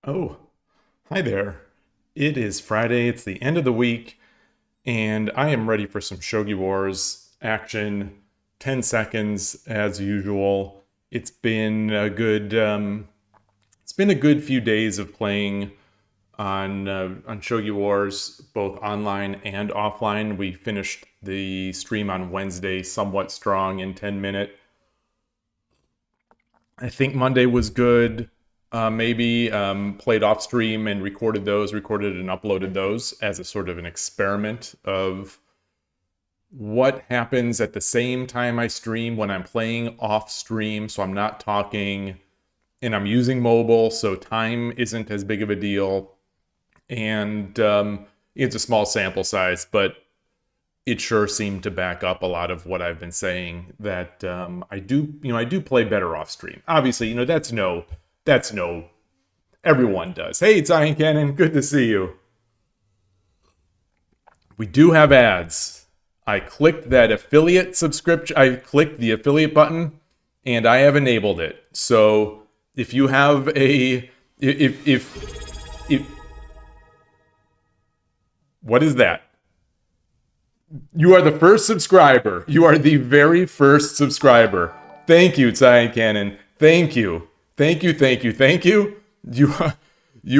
Oh, hi there. It is Friday, it's the end of the week, and I am ready for some Shogi Wars action. 10 seconds as usual. It's been a good few days of playing on Shogi Wars, both online and offline. We finished the stream on Wednesday somewhat strong in 10-minute. I think Monday was good. Maybe played off stream and recorded and uploaded those as a sort of an experiment of what happens at the same time I stream when I'm playing off stream. So I'm not talking and I'm using mobile, so time isn't as big of a deal. And it's a small sample size, but it sure seemed to back up a lot of what I've been saying, that I do play better off stream. Obviously, that's no, everyone does. Hey, it's Iron Cannon, good to see you. We do have ads. I clicked that affiliate subscription, I clicked the affiliate button, and I have enabled it. So if you have if what is that? You are the first subscriber. You are the very first subscriber. Thank you, Cyan Cannon. Thank you. Thank you, thank you, thank you. You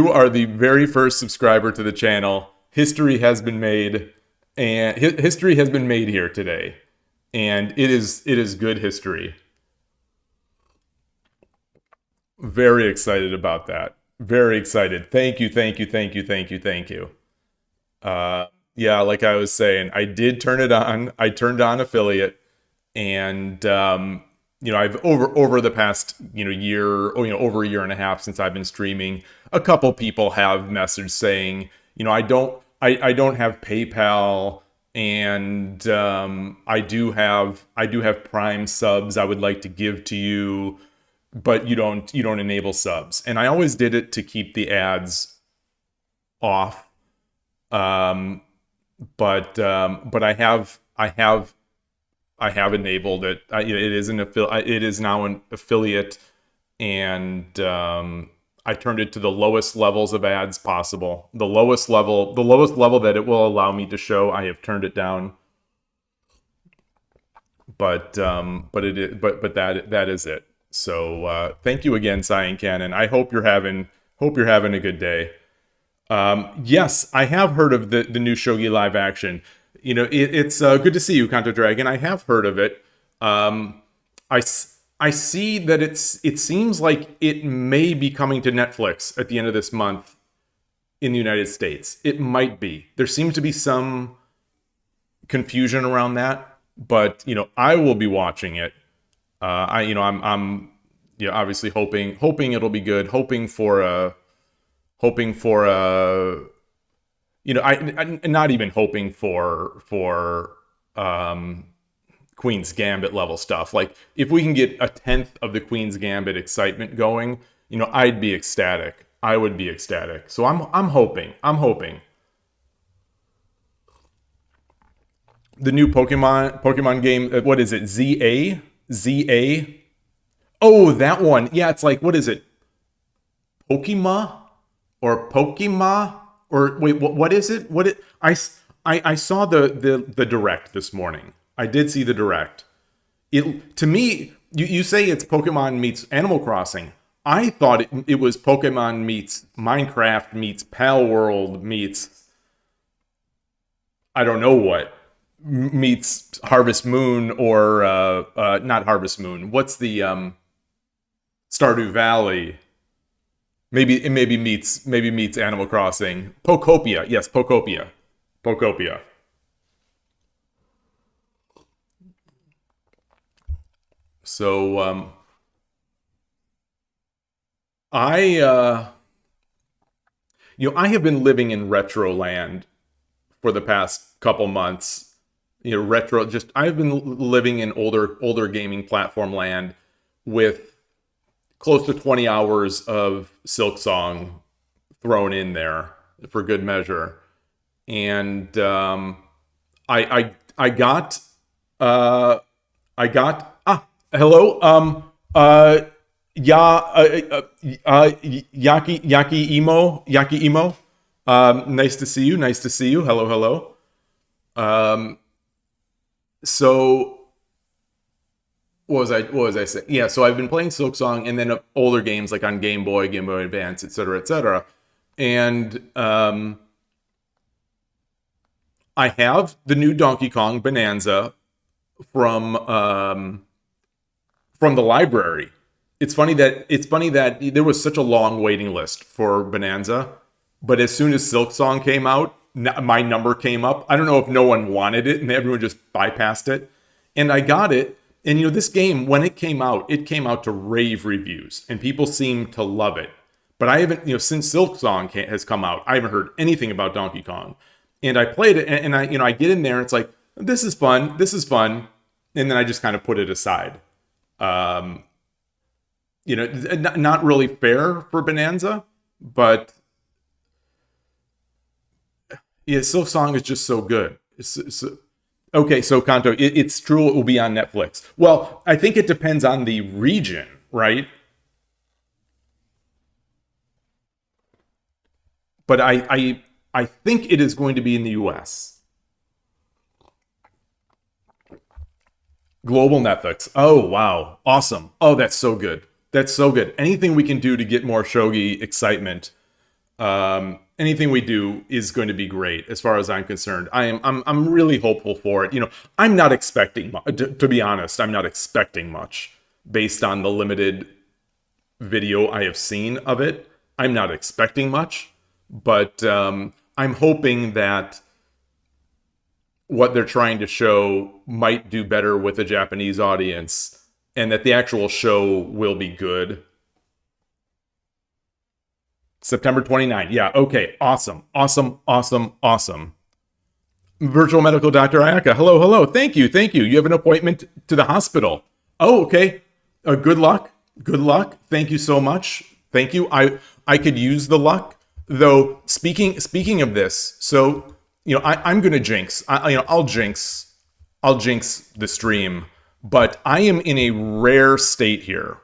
are the very first subscriber to the channel. History has been made, and history has been made here today. And it is good history. Very excited about that. Very excited. Thank you, thank you, thank you, thank you, thank you. Yeah, like I was saying, I did turn it on. I turned on affiliate, and I've over the past year, or over a year and a half since I've been streaming, a couple people have messaged saying, I don't have PayPal, and I do have Prime subs I would like to give to you, but you don't enable subs. And I always did it to keep the ads off. But I have enabled it. It is now an affiliate, and I turned it to the lowest levels of ads possible. The lowest level that it will allow me to show. I have turned it down. But that is it. So thank you again, Cyan Cannon. I hope you're having a good day. Yes, I have heard of the new Shogi live action. It's good to see you, Kanto Dragon. I have heard of it. I see that it seems like it may be coming to Netflix at the end of this month in the United States. It might be. There seems to be some confusion around that, but I will be watching it. I'm obviously hoping it'll be good. Hoping for I'm not even hoping for Queen's Gambit level stuff. Like, if we can get a 10th of the Queen's Gambit excitement going, I'd be ecstatic. I would be ecstatic. So I'm hoping. The new Pokemon game, what is it? ZA? Oh, that one. Yeah, it's like, what is it? Pokemon? Or Pokemon? Or wait, what is it? I saw the direct this morning. I did see the direct. To me, you say it's Pokemon meets Animal Crossing. I thought it was Pokemon meets Minecraft meets Pal World meets I don't know what meets Harvest Moon, or not Harvest Moon. What's the Stardew Valley? Maybe meets Animal Crossing. Pokopia, yes, Pokopia. So I have been living in retro land for the past couple months. I've been living in older gaming platform land with close to 20 hours of Silk Song thrown in there for good measure. And I got hello, Yaki Emo. Nice to see you. Nice to see you. Hello, hello. Um, so what was I saying? Yeah, so I've been playing Silksong and then older games like on Game Boy, Game Boy Advance, etc., etc. And I have the new Donkey Kong Bonanza from the library. It's funny that there was such a long waiting list for Bonanza, but as soon as Silksong came out, my number came up. I don't know if no one wanted it and everyone just bypassed it, and I got it. And this game, when it came out to rave reviews, and people seem to love it. But I haven't, since Silksong has come out, I haven't heard anything about Donkey Kong. And I played it, and I get in there, and it's like, this is fun, and then I just kind of put it aside. Um, not really fair for Bonanza, but yeah, Silksong is just so good. Okay, so Kanto, it's true it will be on Netflix. Well, I think it depends on the region, right? But I think it is going to be in the US. Global Netflix. Oh, wow. Awesome. Oh, that's so good. That's so good. Anything we can do to get more shogi excitement, anything we do is going to be great as far as I'm concerned. I'm really hopeful for it. I'm not expecting to be honest, I'm not expecting much based on the limited video I have seen of it. I'm not expecting much, but I'm hoping that what they're trying to show might do better with a Japanese audience and that the actual show will be good. September 29th. Yeah, okay. Awesome. Awesome. Awesome. Awesome. Virtual medical doctor Ayaka. Hello, hello. Thank you. Thank you. You have an appointment to the hospital. Oh, okay. Good luck. Good luck. Thank you so much. Thank you. I could use the luck. Though speaking of this, so I'm gonna jinx. I'll jinx the stream. But I am in a rare state here,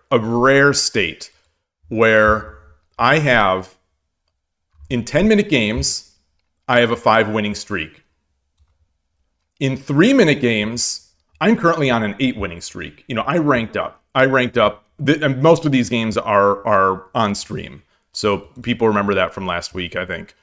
where I have, in 10-minute games, I have a 5-winning streak. In 3-minute games, I'm currently on an 8-winning streak. I ranked up. And most of these games are on stream. So people remember that from last week, I think.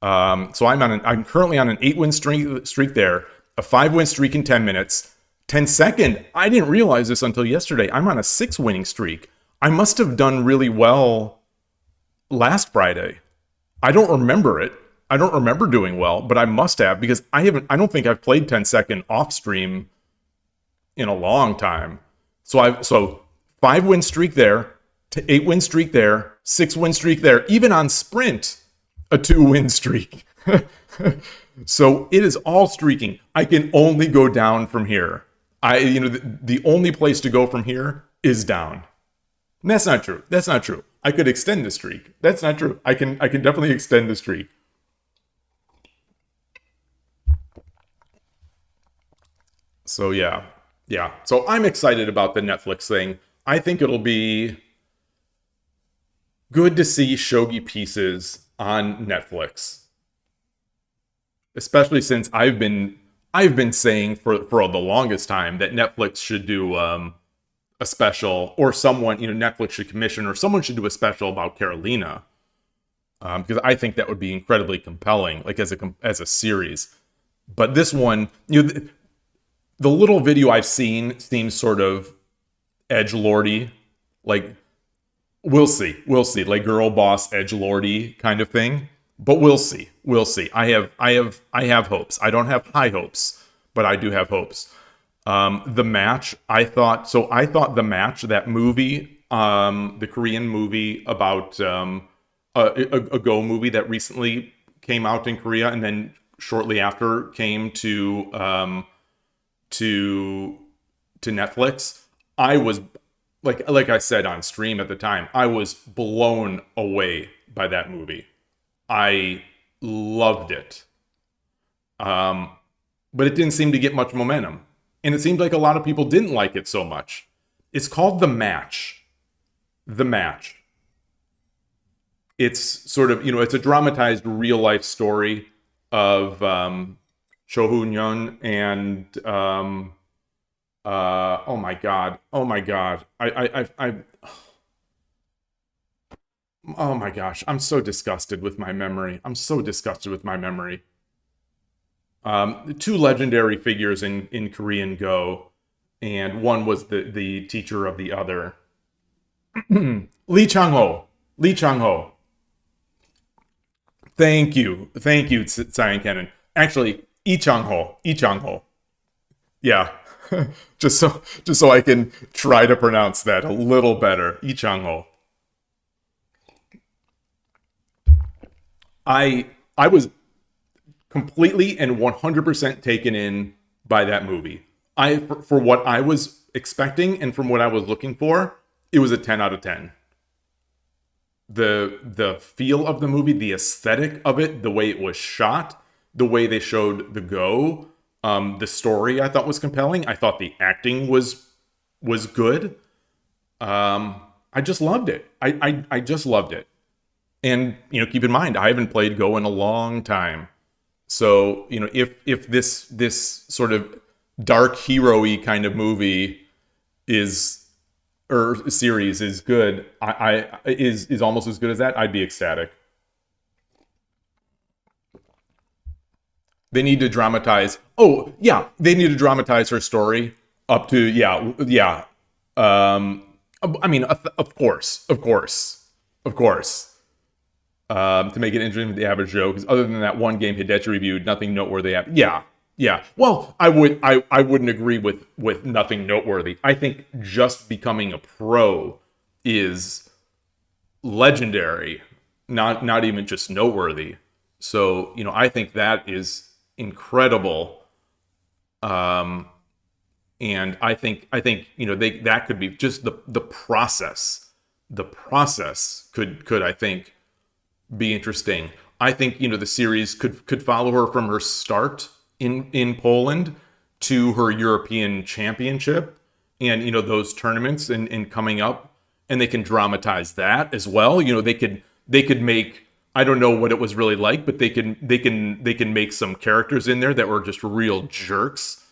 So I'm currently on an 8-win streak there, a 5-win streak in 10 minutes. 10-second, I didn't realize this until yesterday. I'm on a 6-winning streak. I must have done really well last Friday. I don't remember it. I don't remember doing well, but I must have, because I don't think I've played 10-second off stream in a long time. So 5-win streak there, 8-win streak there, 6-win streak there, even on sprint, a 2-win streak. So it is all streaking. I can only go down from here. The only place to go from here is down. And that's not true. That's not true. I could extend the streak. That's not true. I can definitely extend the streak. So yeah. So I'm excited about the Netflix thing. I think it'll be good to see shogi pieces on Netflix, especially since I've been saying for the longest time that Netflix should do a special, or someone, Netflix should commission, or someone should do a special about Carolina, because I think that would be incredibly compelling, like as a series. But this one, the little video I've seen seems sort of edgelordy, like we'll see, like girl boss edgelordy kind of thing. But we'll see. I have hopes. I don't have high hopes, but I do have hopes. The match, I thought the match, that movie, the Korean movie about a Go movie that recently came out in Korea and then shortly after came to Netflix. I was like I said on stream at the time, I was blown away by that movie. I loved it. But it didn't seem to get much momentum. And it seemed like a lot of people didn't like it so much. It's called The Match. The Match. It's sort of, it's a dramatized real life story of Shohu Yun and oh my god, oh my gosh, I'm so disgusted with my memory. Two legendary figures in Korean Go, and one was the teacher of the other. Lee Chang-ho. Thank you, Cyan Cannon. Actually, Lee Chang-ho. Yeah, just so I can try to pronounce that a little better. Lee Chang-ho. I was completely and 100% taken in by that movie. For what I was expecting and from what I was looking for, it was a 10 out of 10. The feel of the movie, the aesthetic of it, the way it was shot, the way they showed the Go, the story I thought was compelling. I thought the acting was good. I just loved it. I just loved it. And, keep in mind, I haven't played Go in a long time. So, if this sort of dark hero-y kind of movie series is good, is almost as good as that, I'd be ecstatic. They need to dramatize. Oh, yeah, they need to dramatize her story up to, yeah. I mean, of course. To make it interesting for the average Joe, because other than that one game Hidechi reviewed, nothing noteworthy. Yeah. Well, I wouldn't agree with nothing noteworthy. I think just becoming a pro is legendary, not even just noteworthy. So, I think that is incredible. And I think that could be just the process. The process could I think be interesting. I think the series could follow her from her start in Poland to her European Championship and those tournaments and coming up, and they can dramatize that as well. They could make, I don't know what it was really like, but they can make some characters in there that were just real jerks,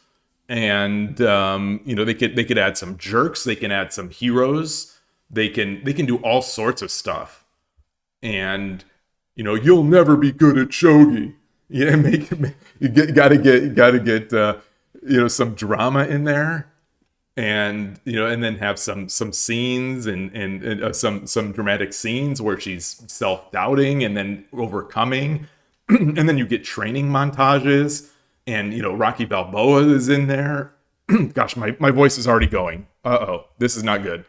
and they could add some jerks, they can add some heroes, they can do all sorts of stuff. And you'll never be good at shogi. Yeah, gotta get some drama in there, and and then have some scenes and some dramatic scenes where she's self-doubting and then overcoming, and then you get training montages, and Rocky Balboa is in there. Gosh, my voice is already going. Uh-oh, this is not good.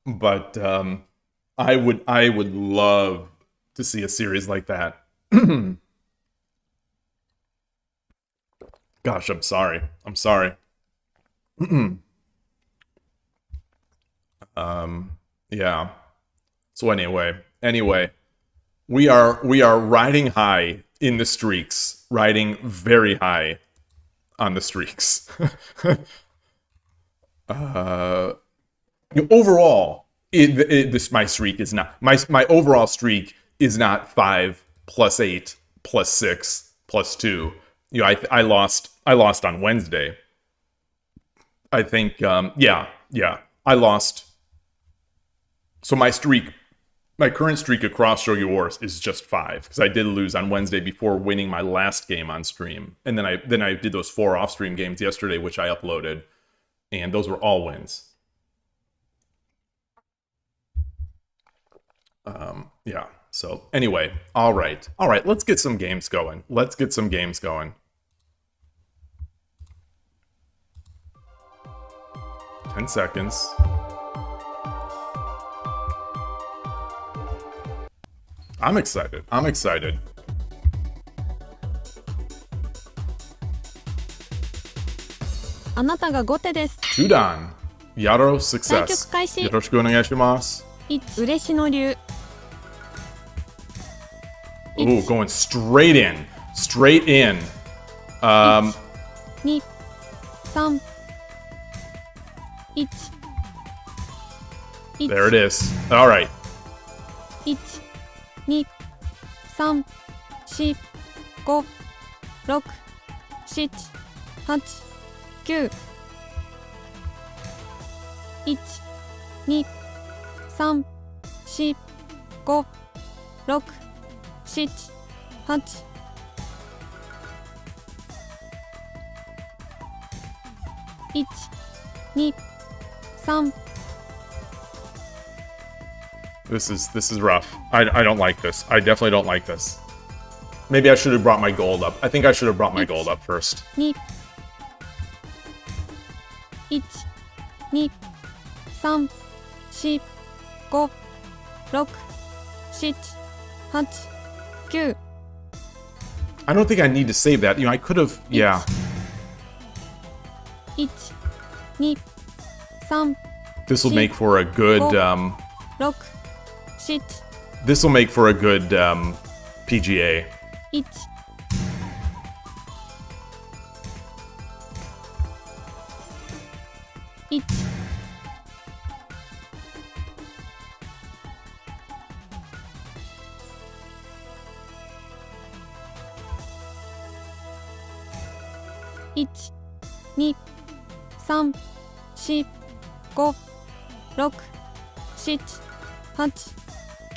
But I would love to see a series like that. Gosh, I'm sorry. Yeah. So anyway, we are riding high in the streaks, riding very high on the streaks. Overall, my streak is not my overall streak is not 5 + 8 + 6 + 2. I lost on Wednesday. I think I lost. So my current streak across Shogi Wars is just 5, because I did lose on Wednesday before winning my last game on stream, and then I did those 4 off-stream games yesterday, which I uploaded, and those were all wins. Yeah. So anyway, all right. Let's get some games going. 10 seconds. I'm excited. あなたが後手です。 Chudan, Yaro 対 success. 局開始。よろしくお願いします。嬉野流。 Ooh, going straight in. 2、3、1 There it is. All right. 1 2 3 4 5 6 7 8 9 1 2 3 4 5 6 7 8 1 2 3 This is rough. I don't like this. I definitely don't like this. Maybe I should have brought my gold up. I think I should have brought my gold up first. 2 1 2 3 4 5 6 7 8 9 I don't think I need to save that. You know, I could have. Yeah. 1 2 3 This will make for a good. 6 7 This will make for a good PGA. 1 1 1 2 3 4 5 6 7 8 9 1 2 3 4 5 6 1 2 1 2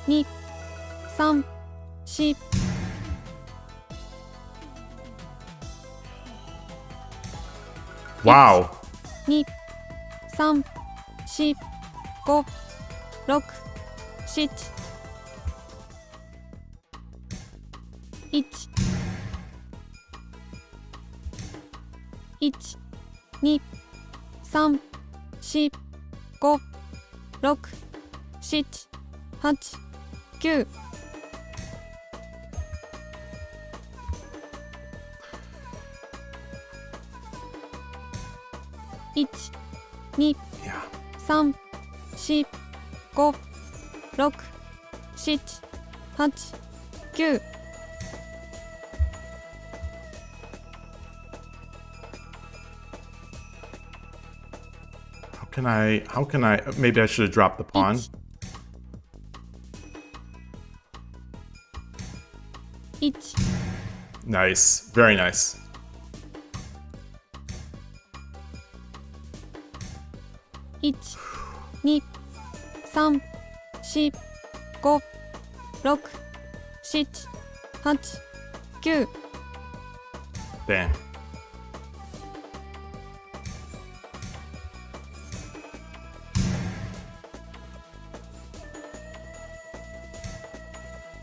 1 2 3 4 Wow. 2 3 4 5 6 7 1 1 2 3 4 5 6 7 8 9 1 2 Yeah. 3 4 5 6 7 8 9 How can I, maybe I should have dropped the pawn. 1 Nice. Very nice. 1 2 3 4 5 6 7 8 9 Damn.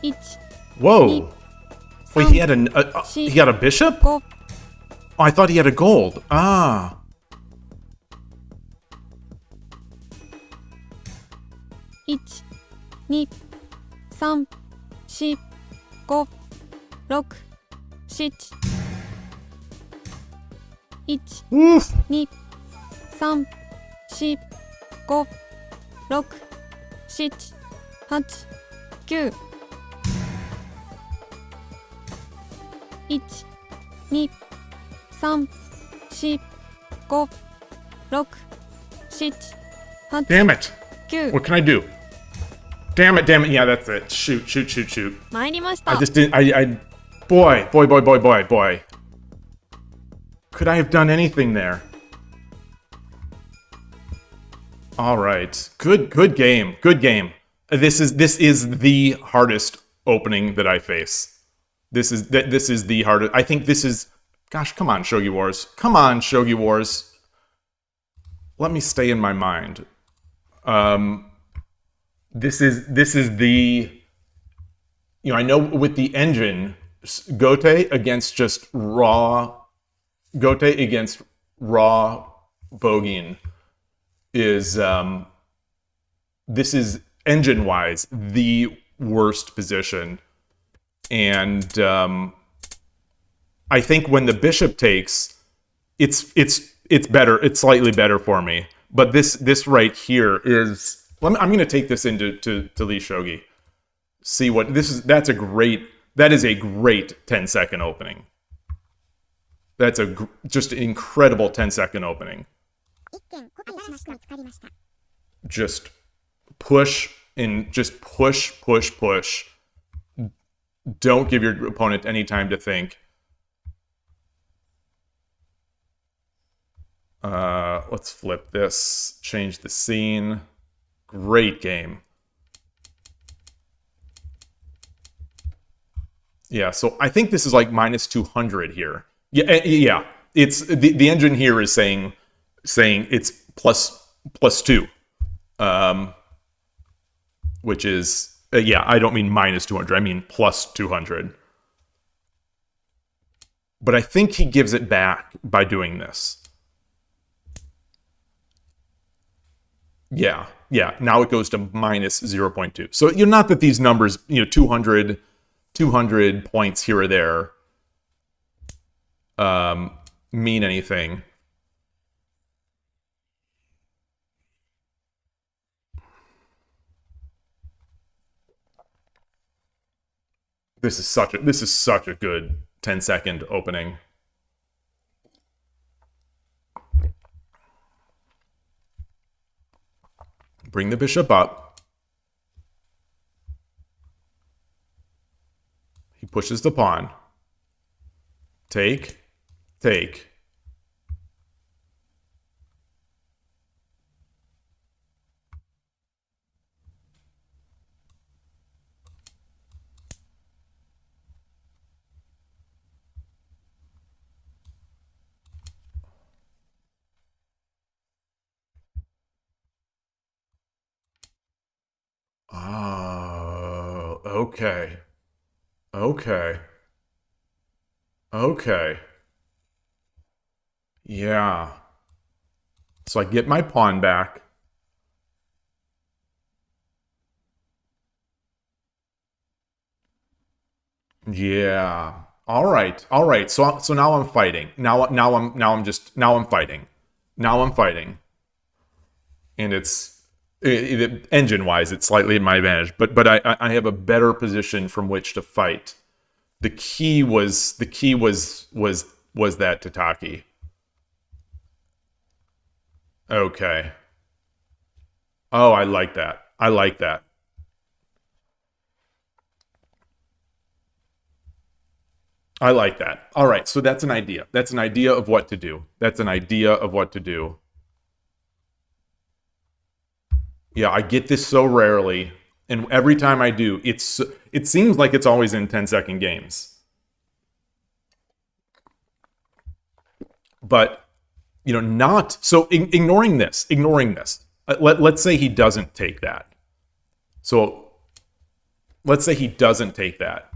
1 Whoa. Wait, he had he had a bishop? 5 Oh, I thought he had a gold. Ah. 1 2 3 4 5 6 7 1 Woof. 2 3 4 5 6 7 8 9 1 2 3 4 5 6 7 8 Damn it. 9 What can I do? Damn it, damn it. Yeah, that's it. Shoot, shoot, shoot, shoot. 参りまし I た just didn't, boy. Could I have done anything there? All right. Good game. Good game. This is the hardest opening that I face. This is the hardest. I think this is, gosh, come on, Shogi Wars. Come on, Shogi Wars. Let me stay in my mind. This is the, you know, I know with the engine, Gote against just raw, Gote against raw bogeying is, this is engine-wise the worst position. And I think when the bishop takes, it's better. It's slightly better for me. But this right here is. I'm going to take this into Lee Shogi. See what this is. That is a great 10-second opening. That's just an incredible 10-second opening. Just push and just push. Don't give your opponent any time to think. Let's flip this. Change the scene. Great game. Yeah, so I think this is like minus 200 here. Yeah. It's the engine here is saying it's plus 2, which is I don't mean minus 200. I mean plus 200. But I think he gives it back by doing this. Yeah. Now it goes to minus 0.2. So not that these numbers, 200 points here or there mean anything. This is such a good 10-second opening. Bring the bishop up. He pushes the pawn. Take. Oh, okay. Yeah. So I get my pawn back. Yeah. All right. So now I'm fighting. Now I'm fighting. And it's engine-wise, it's slightly in my advantage, but I have a better position from which to fight. The key was that Tataki. Okay. Oh, I like that. All right, so that's an idea. That's an idea of what to do. Yeah, I get this so rarely, and every time I do, it seems like it's always in 10-second games. But, not... So, ignoring this. Let's say he doesn't take that. So, let's say he doesn't take that.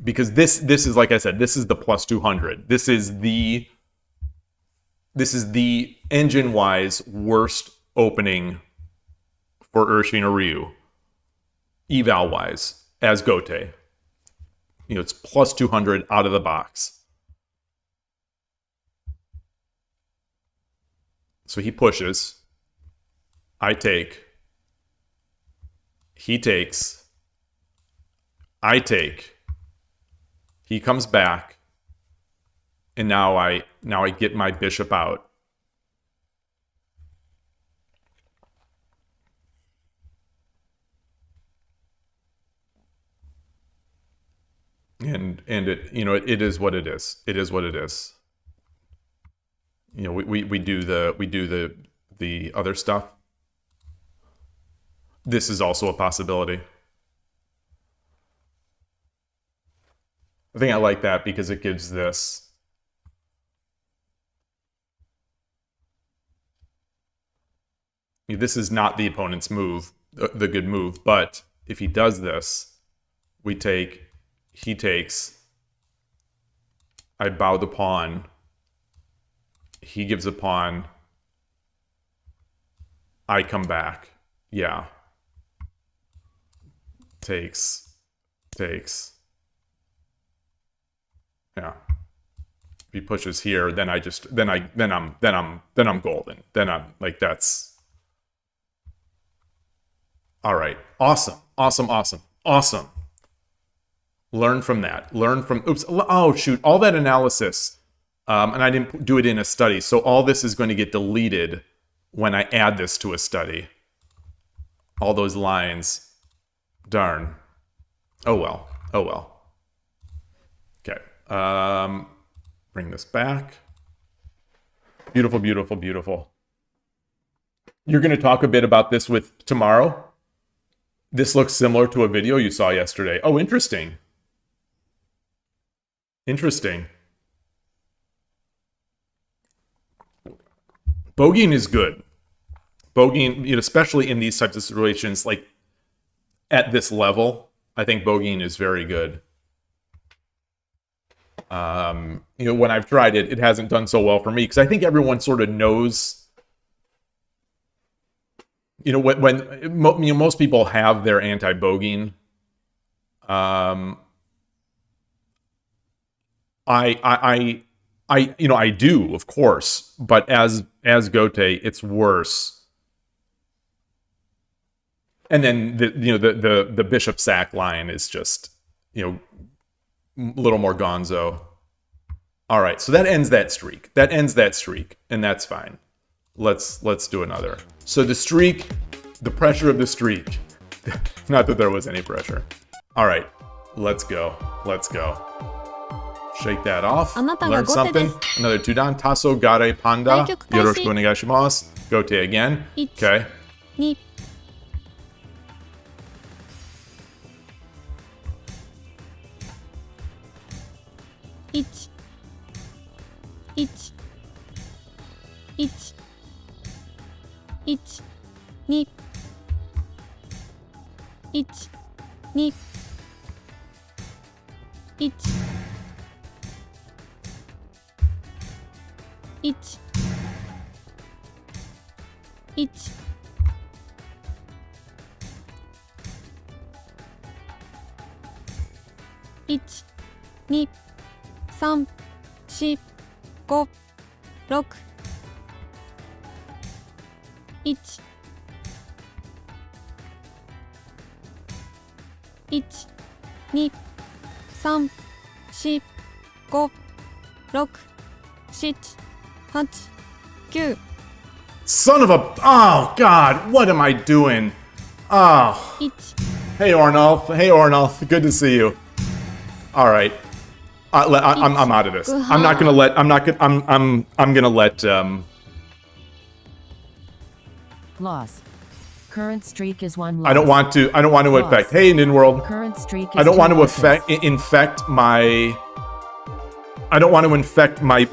Because this is, like I said, this is the plus 200. This is the engine-wise worst opening for Urshin or Ryu, eval-wise, as Gote. It's plus 200 out of the box. So he pushes. I take. He takes. I take. He comes back. And now I get my bishop out. And it it is what it is. We do the other stuff. This is also a possibility. I think I like that because it gives this. This is not the opponent's move, the good move, but if he does this, we take. He takes. I bow the pawn. He gives a pawn. I come back. Yeah. takes. Yeah. If he pushes here, then I'm golden. Then I'm like, that's all right. Awesome. Learn from that. Oops. Oh shoot. All that analysis. And I didn't do it in a study. So all this is going to get deleted when I add this to a study. All those lines. Darn. Oh well. Okay. Bring this back. Beautiful. You're going to talk a bit about this with tomorrow? This looks similar to a video you saw yesterday. Oh, interesting. Bogeying is good. Bogeying, especially in these types of situations, like at this level, I think bogeying is very good. When I've tried it, it hasn't done so well for me because I think everyone sort of knows. When most people have their anti-bogeying. I do, of course, but as Gote, it's worse. And then the bishop sack line is just a little more gonzo. All right, so that ends that streak. And that's fine. Let's do another. So the streak, the pressure of the streak. Not that there was any pressure. All right, let's go. Shake that off. Learn something. Another Tudan. Tasso Gare Panda. Yoroshiku onegaishimasu. Gote again. Okay. 9 Son of a... Oh, God. What am I doing? Oh. Hey, Ornolf. Good to see you. All right. I'm out of this. I'm not gonna let... I'm gonna let... Loss. Current streak is 1 loss. I don't want to affect... Hey, NinWorld. Current streak is I don't want to losses. infect my... I don't want to infect my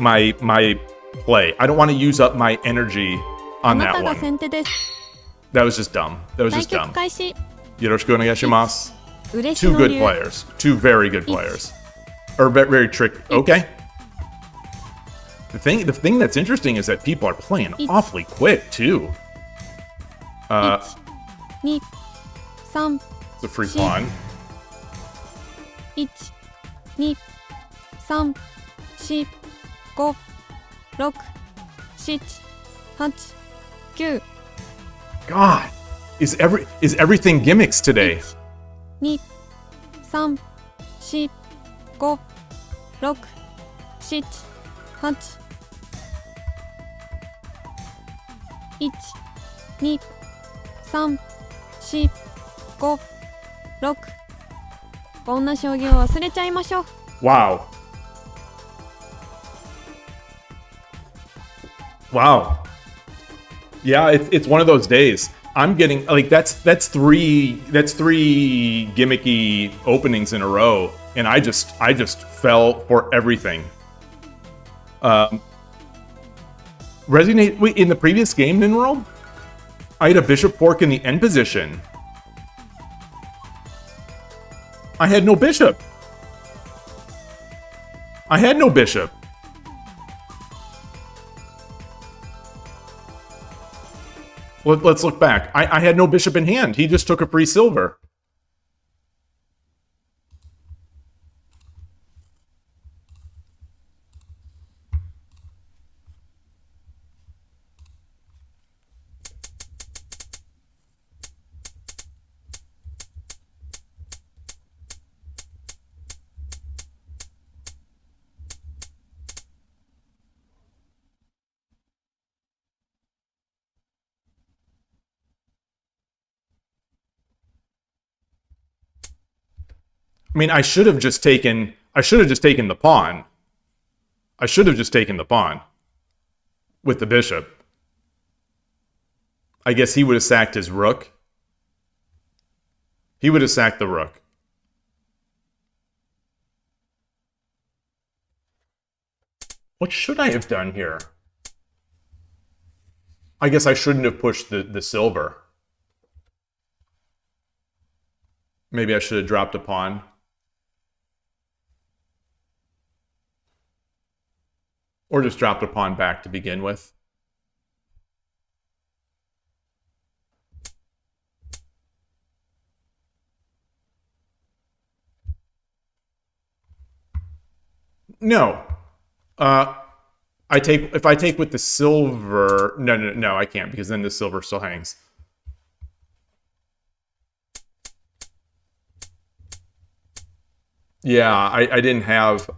play. I don't want to use up my energy on that one. That was just dumb. Yoroshiku onegaishimasu. 2 good players. 2 very good players. Or very tricky. Okay. The thing that's interesting is that people are playing awfully quick too. It's a free pawn. 1 2 3 4 5 6 7 8 9 God, is everything gimmicks today? 1 2 3 4 5 6 7 8 1 2 3 4 5 6こんな将棋を忘れちゃいましょう。 Wow. Yeah, it's one of those days. I'm getting like that's 3 gimmicky openings in a row, and I just fell for everything. Wait, in the previous game, NinWorld, I had a bishop fork in the end position. I had no bishop. Let's look back. I had no bishop in hand. He just took a free silver. I mean, I should have just taken the pawn. I should have just taken the pawn with the bishop. I guess he would have sacked his rook. He would have sacked the rook. What should I have done here? I guess I shouldn't have pushed the silver. Maybe I should have dropped a pawn. Or just dropped a pawn back to begin with. No. If I take with the silver, no, I can't, because then the silver still hangs. Yeah, I didn't have.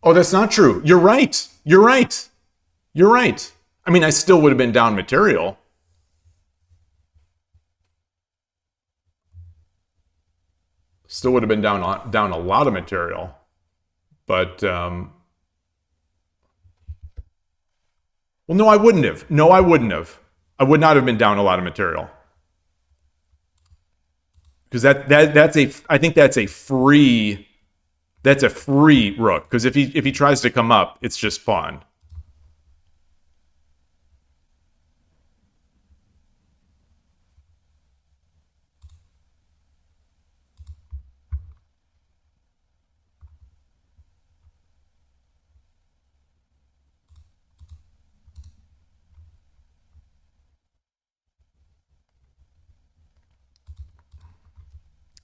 Oh, that's not true. You're right. You're right. You're right. I mean, I still would have been down material. Still would have been down a lot of material. But, well, no, I wouldn't have. No, I wouldn't have. I would not have been down a lot of material. Because I think that's a free rook. Because if he tries to come up, it's just pawn.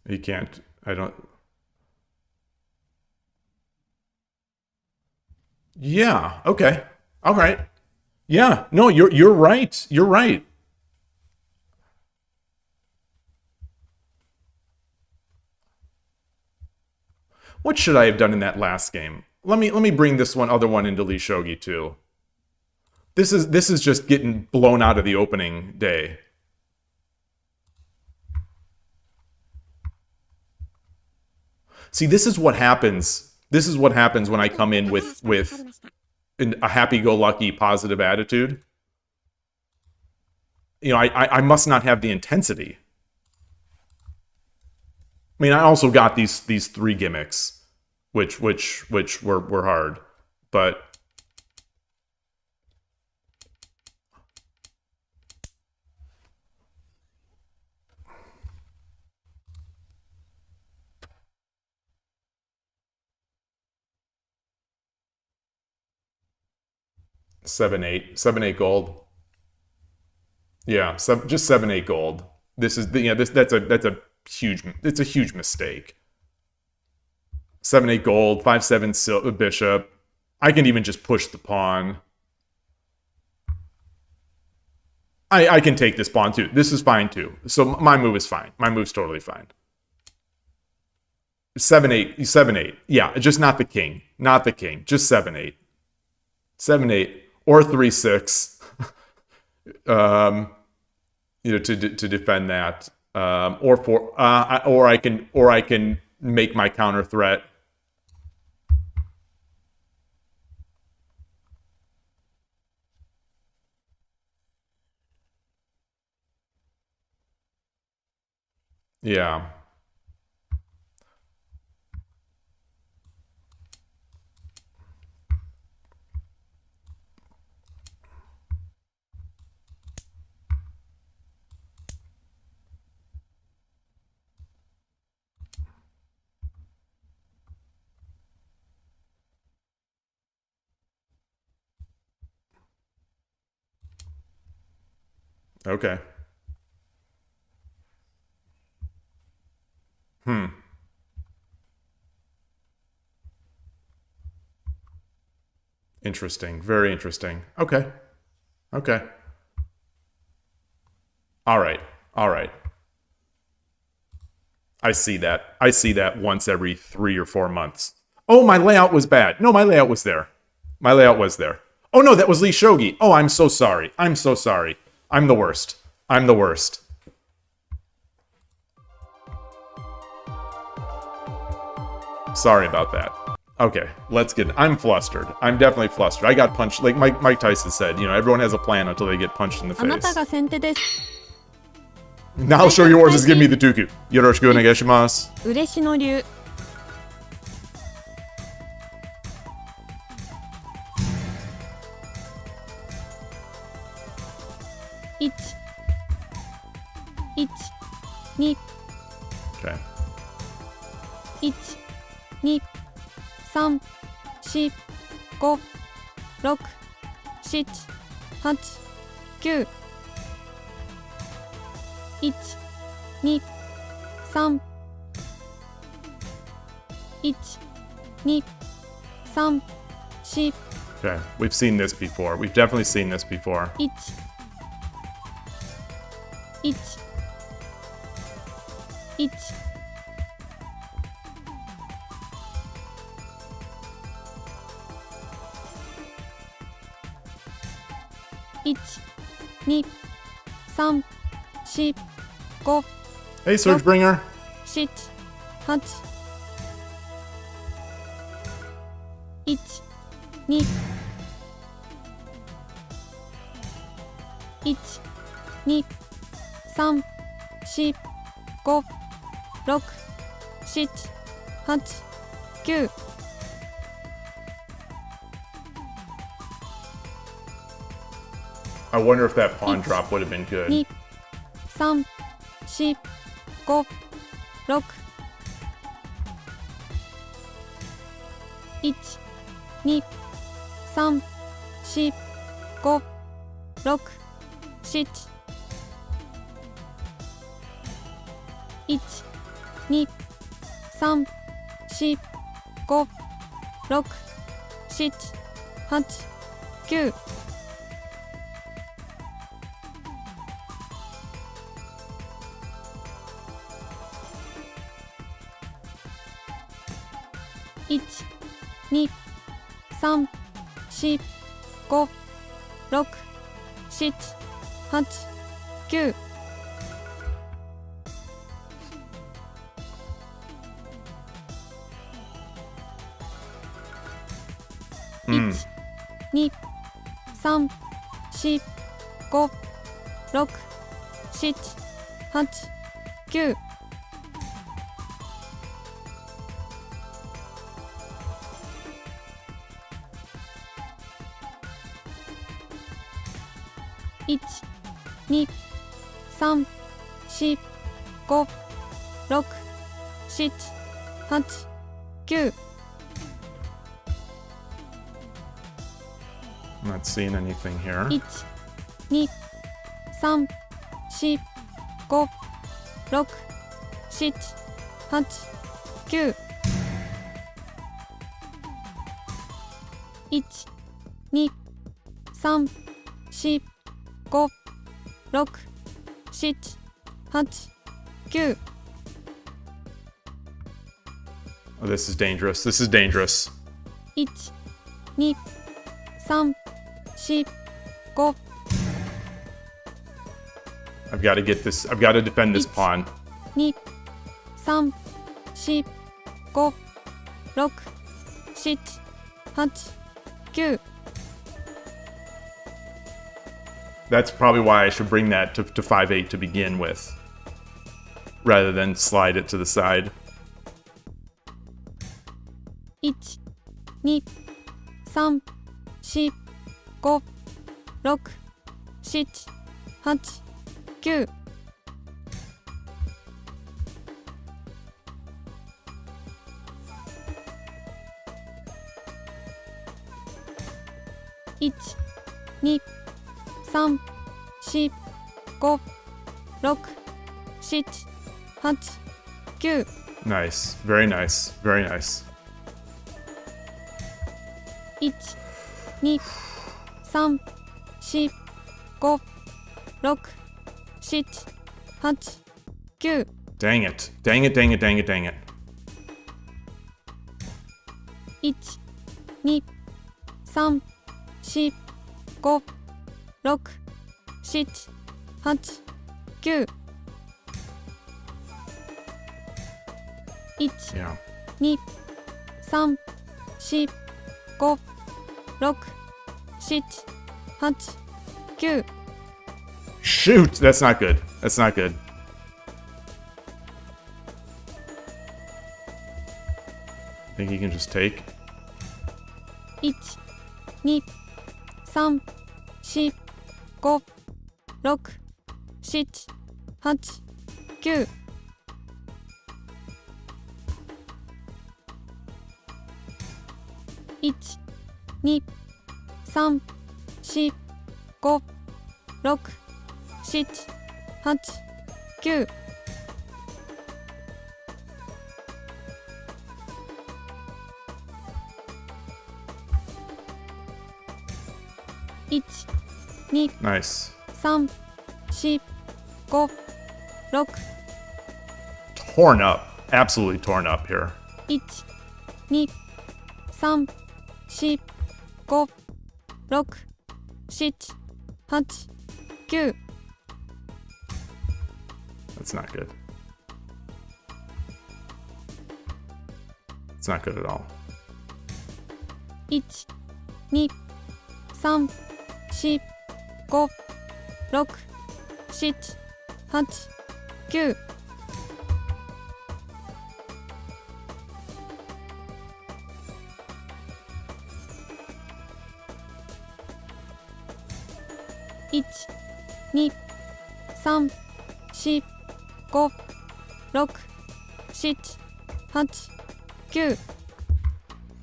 You can't. I don't. Yeah. Okay. All right. Yeah. No, you're right. You're right. What should I have done in that last game? Let me bring this other one into Lee Shogi too. This is just getting blown out of the opening day. See, this is what happens. This is what happens when I come in with a happy-go-lucky, positive attitude. You know, I must not have the intensity. I mean, I also got these three gimmicks, which were hard, but. Seven, eight gold. Yeah, just 7-8 gold. This is that's a huge mistake. 7-8 gold, 5-7 bishop. I can even just push the pawn. I can take this pawn too. This is fine too. So my move is fine. My move's totally fine. 7-8. Yeah, just not the king. Not the king. Just 7-8. 7-8 or 3-6. To defend that. Or I can make my counter threat. Yeah. Okay. Interesting. Very interesting. Okay. Okay. All right. All right. I see that. I see that once every 3 or 4 months. Oh, my layout was bad. No, my layout was there. My layout was there. Oh, no, that was Lee Shogi. Oh, I'm so sorry. I'm so sorry. I'm the worst. I'm the worst. Sorry about that. Okay, let's get... I'm flustered. I'm definitely flustered. I got punched. Like Mike Tyson said, you know, everyone has a plan until they get punched in the あなた face. が先手です。 Now Shogi Wars is giving me the Tuku. Yoroshiku onegaishimasu. 嬉野流。1、1、2、 Okay. 1、2、3、4、5、6、7、8、9。1、2、3、1、2、3、4、 Okay. We've seen this before. We've definitely seen this before. 1、1、1、1、2、3、4、5、 Hey, Surgebringer. 7、8、1、2、1、2、3、4、5、6、7、8、9。I wonder if that pawn drop would have been good. 2、3、4、5、6。1、2、3、4、5、6、7。1、2、3、4、5、6、7、8、9。1、2、3、4、5、6、7、8、9。1、2、3、4、5、6、7、8、9。1、2、3、4、5、6、7、8、9。 I'm not seeing anything here. 1、2、3、4、5、6、7、8、9。1、2、3、4、5、6、7、8、9。 Oh, this is dangerous. This is dangerous. 1、2、3、4、5。 I've got to get this. I've got to defend this pawn. 2、3、4、5、6、7、8、9。 That's probably why I should bring that to 5-8 to begin with, rather than slide it to the side. 1、2、3、4、5、6、7、8、9。 1、2、3、4、5、6、7、8、9。 Nice. Very nice. Very nice. 1、2、3、4、5、6、7、8、9。 Dang it. Dang it, dang it, dang it, dang it. 1、2、3、4、5、6、7、8、9 1 Yeah. 2 3 4 5 6 7 8 9 Shoot, that's not good. That's not good. I think he can just take. 1 2 3 4 5 6 7 8 9 1 2 3 4 5 6 7 8 9 1 2 Nice. 3 4 5 6 Torn up. Absolutely torn up here. 1 2 3 4 5 6 7 8 9 That's not good. It's not good at all. 1 2 3 4 5 6 7 8 9 1 2 3 4 5 6 7 8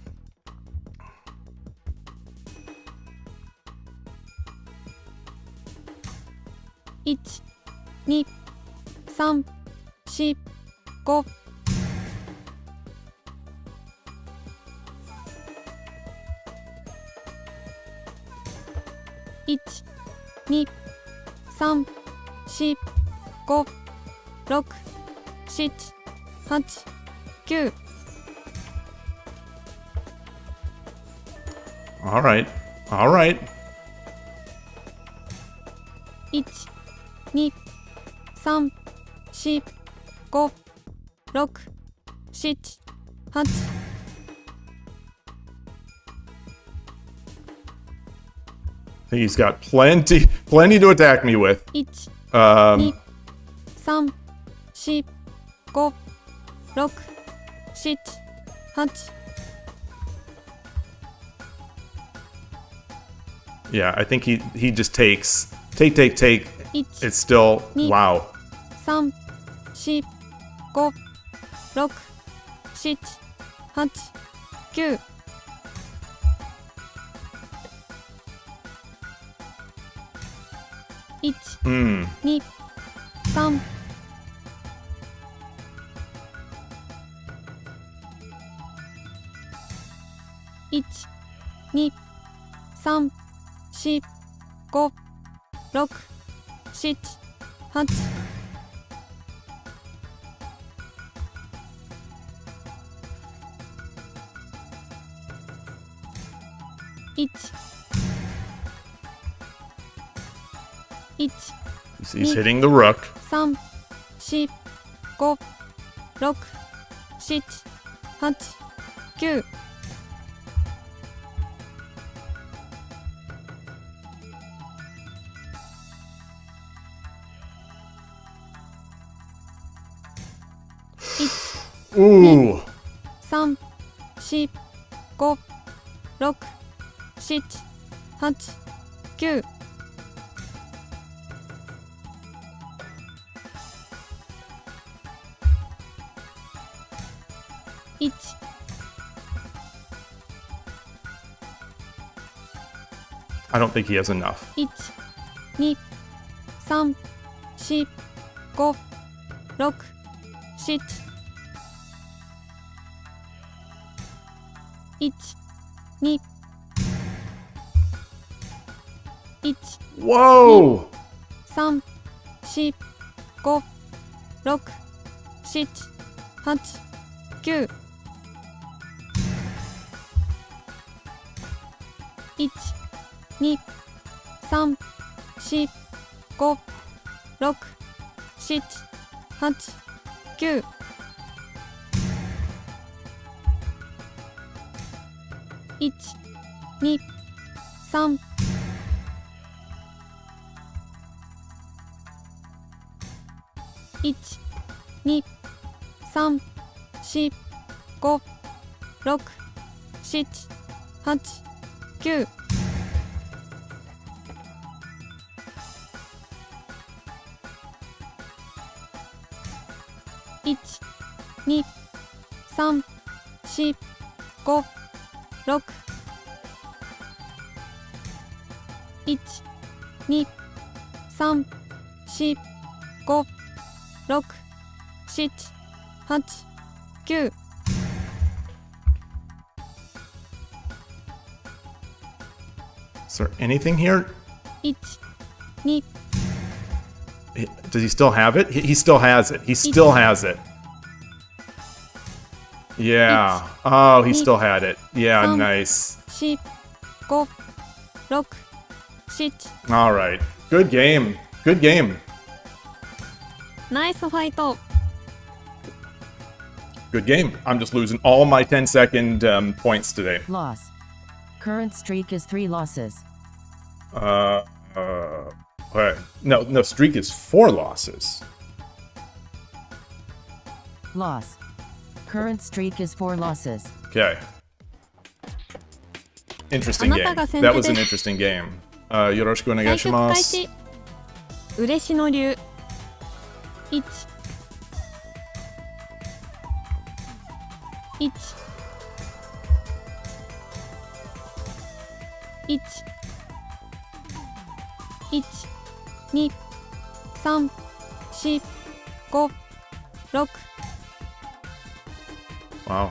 9 1 2 3 4 5 1 2 3 4 5 6 7 8 9 All right. All right. 1 2 3 4 5 6 7 8 I think he's got plenty to attack me with. 1 Um, 2 3 4 5 6 7 8 yeah, I think he just takes. Take. 1 It's still wow. 3 4 5 6 7 8 9 1 Hmm. 2 3 1 2 3 4 5 6 7 8 1 1 He's hitting the rook. 3 4 5 6 7 8 9 Ooh. 3 4 5 6 7 8 9 1 I don't think he has enough. 1 2 3 4 5 6 7 1 2 1 Whoa! 3 4 5 6 7 8 9 1 2 3 4 5 6 7、8、9。1、2、3。1、2、3、4、5、6、7、8、9。1、2、3、4、5、6。1、2、3、4、5、6、7、8、9。Is there anything here? 1、2。Does he still have it? He still has it. He still has it. Yeah. Oh, he still had it. Yeah, nice. 4、5、6、7。 All right. Good game. Good game. ナイスファイト。 Good game. I'm just losing all my 10-second points today. Loss. Current streak is 3 losses. Wait. No, streak is 4 losses. Loss. Current streak is 4 losses. Okay. Interesting game. That was an interesting game. よろしくお願いします。対決開始。嬉野流。1、1、1、1、2、3、4、5、6。Wow.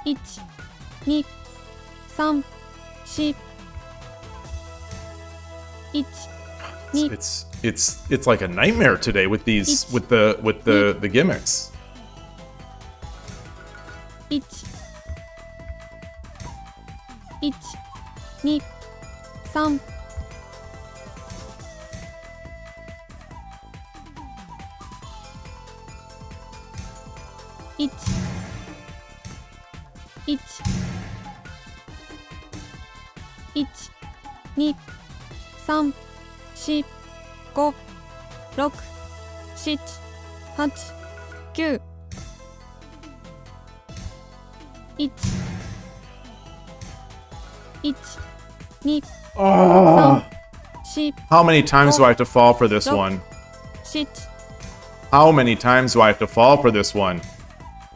1、2、3、4。1、2。 It's like a nightmare today with these with the gimmicks. 1、1、2、3。1、1、1、2、3、4、5、6、7、8、9。1、1、2、3、4、 How many times do I have to fall for this one? 7、 How many times do I have to fall for this one?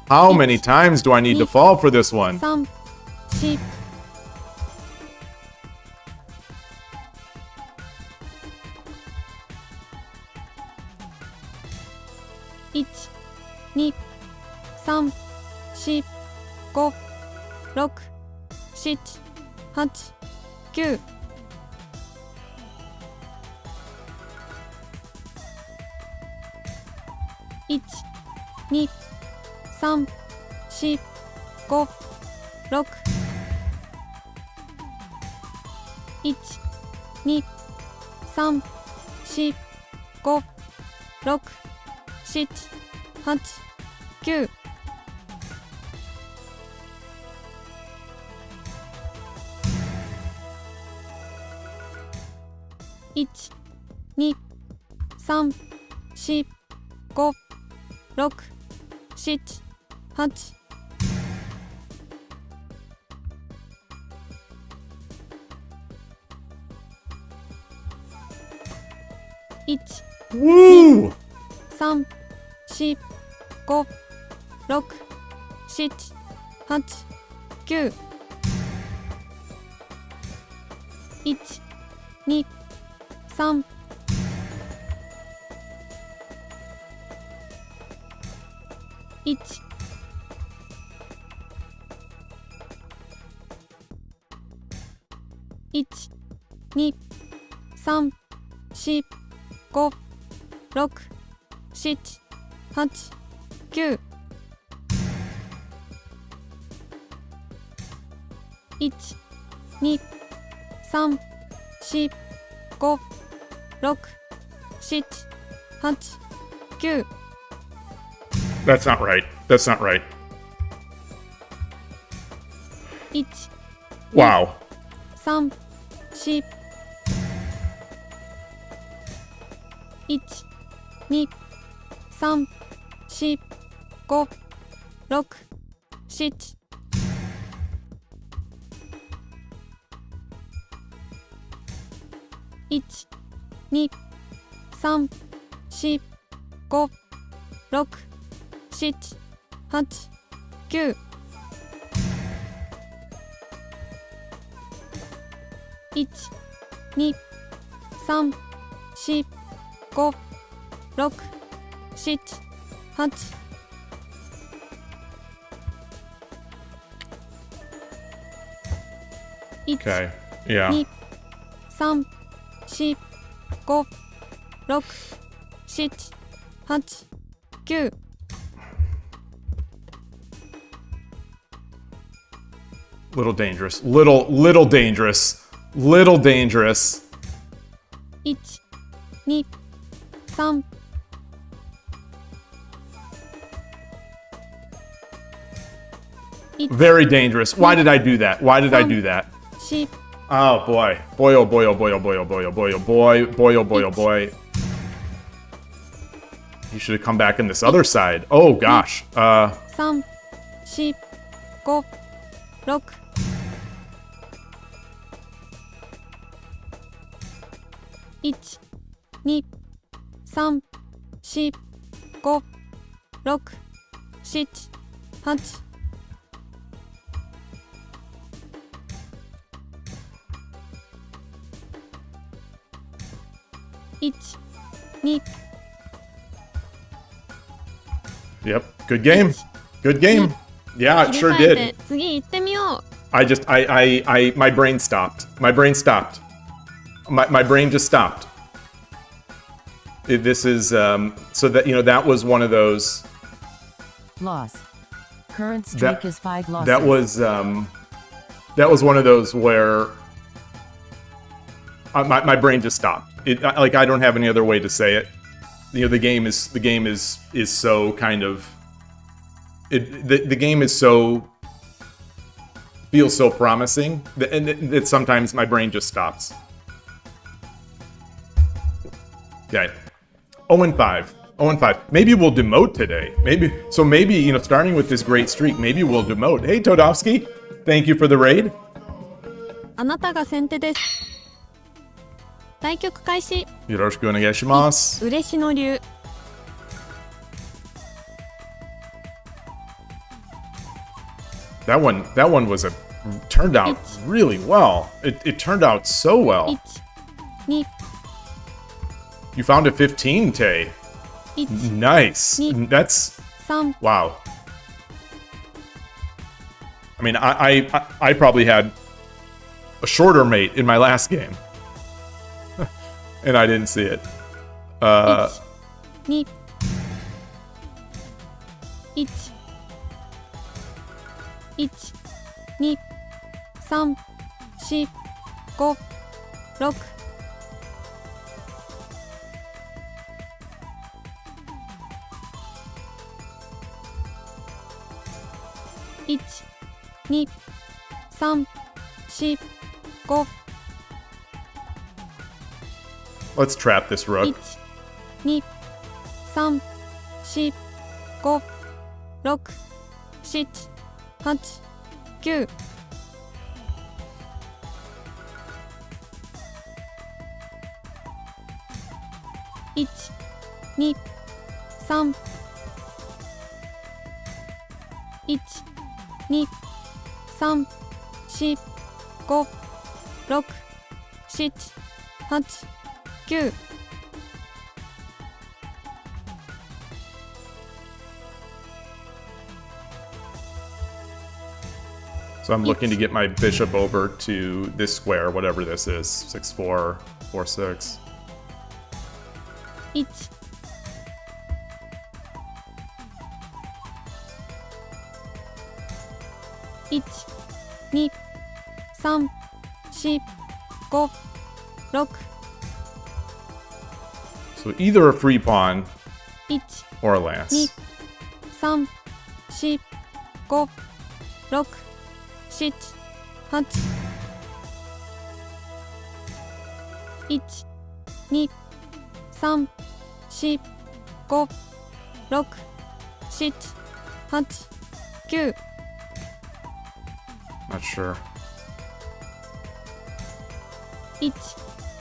How many times do I need to fall for this one? 3、4。1、2、3、4、5、6、7、8、9。1、2、3、4、5、6。1、2、3、4、5、6、7、8、9。1、2、3、4、5、6、7、8。1、Woo! 3、4、5、6、7、8、9。1、2、3。1、1、2、3、4、5、6、7、8、9。1、2、3、4、5、6、7、8、8 9 That's not right. That's not right. 1 Wow. 3 4 1 2 3 4 5 6 7 1 2 3 4 5 6 7 8 9 1 2 3 4 5 6 7 8 Okay. Yeah. 2 3 4 5 6 7 8 9 Little dangerous. Little dangerous. Little dangerous. 1 2 3 Very dangerous. Why did I do that? Why did I do that? 4 Oh boy. Boy, oh boy, oh boy, oh boy, oh boy, oh boy, oh boy, boy, oh boy, oh boy. You should have come back in this other side. Oh gosh. 3 4 5 6 1 2 3 4 5 6 7 8 1 2 Yep. Good game. Good game. Yeah, it 切り sure 替え did. て次行ってみよう My brain stopped. My brain stopped. My brain just stopped. This is, so that, that was one of those, Loss. Current streak That- is 5 losses. that was one of those where my brain just stopped. I don't have any other way to say it. The game is so kind of, the game is so, feels so promising that sometimes my brain just stops. Okay. 0-5. 0-5. Maybe we'll demote today. Maybe, starting with this great streak, maybe we'll demote. Hey, Todovsky. Thank you for the raid. あなたが先手です対局開始 Yoroshiku onegaishimasu. 嬉野流 That one was turned out really well. It turned out so well. 1 2 You found a 15, Tay. 1 Nice. That's 3 wow. I mean, I probably had a shorter mate in my last game, and I didn't see it. 1 2 1 1 2 3 4 5 6 1 2 3 4 5 Let's trap this rook. 1 2 3 4 5 6 7 8 9 1 2 3 1 2 3 4 5 6 7 8 9 So I'm looking to get my bishop over to this square, whatever this is. 6-4, 4-6. 1 1 2 3 4 5 6 So either a free pawn 1 or a lance. 2 3 4 5 6 7 8 1 2 3 4 5 6 7 8 9 Not sure. 1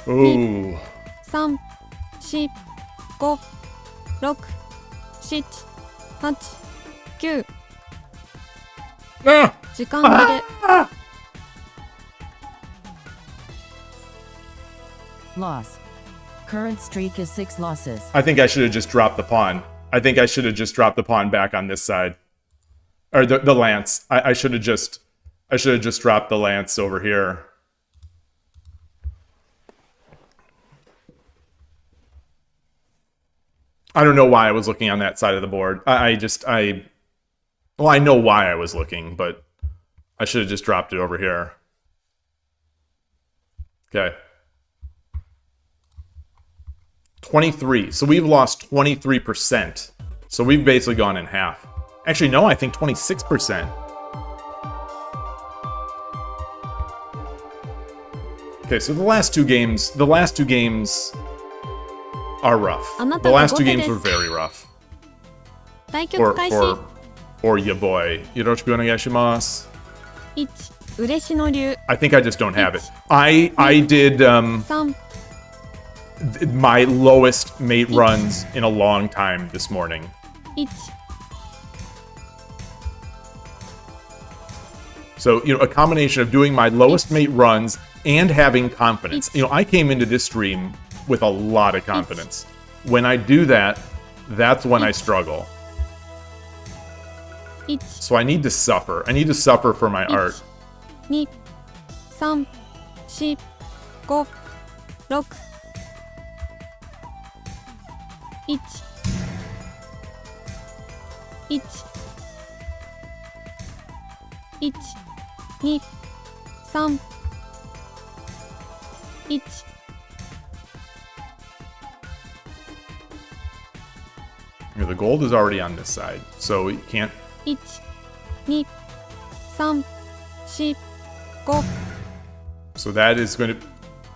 Ooh. 3 4 5 6 7 8 9 Ah! 時間切れ Loss. Current streak is 6 losses. I think I should have just dropped the pawn. I think I should have just dropped the pawn back on this side. Or the lance. I should have just dropped the lance over here. I don't know why I was looking on that side of the board. Well, I know why I was looking, but I should have just dropped it over here. Okay. 23. So we've lost 23%. So we've basically gone in half. Actually, no, I think 26%. Okay, so the last two games are rough. The last two games were very rough. 対局開始 For your boy. Yoroshiku onegaishimasu. 1嬉野流 I think I just don't have it. I did 3 my lowest mate runs in a long time this morning. 1 So, a combination of doing my lowest mate runs and having confidence. I came into this stream with a lot of confidence. When I do that, that's when I struggle. 1 So I need to suffer. I need to suffer for my art. 2 3 4 5 6 1 1 1 2 3 1 The gold is already on this side, so you can't. 1 2 3 4 5 So that is going to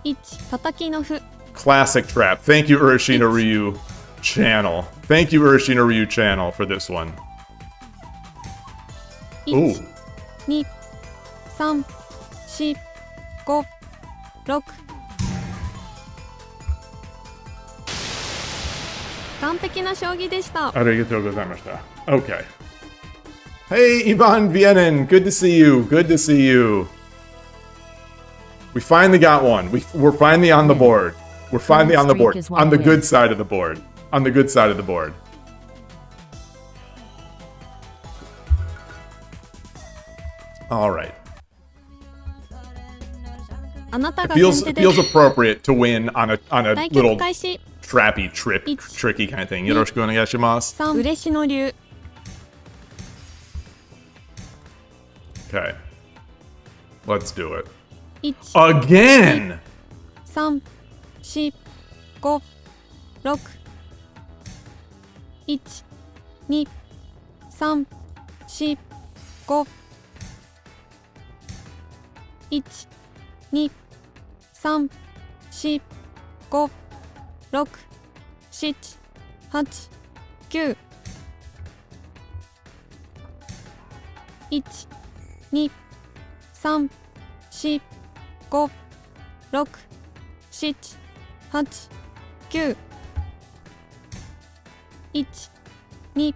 1叩きの歩 classic trap. Thank you, Urashina Ryu channel. Thank you, Urashina Ryu channel, for this one. 1 Ooh. 2 3 4 5 6完璧な将棋でした Arigatou gozaimashita. Okay. Hey, Ivan Vienen. Good to see you. Good to see you. We finally got one. We're finally on the board. We're finally on the board. On the good side of the board. On the good side of the board. All right. あなた It が feels 先手 it で feels appropriate to win on a 対 little 局開始 trappy, tricky kind of thing. Yoroshiku onegaishimasu. 3嬉野流 Okay. Let's do it. 1 Again! 3 4 5 6 1 2 3 4 5 1 2 3 4 5 6 7 8 9 1 2 3 4 5 6 7 8 9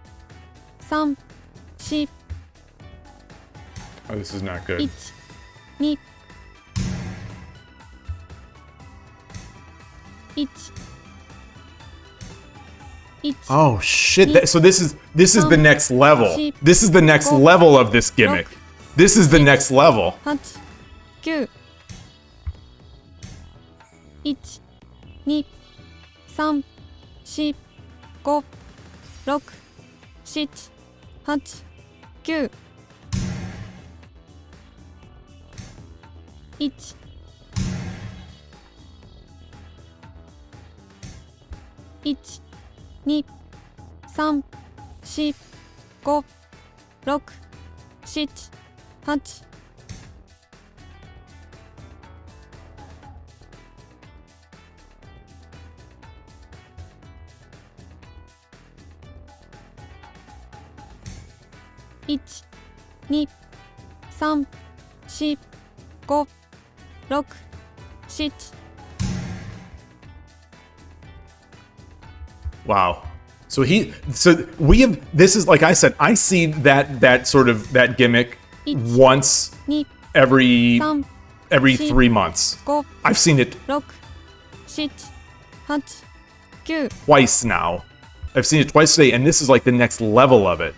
1 2 3 4 Oh, this is not good. 1 2 1 1 Oh shit! So this is the next level. This is the next level of this gimmick. This is the next level. 8 9 1 2 3 4 5 6 7 8 9 1 1、2、3、4、5、6、7、8。1、2、3、4、5、6、7。Wow. So we have, this is, like I said, I see that sort of, that gimmick once 2、every 3、 3 months. 5、 I've seen it 6、7、8、9。 twice now. I've seen it twice today, and this is like the next level of it.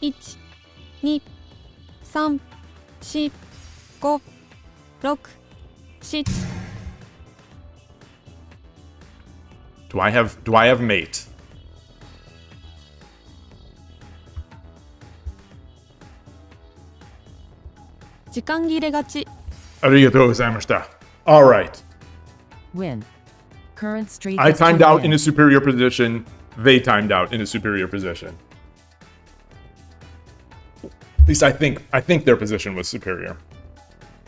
1、2、3、4、5、6、7。 Do I have mate? 時間切れがち。ありがとうございました. All right. Win. Current streak I is 2 timed out in a wins. superior position. They timed out in a superior position. At least I think their position was superior.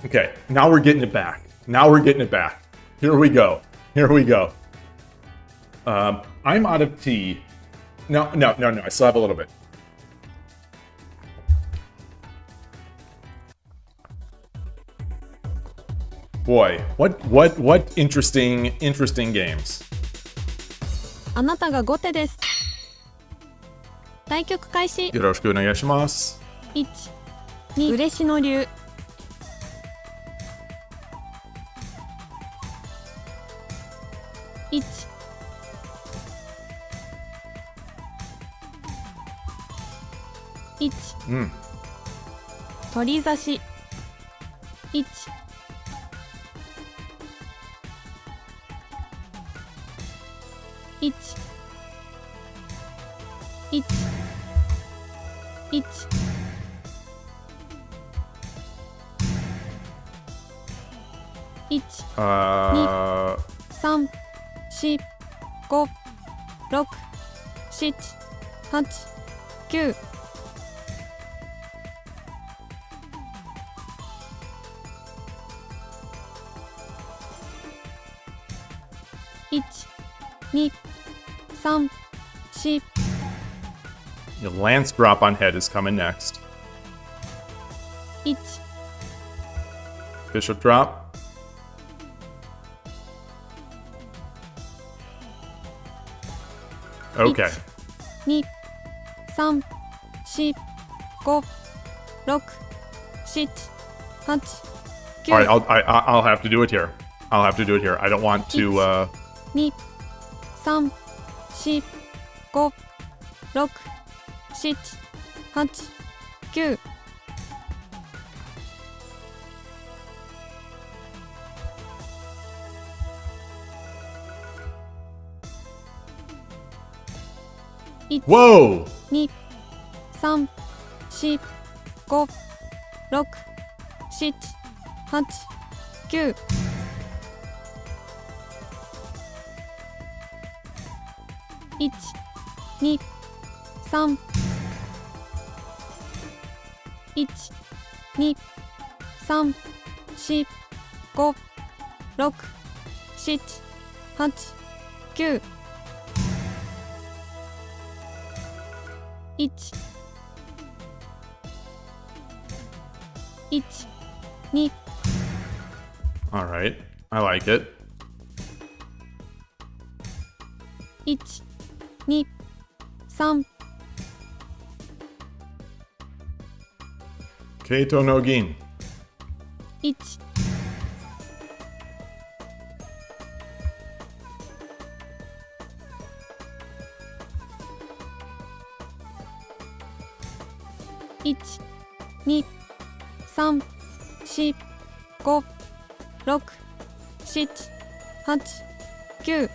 Okay, now we're getting it back. Now we're getting it back. Here we go. Here we go. I'm out of tea. No. I still have a little bit. Boy, what interesting games. あなたが後手です。対局開始。よろしくお願いします。1、2、嬉野流。1、1、取り差し。1、1、1、1、1、3、4、5、6、7、8、9。1、2、3、4。 The lance drop on head is coming next. 1、 Bishop drop. Okay. 2、3、4、5、6、7、8、9。 All right, I'll have to do it here. I'll have to do it here. I don't want to. 2、3、4、5、6、7、8、9。Whoa! 2、3、4、5、6、7、8、9。1、2、3、1、2、3、4、5、6、7、8、9。1、1、2。 All right, I like it. 1、2、3。 Keito no Gin. 1、1、2、3、4、5、6、7、8、9。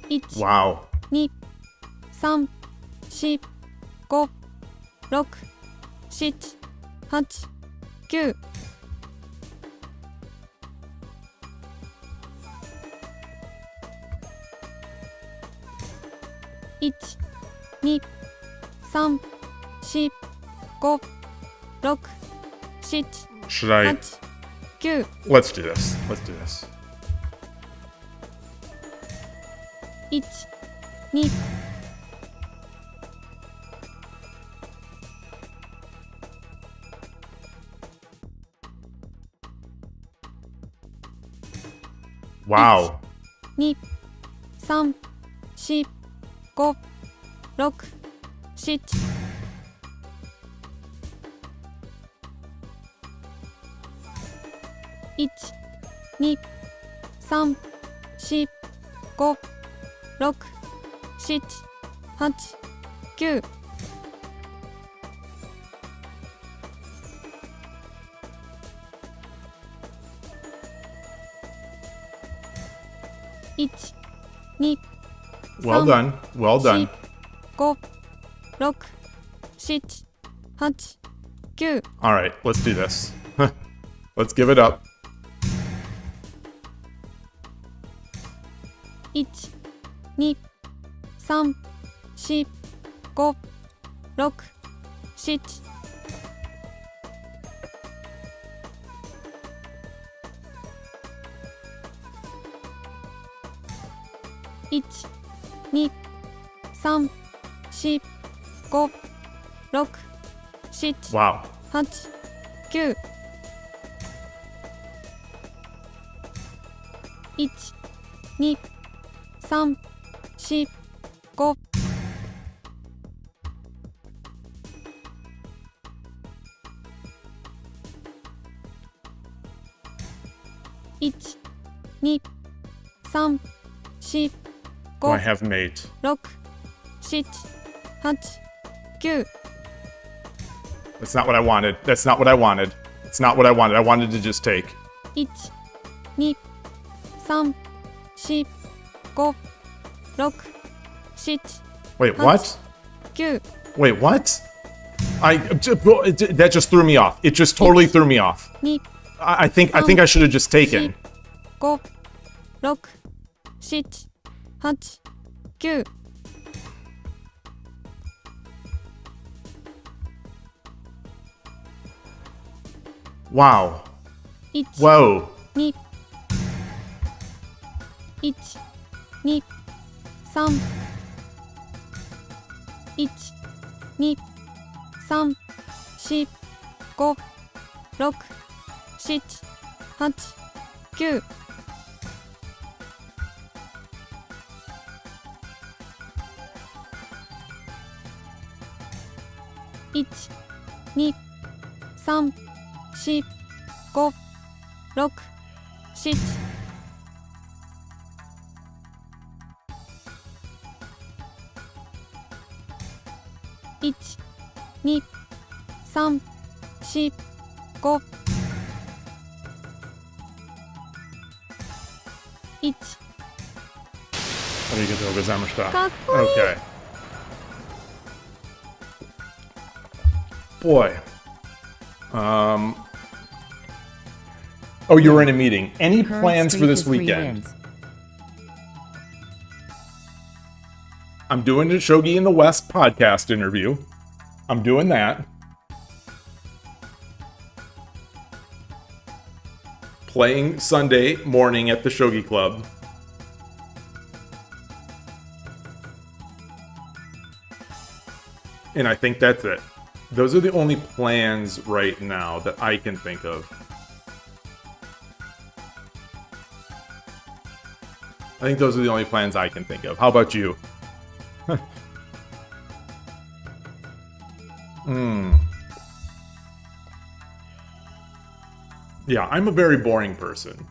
1、 Wow. 2、3、4、5、6、7、8、9。1、2、3、4、5、6、7、 Should I? 8、9。 Let's do this. Let's do this. 1、2、Wow. 2、3、4、5、6、7。1、2、3、4、5、6、7、8、9。1、2、 Well done. Well done. 5、6、7、8、9。 All right, let's do this. Let's give it up. 1、2、3、4、5、6、7。1、2、3、4、5、6、7、 Wow. 8、9。1、2、3、4、5。1、2、3、4、 Oh, I have mate. 6、7、8、9。 That's not what I wanted. That's not what I wanted. It's not what I wanted. I wanted to just take. 1、2、3、4、5、6、7、 Wait, what? 9。 Wait, what? That just threw me off. It just totally threw me off. 2、I think I should have just taken. 5、6、7、8、9。 Wow. 1、 Whoa. 2、1、2、3、1、2、3、4、5、6、7、8、9。 1、2、3、4、5、6、7。 1、2、3、4、5。 1。 Arigatou gozaimashita. かっこいい。 Okay. Boy. Oh, you were in a meeting. Any Current plans for streak this is 3 weekend? wins. I'm doing a Shogi in the West podcast interview. I'm doing that. Playing Sunday morning at the Shogi Club. And I think that's it. Those are the only plans right now that I can think of. I think those are the only plans I can think of. How about you? Yeah, I'm a very boring person.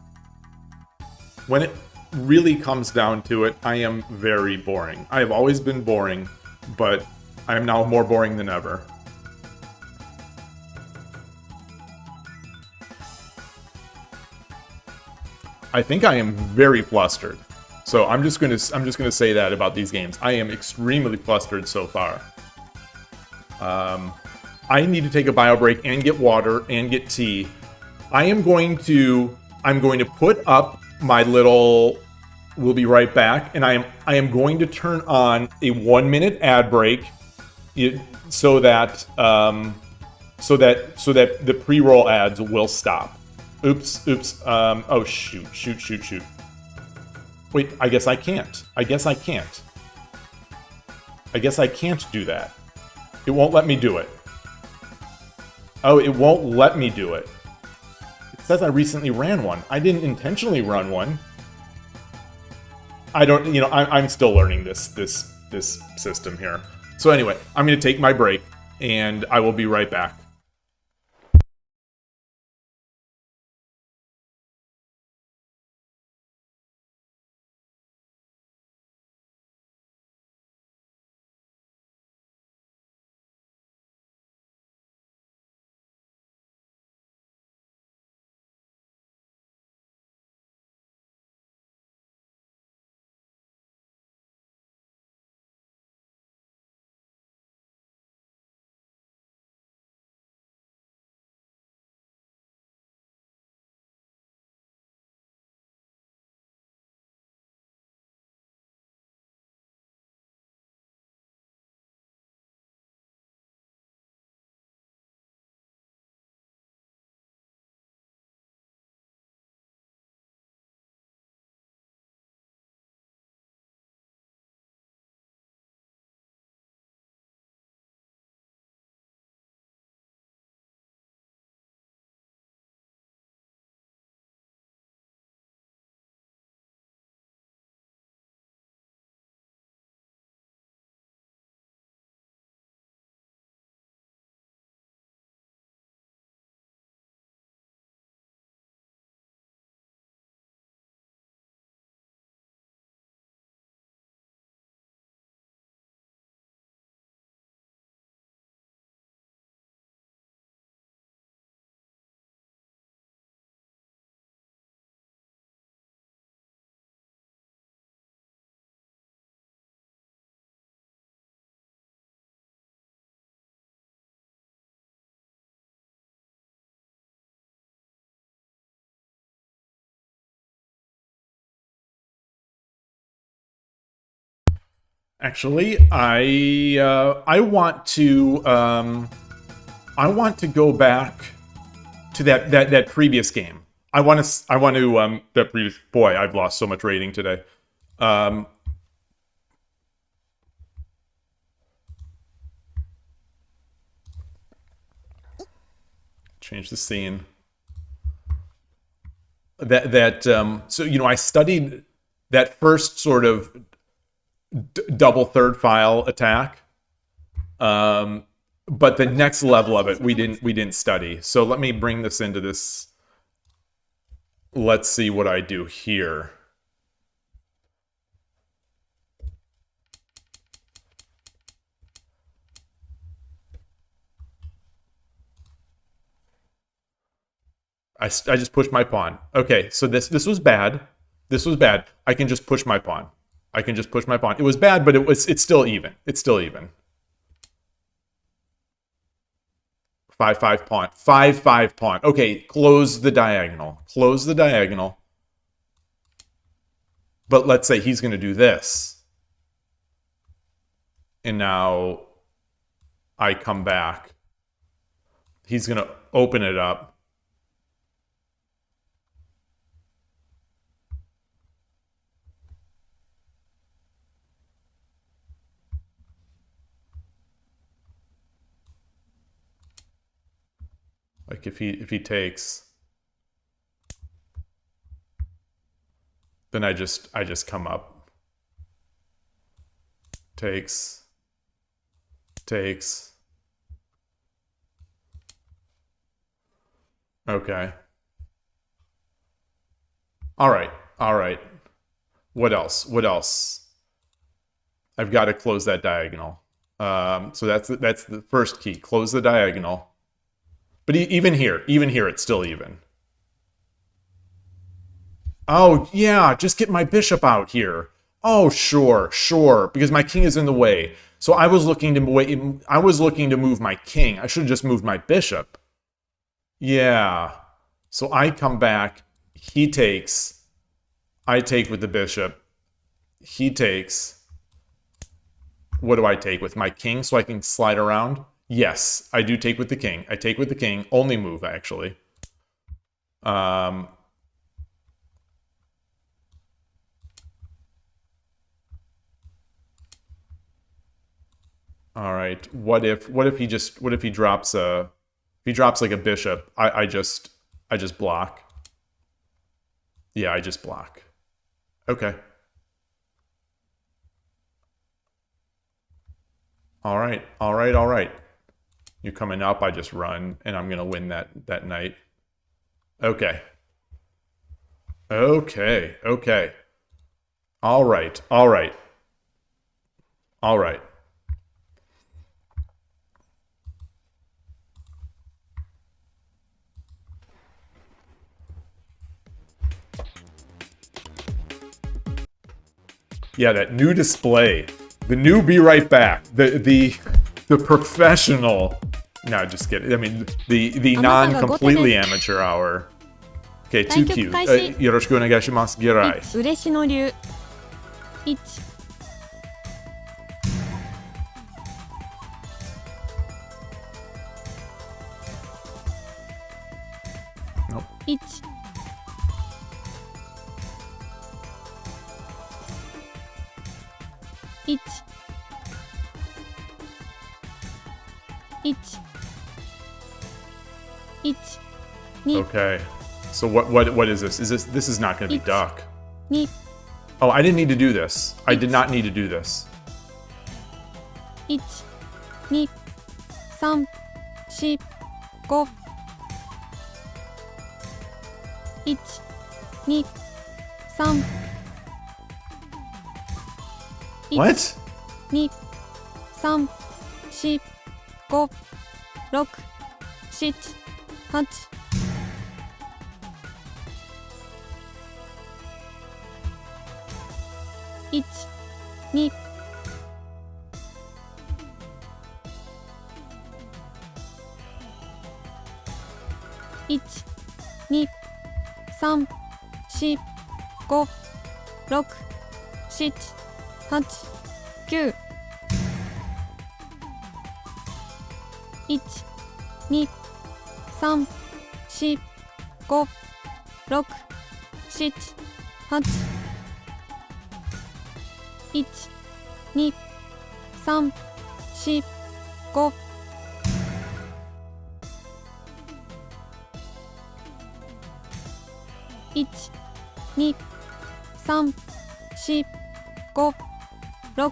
When it really comes down to it, I am very boring. I have always been boring, but I am now more boring than ever. I think I am very flustered. So I'm just gonna say that about these games. I am extremely flustered so far. I need to take a bio break and get water and get tea. I'm going to put up my little. We'll be right back, and I am going to turn on a 1-minute ad break, so that the pre-roll ads will stop. Oops. Oh shoot. Wait, I guess I can't. I guess I can't do that. It won't let me do it. Oh, it won't let me do it. It says I recently ran one. I didn't intentionally run one. I don't, I'm still learning this system here. So anyway, I'm going to take my break, and I will be right back. Actually, I want to go back to that previous game. I want to that previous. Boy, I've lost so much rating today. Change the scene. So I studied that first sort of double third file attack, but the next level of it we didn't study. So let me bring this into this. Let's see what I do here. I just pushed my pawn. Okay, so this was bad. This was bad. I can just push my pawn. It was bad, but it's still even. It's still even. 5-5 pawn. 5-5 pawn. Okay, close the diagonal. Close the diagonal. But let's say he's going to do this. And now I come back. He's going to open it up. Like if he takes, then I just come up. Takes. Okay. All right. What else? I've got to close that diagonal. So that's the first key. Close the diagonal. But even here, it's still even. Oh, yeah, just get my bishop out here. Oh, sure, sure, because my king is in the way. So I was looking to move my king. I should have just moved my bishop. Yeah. So I come back, he takes, I take with the bishop. He takes. What do I take with my king so I can slide around? Yes, I do take with the king. I take with the king. Only move, actually. All right. What if he drops like a bishop? I just block. Yeah, I just block. Okay. All right. All right. All right. You're coming up, I just run, and I'm gonna win that knight. Okay. Okay. Okay. All right. All right. All right. Yeah, that new display. The new be right back. The professional. No, just kidding. I mean, the non-completely amateur hour. Okay, too cute. よろしくお願いします。Girai. 嬉しの流1 Nope. 1 1 1 1 2 Okay. So what is this? This is not going to be duck. 2 Oh, I didn't need to do this. I did not need to do this. 1 2 3 4 5 1 2 3 What? 2 3 4 5 6 7 8 1 2 1 2 3 4 5 6 7 8 9 1 2 3 4 5 6 7 8 1 2 3 4 5 1 2 3 4 5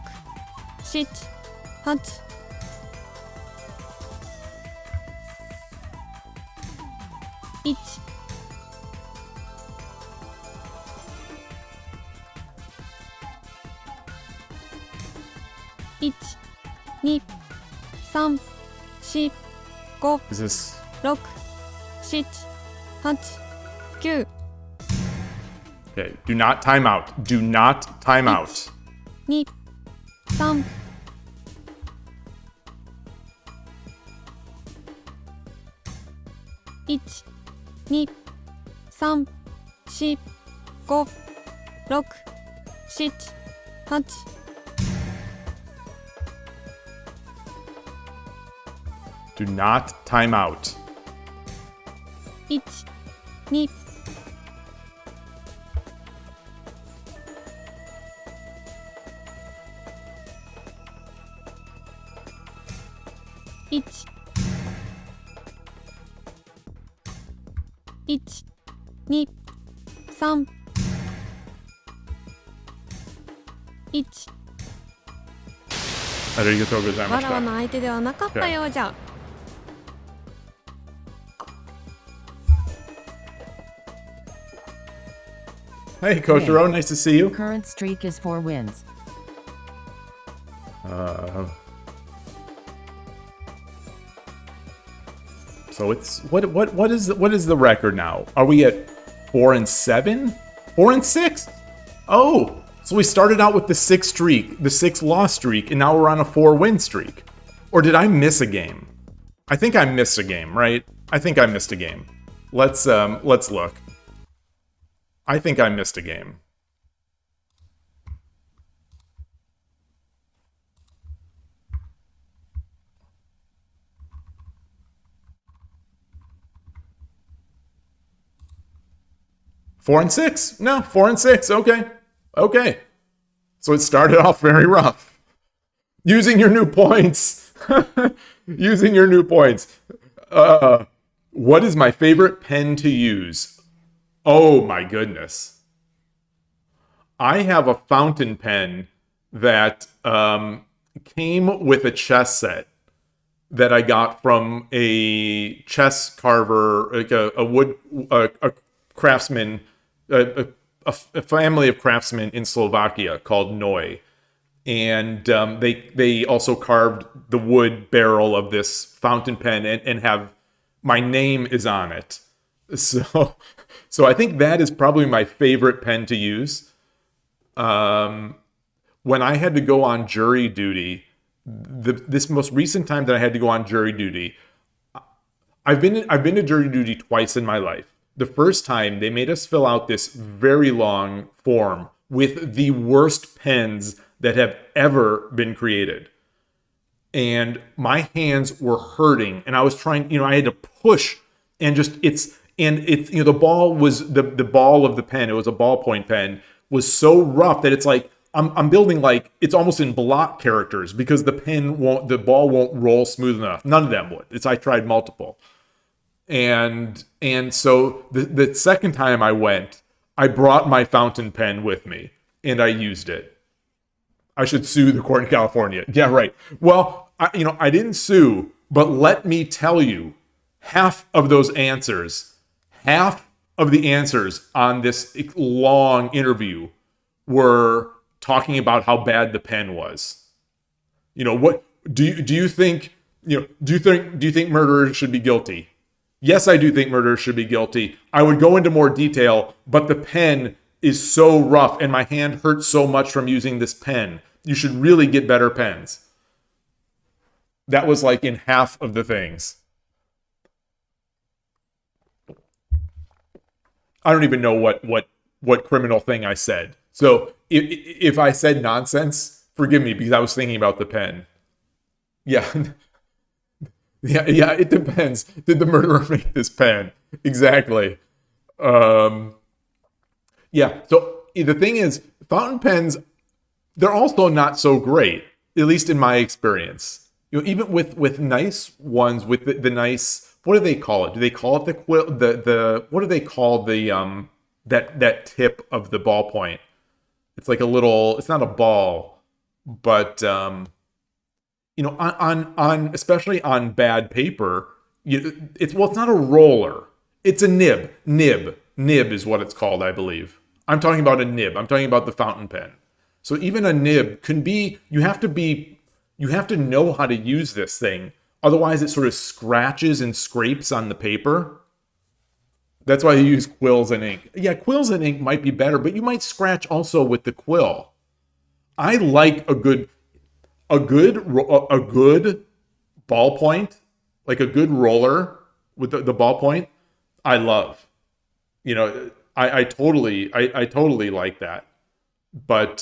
6 7 8 1 1 2 3 4 5 Is this? 6 7 8 9 Okay. Do not time out. Do not time out. 2 3 1 2 3 4 5 6 7 8 Do not time out. 1 2 1 1 2 3 1ありがとうございまわらわした。の相手ではなかったようじゃ。 Hey, Koshiro, nice to see you. Current streak is 4 wins. So it's what is the record now? Are we at 4 and 7? 4 and 6. Oh, so we started out with the 6 streak, the 6 loss streak, and now we're on a 4 win streak. Or did I miss a game? I think I missed a game, right? I think I missed a game. Let's look. I think I missed a game. Four and 6. No, 4 and 6. Okay. Okay. So it started off very rough. Using your new points. Using your new points. What is my favorite pen to use? Oh my goodness. I have a fountain pen that came with a chess set that I got from a chess carver, like a craftsman, a family of craftsmen in Slovakia called Yloigh. And they also carved the wood barrel of this fountain pen and have my name is on it. So I think that is probably my favorite pen to use. When I had to go on jury duty, this most recent time that I had to go on jury duty, I've been to jury duty twice in my life. The first time, they made us fill out this very long form with the worst pens that have ever been created. And my hands were hurting, and I was trying, I had to push, and the ball was, the ball of the pen, it was a ballpoint pen, was so rough that it's like, I'm building like, it's almost in block characters because the ball won't roll smooth enough. None of them would. I tried multiple. And so the second time I went, I brought my fountain pen with me and I used it. I should sue the court in California. Yeah, right. Well, I didn't sue, but let me tell you, half of the answers on this long interview were talking about how bad the pen was. What do you think? Do you think murderers should be guilty? Yes, I do think murderers should be guilty. I would go into more detail, but the pen is so rough and my hand hurts so much from using this pen. You should really get better pens. That was like in half of the things. I don't even know what criminal thing I said. So if I said nonsense, forgive me because I was thinking about the pen. Yeah. Yeah, it depends. Did the murderer make this pen? Exactly. Yeah, so the thing is, fountain pens, they're also not so great, at least in my experience. Even with nice ones, with the nice, what do they call it? Do they call it the quill? What do they call the that tip of the ballpoint? It's like a little. It's not a ball, but on especially on bad paper, it's not a roller. It's a nib. Nib is what it's called, I believe. I'm talking about a nib. I'm talking about the fountain pen. So even a nib can be. You have to know how to use this thing. Otherwise, it sort of scratches and scrapes on the paper. That's why you use quills and ink. Yeah, quills and ink might be better, but you might scratch also with the quill. I like a good ballpoint, like a good roller with the ballpoint. I love. I totally like that. But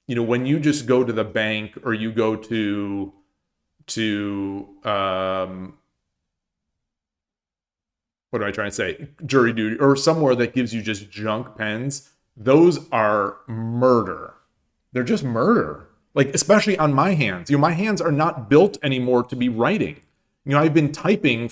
when you just go to the bank or you go to what am I trying to say? Jury duty or somewhere that gives you just junk pens, those are murder. They're just murder. Like, especially on my hands. My hands are not built anymore to be writing. I've been typing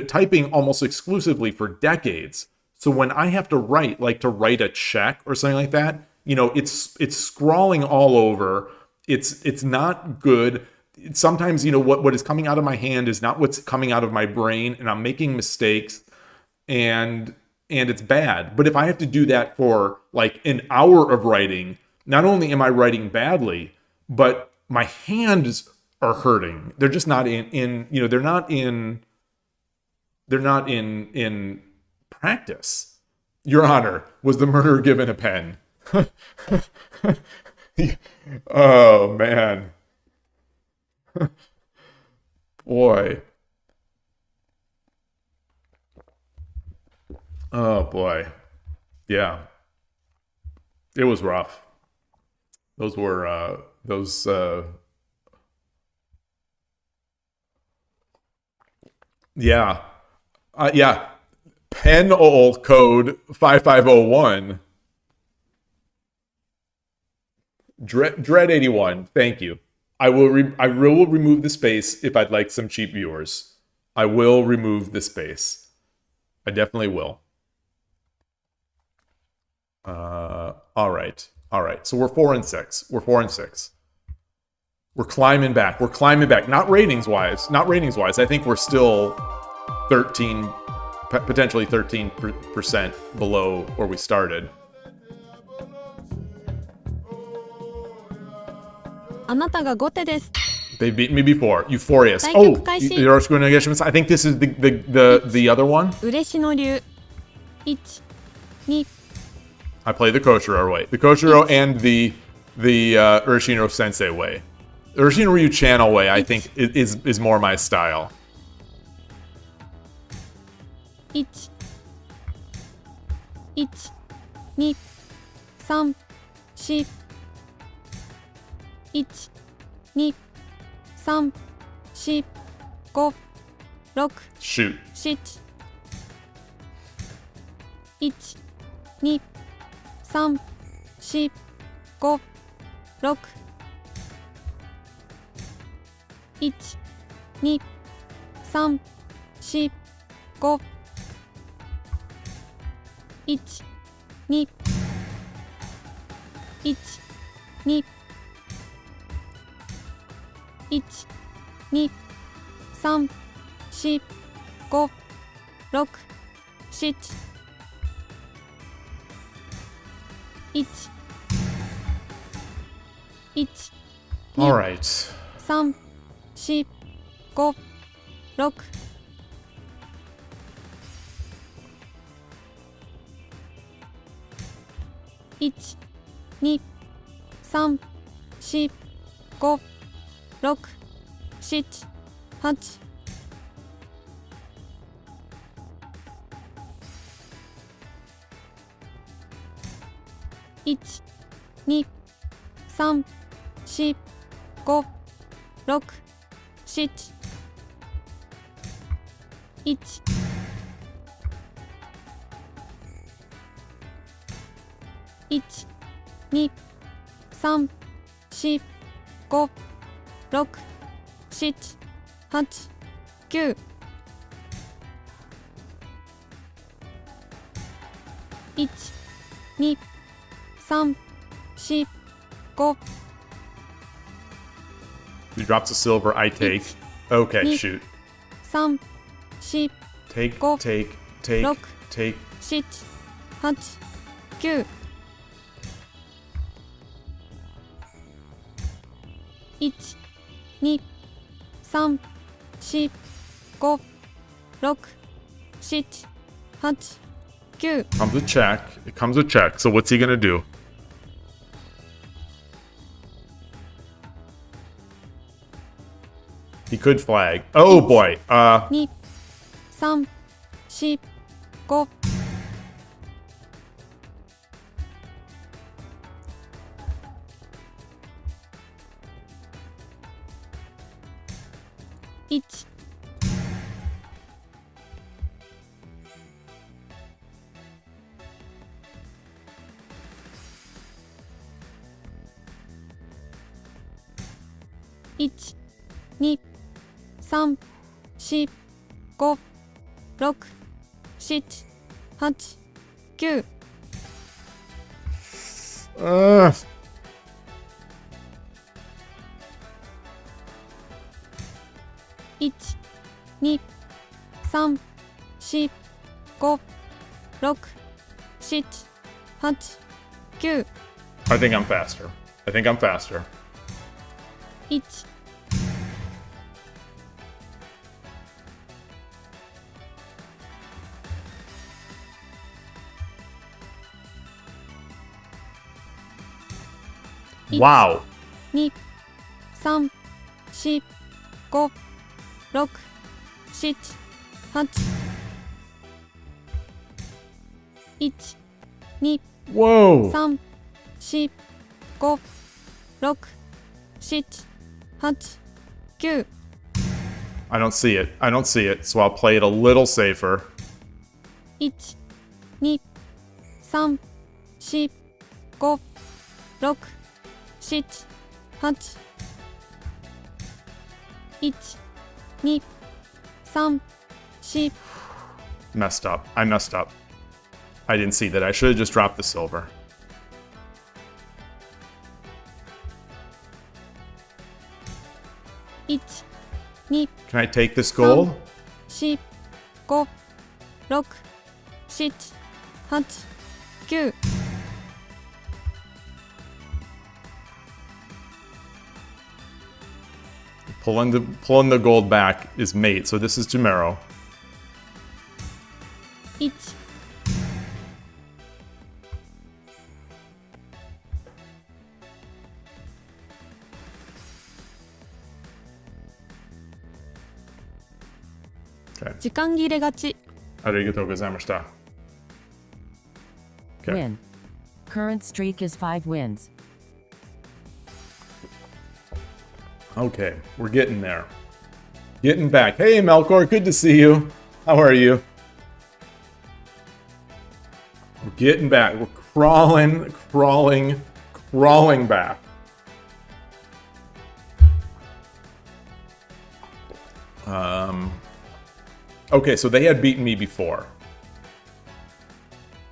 typing almost exclusively for decades. So when I have to write, like to write a check or something like that, it's scrawling all over. It's not good. Sometimes, what is coming out of my hand is not what's coming out of my brain, and I'm making mistakes, and it's bad. But if I have to do that for like an hour of writing, not only am I writing badly, but my hands are hurting. They're just not they're not in practice. Your Honor, was the murderer given a pen? Oh, man. Boy. Oh, boy. Yeah. It was rough. Those were, yeah. Yeah. Penol code 5501. Dread 81. Thank you. I will remove the space if I'd like some cheap viewers. I will remove the space. I definitely will. All right. So we're 4 and 6. We're 4 and 6. We're climbing back. Not ratings wise. I think we're still 13, potentially 13% below where we started. あなたが後手です。 They beat me before. Euphorious. 対 Oh, 局開始。 yoroshiku onegaishimasu. I think this is the other one. 嬉野流。1、2、 I play the Koshiro way. The Koshiro and the Urashino Sensei way. The Urashino Ryu channel way, I think, is more my style. 1、1、2、3、4、1、2、3、4、5、6、 Shoot. 7、1、2、3、4、5、6、1、2、3、4、5、1、2、1、2、1、2、3、4、5、6、7、1、1、All 2、 right. 3、4、5、6、1、2、3、4、5、6、7、8、1、2、3、4、5、6、7、1、1、2、3、4、5、6、7、8、9、1、2、3、4、5、 He drops a silver, I take. Okay, Ni- shoot. 3、4、 Take, Go. take, Look. take. 7、8、9、1、2、3、4、5、6、7、8、9。 Comes a check. It comes a check. So what's he gonna do? He could flag. Oh boy. 2、3、4、5。1、1、2、3、4、5、6、7、8、9。 1、2、3、4、5、6、7、8、9。 I think I'm faster. 1、2、Wow. 2、3、4、5、6、7、8、1、2、 Whoa. 3、4、5、6、7、8、9。 I don't see it. I don't see it, so I'll play it a little safer. 1、2、3、4、5、6、7、8、1、2、3、4。 Messed up. I messed up. I didn't see that. I should have just dropped the silver. 1、2、 Can I take this gold? 4、5、6、7、8、9。 Pulling the gold back is mate, so this is Jumero. 1、 Okay. 時間切れがち。 Arigatou gozaimashita. Okay. Win. Current streak is 5 wins. Okay, we're getting there. Getting back. Hey, Melkor, good to see you. How are you? We're getting back. We're crawling back. Okay, so they had beaten me before.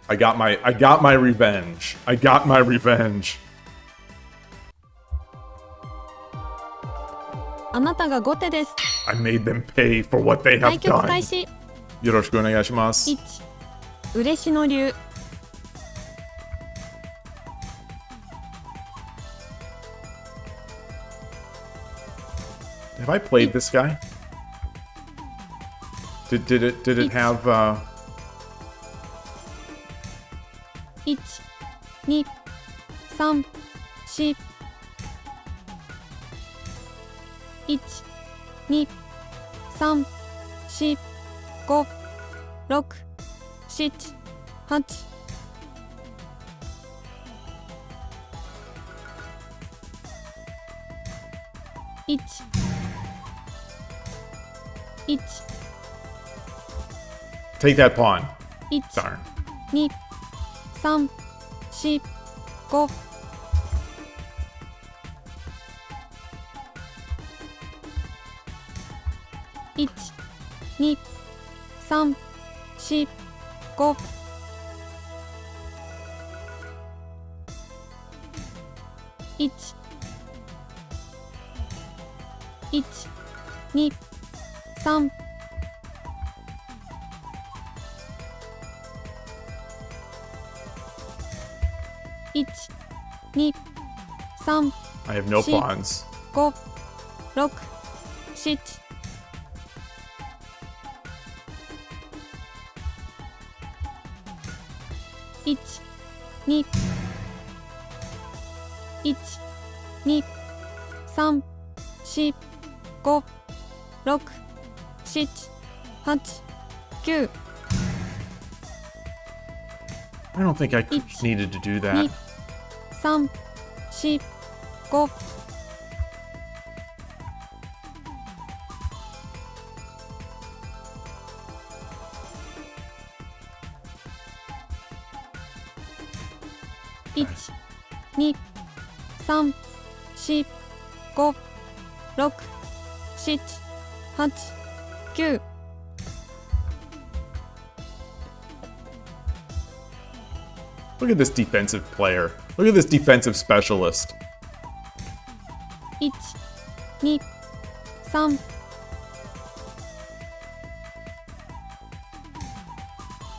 I got my revenge. I got my revenge. あなたが後手です。 I made them pay for what they 対 have 局開 done. 始。よろしくお願いします。 1、嬉野流。 Have I played this guy? Did it have 1、2、3、4。1、2、3、4、5、6、7、8。 1、1、 take that pawn? 1、 Darn. 2、3、4、5。 1、2、3、4、5。 1、1、2、3。 1、2、3、 I have no She- pawns. 5、6、7。 1、2、1、2、3、4、5、6、7、8、9。 I don't think I It's- needed to do 2、 that. 3、4、5。 1、2、3、4、5、6、7、8、9。 Look at this defensive player. Look at this defensive specialist. 1、2、3。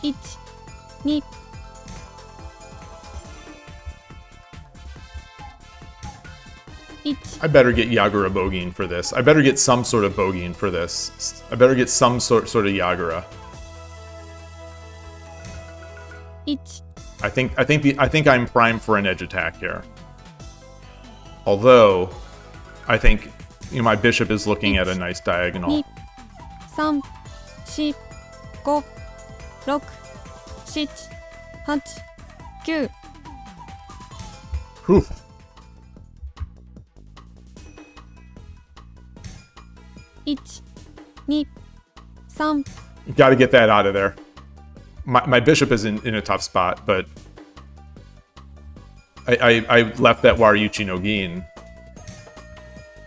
1、2。 1、 I better get Yagura bogeying for this. I better get some sort of bogeying for this. I better get some sort of Yagura. 1。 I think I'm primed for an edge attack here. Although, I think, my bishop is looking at a nice diagonal. 2、3、4、5、6、7、8、9。Whew. 1、2、3。 Got to get that out of there. My bishop is in a tough spot, but I left that Waryuchi no Gin.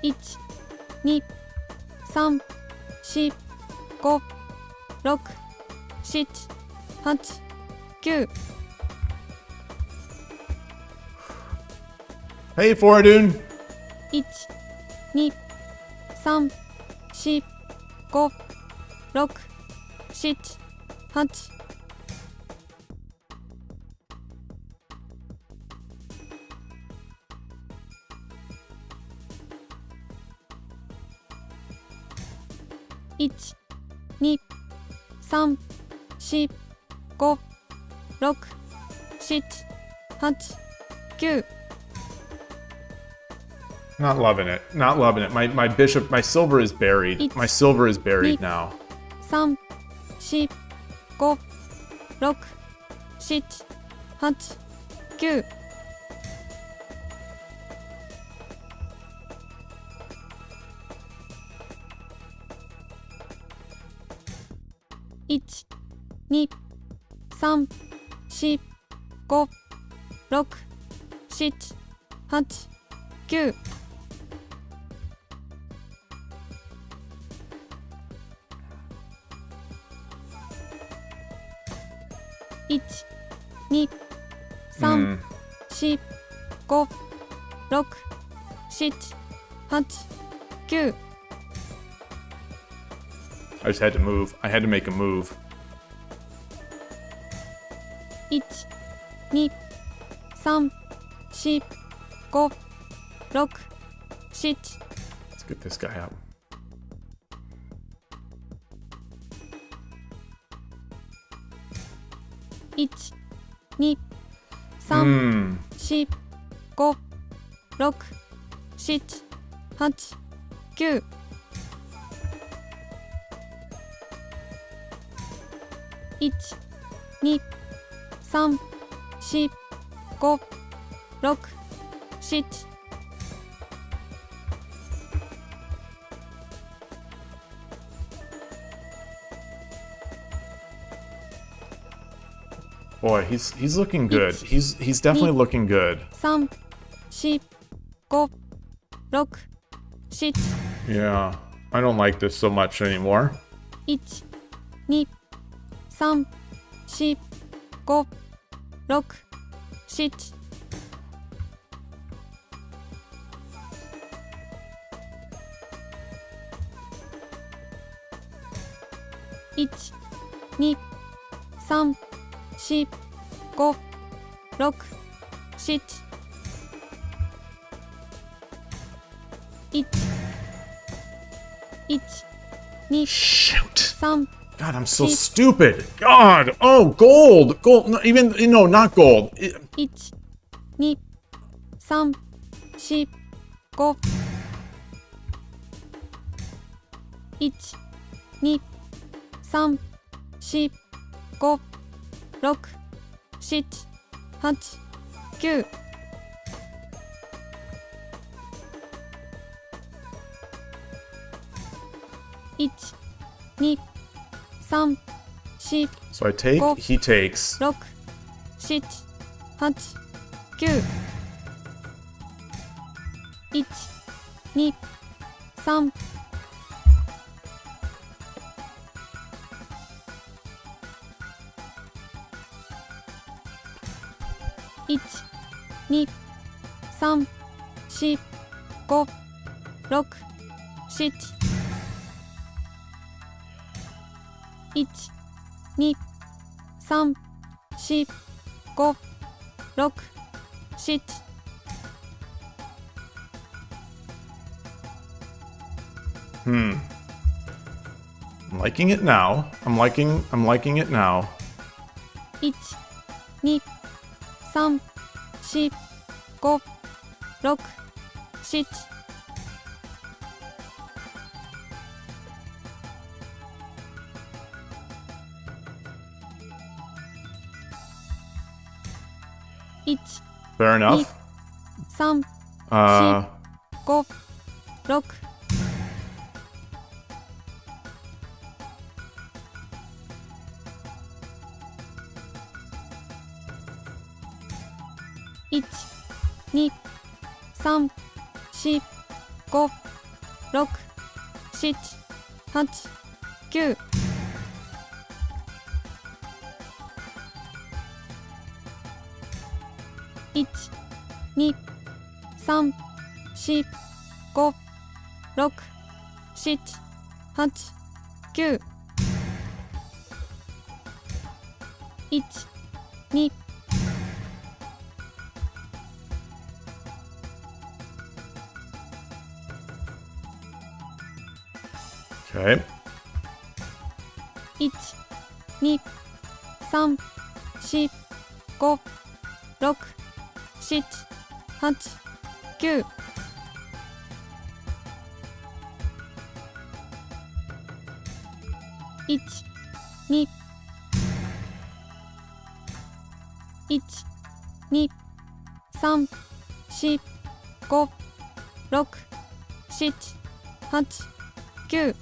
1、2、3、4、5、6、7、8、9。 Hey, Foradun! 1、2、3、4、5、6、7、8。1、2、3、4、5、6、7、8、9。 Not loving it. Not loving it. My bishop, my silver is buried. My silver is buried now. 3、4、5、6、7、8、9。 1、2、3、4、5、6、7、8、9。 1、2、3、4、5、6、7、8、9。 I just had to move. I had to make a move. 1、2、3、4、5、6、7。 Let's get this guy out. 1、2、3、4、5、6、7、8、9。 1、2、3、4、5、6、7。 Boy, he's looking good. He's definitely looking good. 3、4、5、6、7。 Yeah, I don't like this so much anymore. 1、2、3、4、5、6、7。 1、2、3、4、5、6、7。 1、1、2、 Shoot! 3。 God, I'm so stupid. God, oh, gold, gold. No, even no, not gold. 1、2、3、4、5。 1、2、3、4、5、6、7、8、9。 1、2、3、4、 So I take. Go. He takes. 6、7、8、9。 1、2、3。 1、2、3、4、5、6、7。 1、2、3、4、5、6、7。 I'm liking it now. I'm liking it now. 1、2、3、4、5、6、7 1 Fair enough. 3 Uh, 5 6 1 2 3 4 5 6 7 8 9 1 2 3 4 5 6 7 8 9 1 2 okay. 1 2 3 4 5 6 7 8 9 1 2 1 2 3 4 5 6 7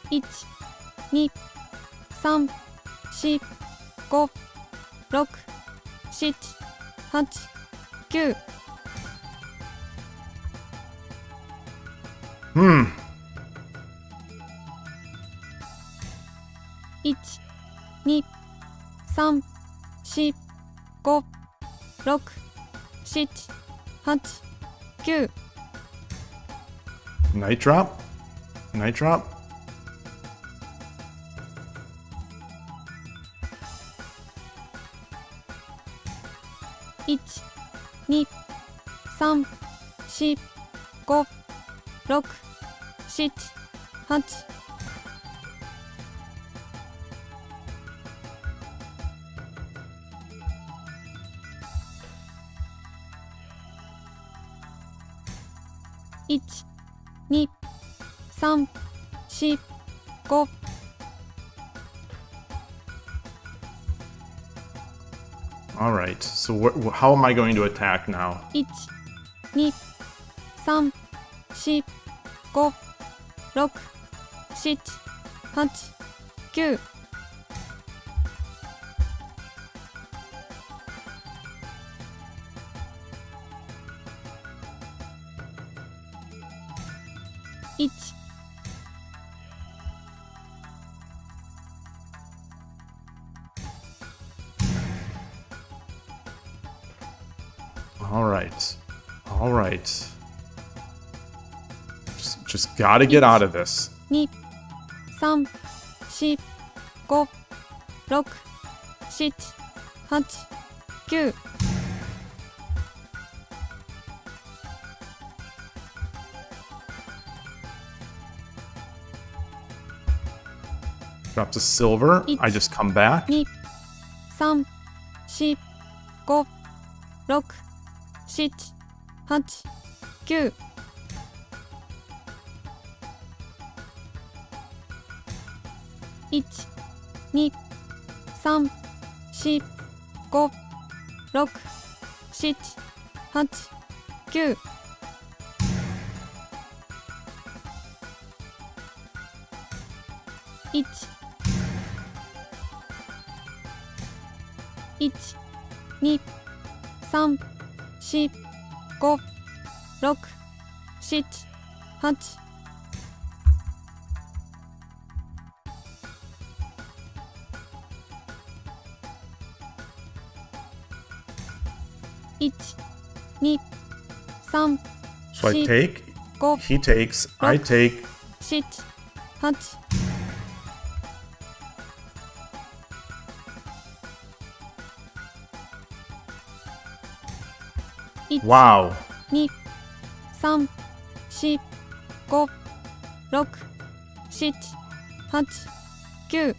8 9 1 2 3 4 5 6 7 8 9 Hmm. 1 2 3 4 5 6 7 8 9 Night drop? Night drop? 1 2 3 4 5 6 7 8 1 2 3 4 5 All right. So how am I going to attack now? 1 2 3 4 5 6 7 8 9 1 All right. All right. Just gotta get out of this. 2 3 4 5 6 7 8 9 Drops a silver. I just come back. 2 3 4 5 6 7 8 9 1 2 3 4 5 6 7 8 9 1 1 2 3 4 5 6 7 8 1 2 3 So I take. 5 He takes. I take. 7 8 1 Wow. 2 3 4 5 6 7 8 9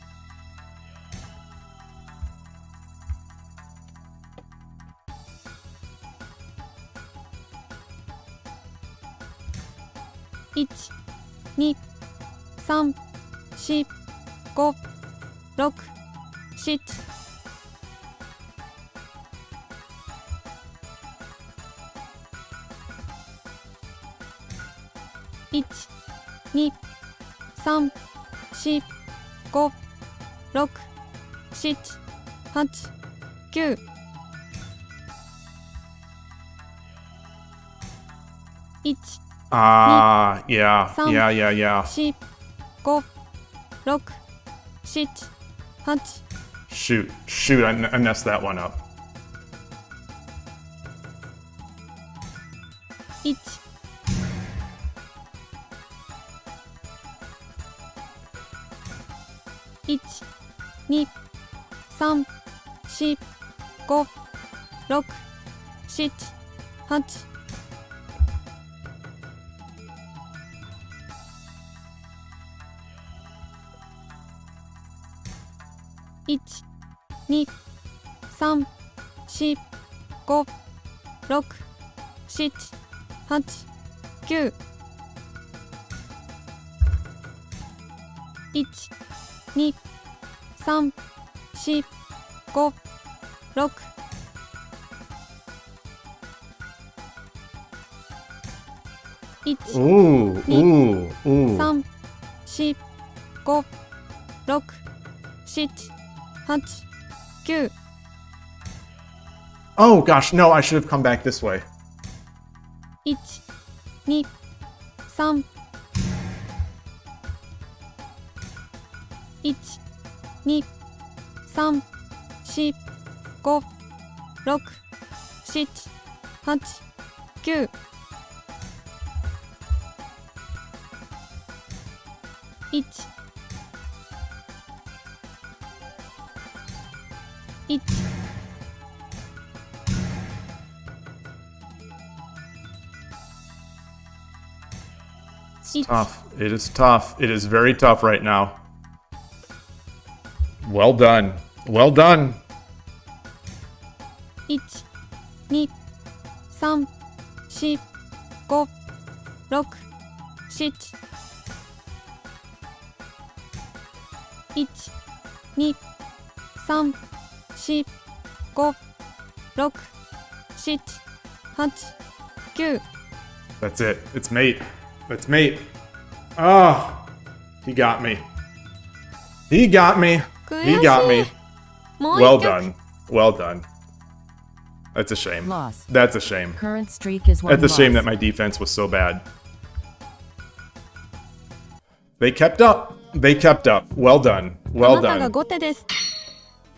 1、2、3、4、5、6、7、1、2、3、4、5、6、7、8、9、1、Yeah, Some- yeah, yeah, yeah. 4、5、6、7、8、Shoot, I messed that one up. 1、1、2、3、4、5、6、7、8、1、2、3、4、5、6、7、8、9、1、2、3、4、5、6、1、 Ooh, ooh, ooh. 3、4、5、6、7、8、9、 Oh gosh, no, I should have come back this way. 1、2、3、1、2、3、4、5、6、7、8、9、1、1、 Tough. It is tough. It is very tough right now. Well done. Well done. 1、2、3、4、5、6、7、1、2、3、4、5、6、7、8、9、 That's it. It's mate. That's mate. Oh, he got me. He got me. He got me. もう Well 一曲 done. Well done. That's a shame. Loss. That's a shame. Current streak is 1 That's a shame loss. that my defense was so bad. They kept up. They kept up. Well done. あ Well なたが done. 後手です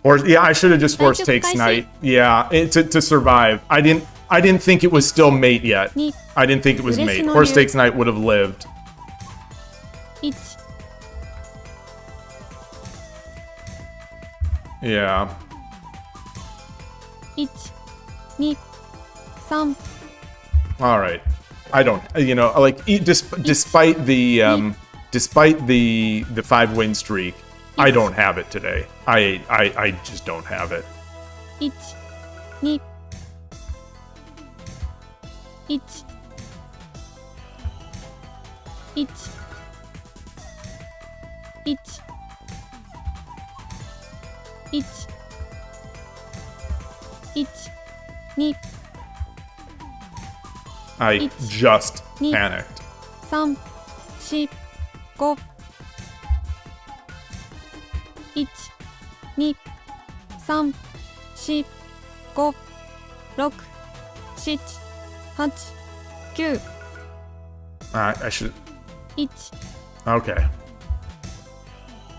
Or yeah, I should have just forced Thank you, takes Kaisi. knight. Yeah, to survive. I didn't think it was still mate yet. 2、 I didn't think it was嬉し mate. の Horse 竜 takes knight would have lived. 1、 Yeah. 1、2、3、 All right. I don't. You know, like despite the despite the 5-win streak, I don't have it today. I just don't have it. 1、2、1、1、1、1、1、2、 I It's just neat. panicked. 3、4、5、1、2、3、4、5、6、7、8、9、 I should. 1、 Okay.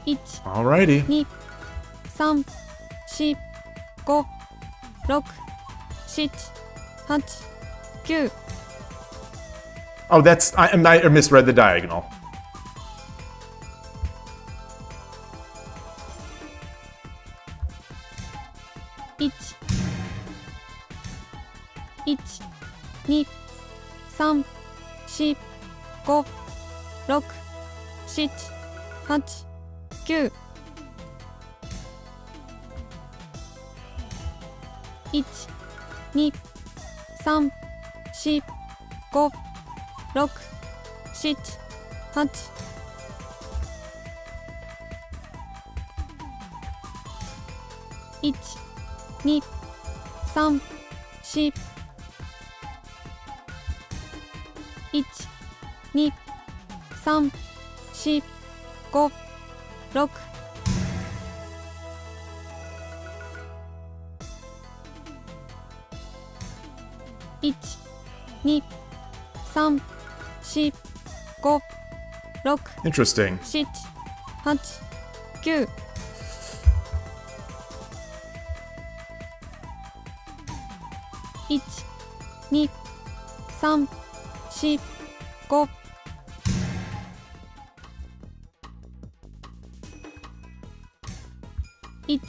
1、 Alrighty. 2、3、4、5、6、7、8、9、 Oh, that's I misread the diagonal. 1、1、2、3、4、5、6、7、8、9、1、2、3、4、5、6、七八一二三四一二三四五六一二三四五六 Interesting. 七八九一二三四五一二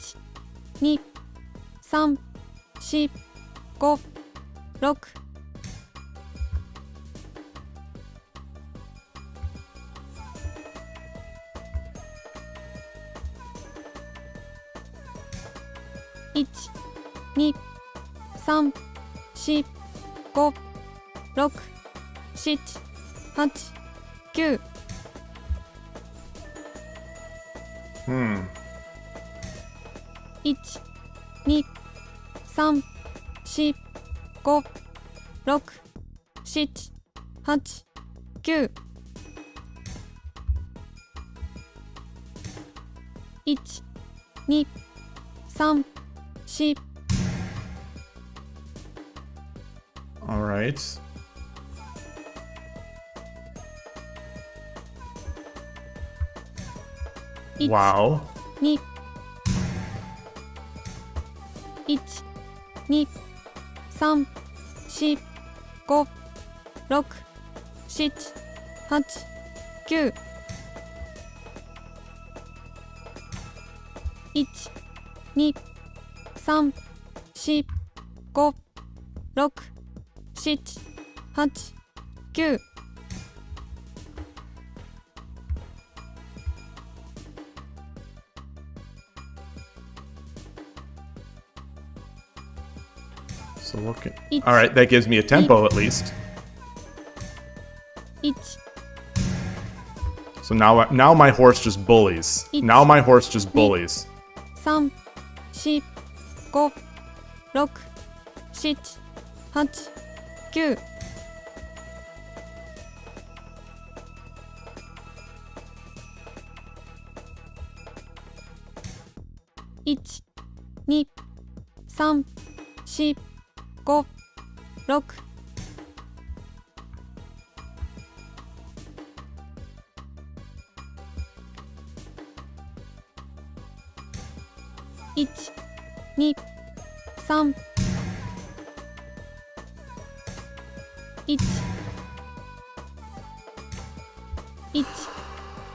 三四五六一二三四五六七八九一二三四五六七八九一二三四 All right. 一 Wow. 二一二三四五六七八九一二三四五六七八九So looking. It's- All right, that gives me a tempo at least. 一 So now my horse just bullies. It's- Now my horse just bullies. 三四五六七八九一二三四五六一二三一一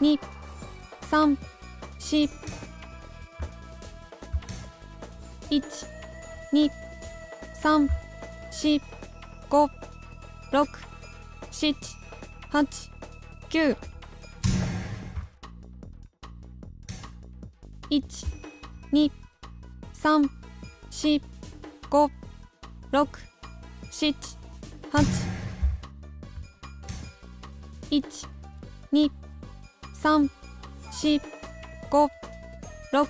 二三四一二三四五六七八九一二三四五六七八一二三四五六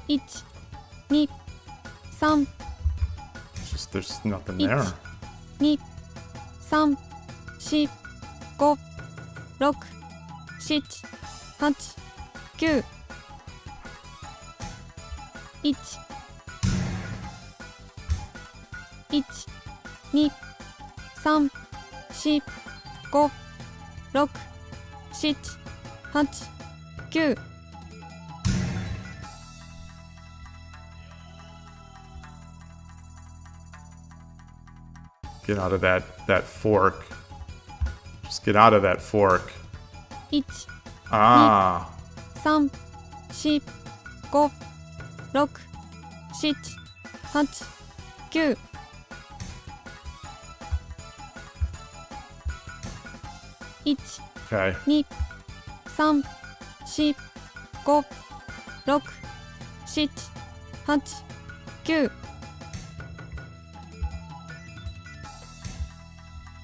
一二三 Just there's nothing 一 there. 二三四五六七八九一一二三四五六七八九 Get out of that fork. Just get out of that fork. 一 Ah. 三四五六七八九一 Okay. 二三四五六七八九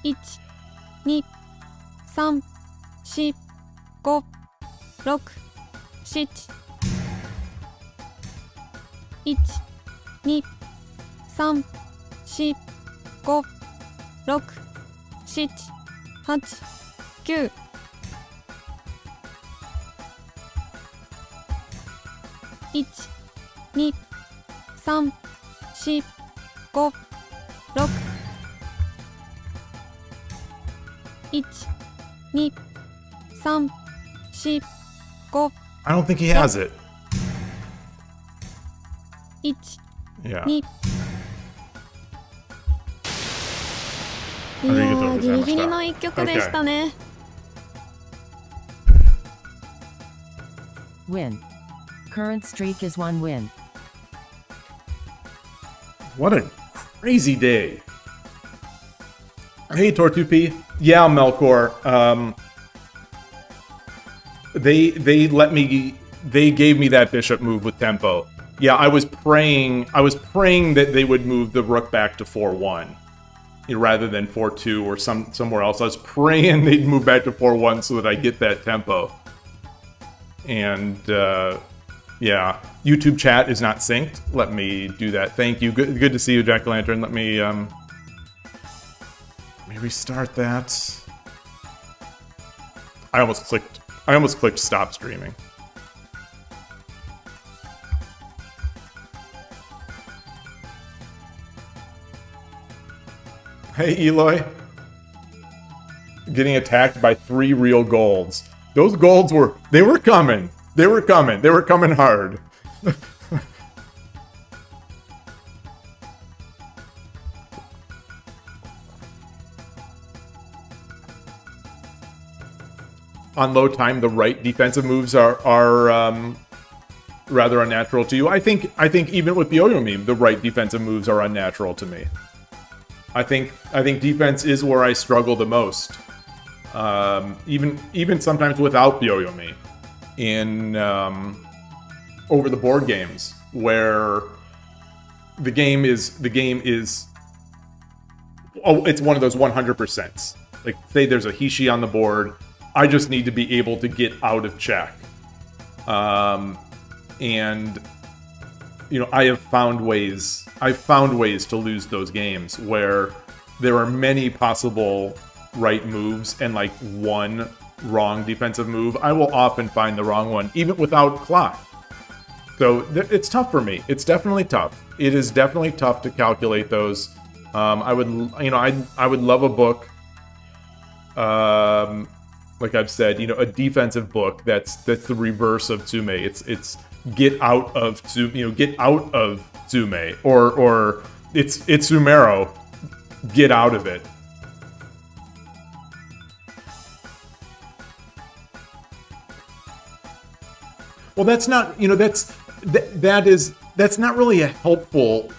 1、2、3、4、5、6、7。1、2、3、4、5、6、7、8、9。1、2、3、4、5、6。1、2、3、4、5。I don't think he has it. 1、 Yeah. 2。い ありがとうやー、ございました。ギリギリの一曲でしたね。Win. Current streak is 1 win. What a crazy day. Hey, Tortupi. Yeah, Melkor. They gave me that bishop move with tempo. Yeah, I was praying that they would move the rook back to 4-1 rather than 4-2 or somewhere else. I was praying they'd move back to 4-1 so that I get that tempo. And yeah, YouTube chat is not synced. Let me do that. Thank you. Good to see you, Jack-o'-lantern. Let me restart that. I almost clicked stop streaming. Hey, Yloigh. Getting attacked by 3 real golds. Those golds were coming. They were coming hard. On low time, the right defensive moves are rather unnatural to you. I think even with the yo-yo meme, the right defensive moves are unnatural to me. I think defense is where I struggle the most. Even sometimes without yo-yo meme in over the board games where the game is it's one of those 100%. Like, say there's a Hishi on the board, I just need to be able to get out of check. And you know, I've found ways to lose those games where there are many possible right moves and like one wrong defensive move. I will often find the wrong one, even without clock. So it's tough for me. It's definitely tough. It is definitely tough to calculate those. I would love a book. Like I've said, you know, a defensive book that's the reverse of Tsume. It's get out of Tsume, or it's Sumero, get out of it. Well, that's not, you know, that's not really a helpful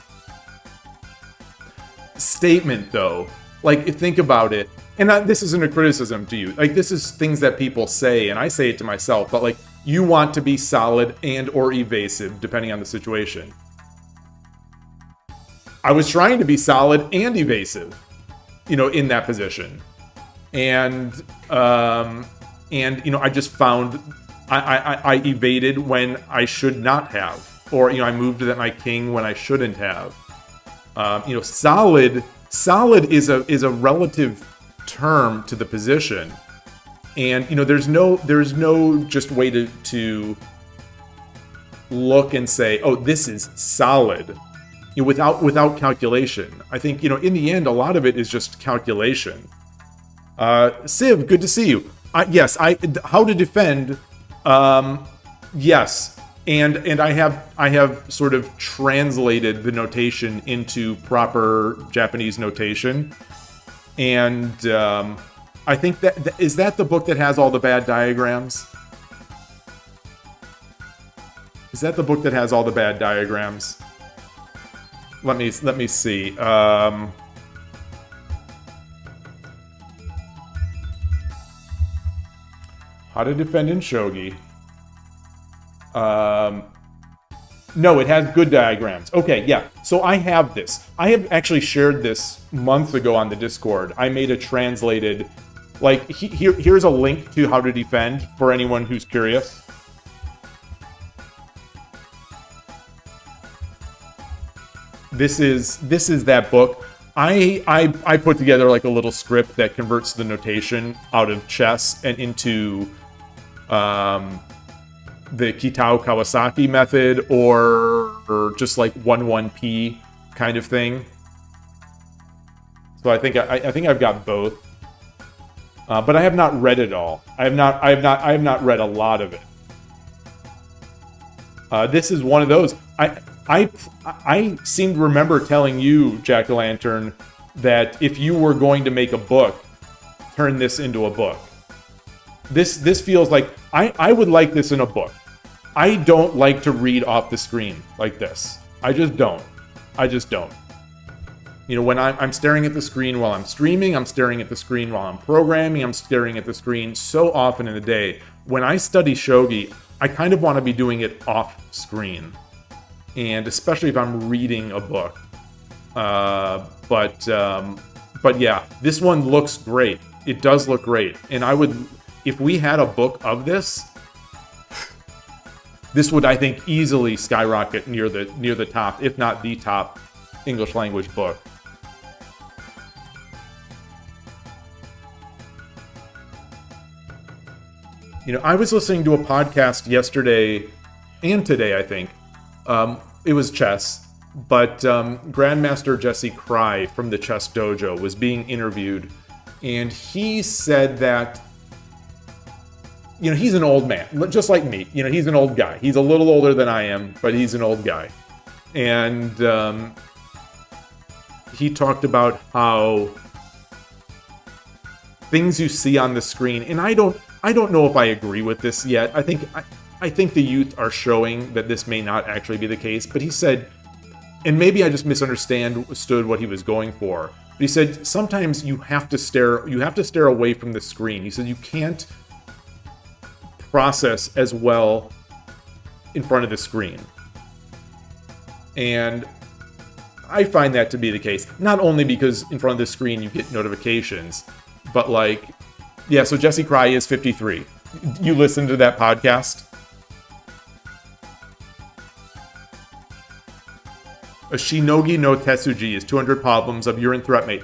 statement, though. Like, think about it. And this isn't a criticism to you. Like, this is things that people say, and I say it to myself. But, like, you want to be solid and or evasive, depending on the situation. I was trying to be solid and evasive, you know, in that position. And you know, I just found I evaded when I should not have. Or, you know, I moved my king when I shouldn't have. You know, solid is a relative term to the position, and you know, there's no just way to look and say, oh, this is solid, you know, without calculation. I think, you know, in the end, a lot of it is just calculation. Civ, good to see you. Yes, how to defend. Yes, and I have sort of translated the notation into proper Japanese notation. And I think is that the book that has all the bad diagrams? Is that the book that has all the bad diagrams? Let me see. How to defend in Shogi. No, it has good diagrams. Okay, yeah. So I have this. I have actually shared this months ago on the Discord. I made a translated, like, here's a link to how to defend for anyone who's curious. This is that book. I put together like a little script that converts the notation out of chess and into the Kitao Kawasaki method or just like 1-1p kind of thing. So I think I've got both, but I have not read it all. I have not read a lot of it. This is one of those. I seem to remember telling you, Jack-o'-lantern, that if you were going to make a book, turn this into a book. This feels like I would like this in a book. I don't like to read off the screen like this. I just don't. You know, when I'm staring at the screen while I'm streaming, I'm staring at the screen while I'm programming, I'm staring at the screen so often in the day. When I study shogi, I kind of want to be doing it off screen. And especially if I'm reading a book. But yeah, this one looks great. It does look great. And I would, if we had a book of this, this would, I think, easily skyrocket near the top, if not the top English language book. You know, I was listening to a podcast yesterday and today, I think. It was chess, but Grandmaster Jesse Cry from the Chess Dojo was being interviewed, and he said that, you know, he's an old man, just like me. You know, he's an old guy. He's a little older than I am, but he's an old guy. And he talked about how things you see on the screen, and I don't know if I agree with this yet. I think the youth are showing that this may not actually be the case, but he said, and maybe I just misunderstood what he was going for, but he said sometimes you have to stare away from the screen. He said you can't process as well in front of the screen. And I find that to be the case, not only because in front of the screen you get notifications, but like, yeah, so Jesse Cry is 53. You listen to that podcast? A Shinogi no Tetsuji is 200 problems of urine threat mate.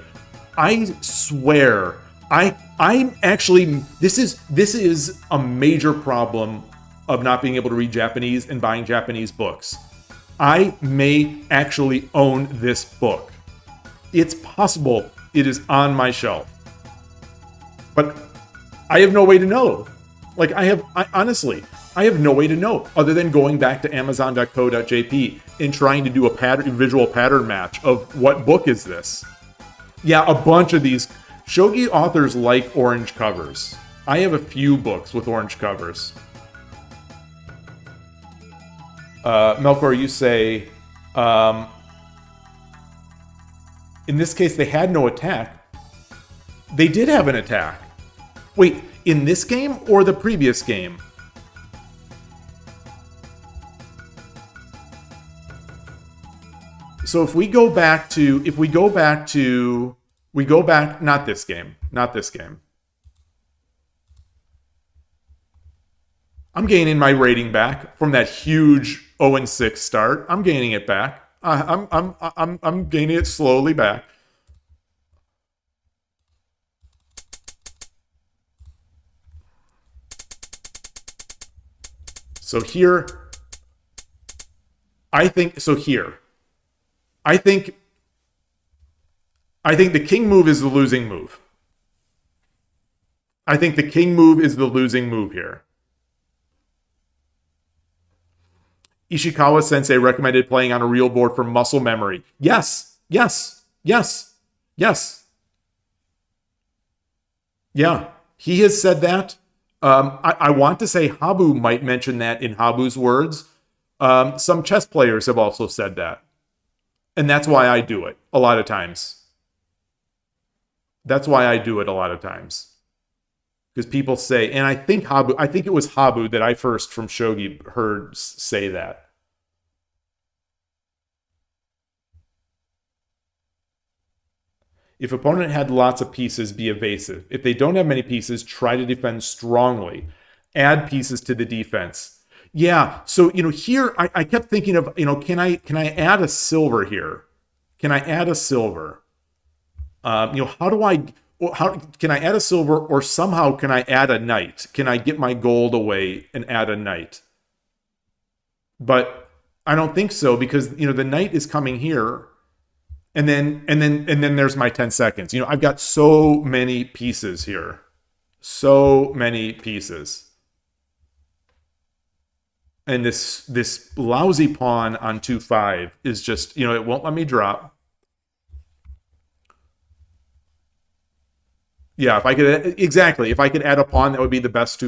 I swear, I'm actually, this is a major problem of not being able to read Japanese and buying Japanese books. I may actually own this book. It's possible it is on my shelf. But I have no way to know. Like, honestly, I have no way to know other than going back to amazon.co.jp and trying to do a visual pattern match of what book is this. Yeah, a bunch of these. Shogi authors like orange covers. I have a few books with orange covers. Melkor, you say, in this case, they had no attack. They did have an attack. Wait, in this game or the previous game? So if we go back, not this game. I'm gaining my rating back from that huge 0-6 start. I'm gaining it back. I'm gaining it slowly back. So here, I think the king move is the losing move. I think the king move is the losing move here. Ishikawa Sensei recommended playing on a real board for muscle memory. Yes. Yeah, he has said that. I want to say Habu might mention that in Habu's words. Some chess players have also said that. And that's why I do it a lot of times. Because people say, and I think it was Habu that I first from Shogi heard say that. If opponent had lots of pieces, be evasive. If they don't have many pieces, try to defend strongly. Add pieces to the defense. Yeah, so, here I kept thinking of, can I add a silver here? Can I add a silver? How can I add a silver, or somehow can I add a knight? Can I get my gold away and add a knight? But I don't think so, because, the knight is coming here. And then there's my 10 seconds. I've got so many pieces here. So many pieces. And this lousy pawn on 2-5 is just, it won't let me drop. Yeah, if I could add a pawn, that would be the best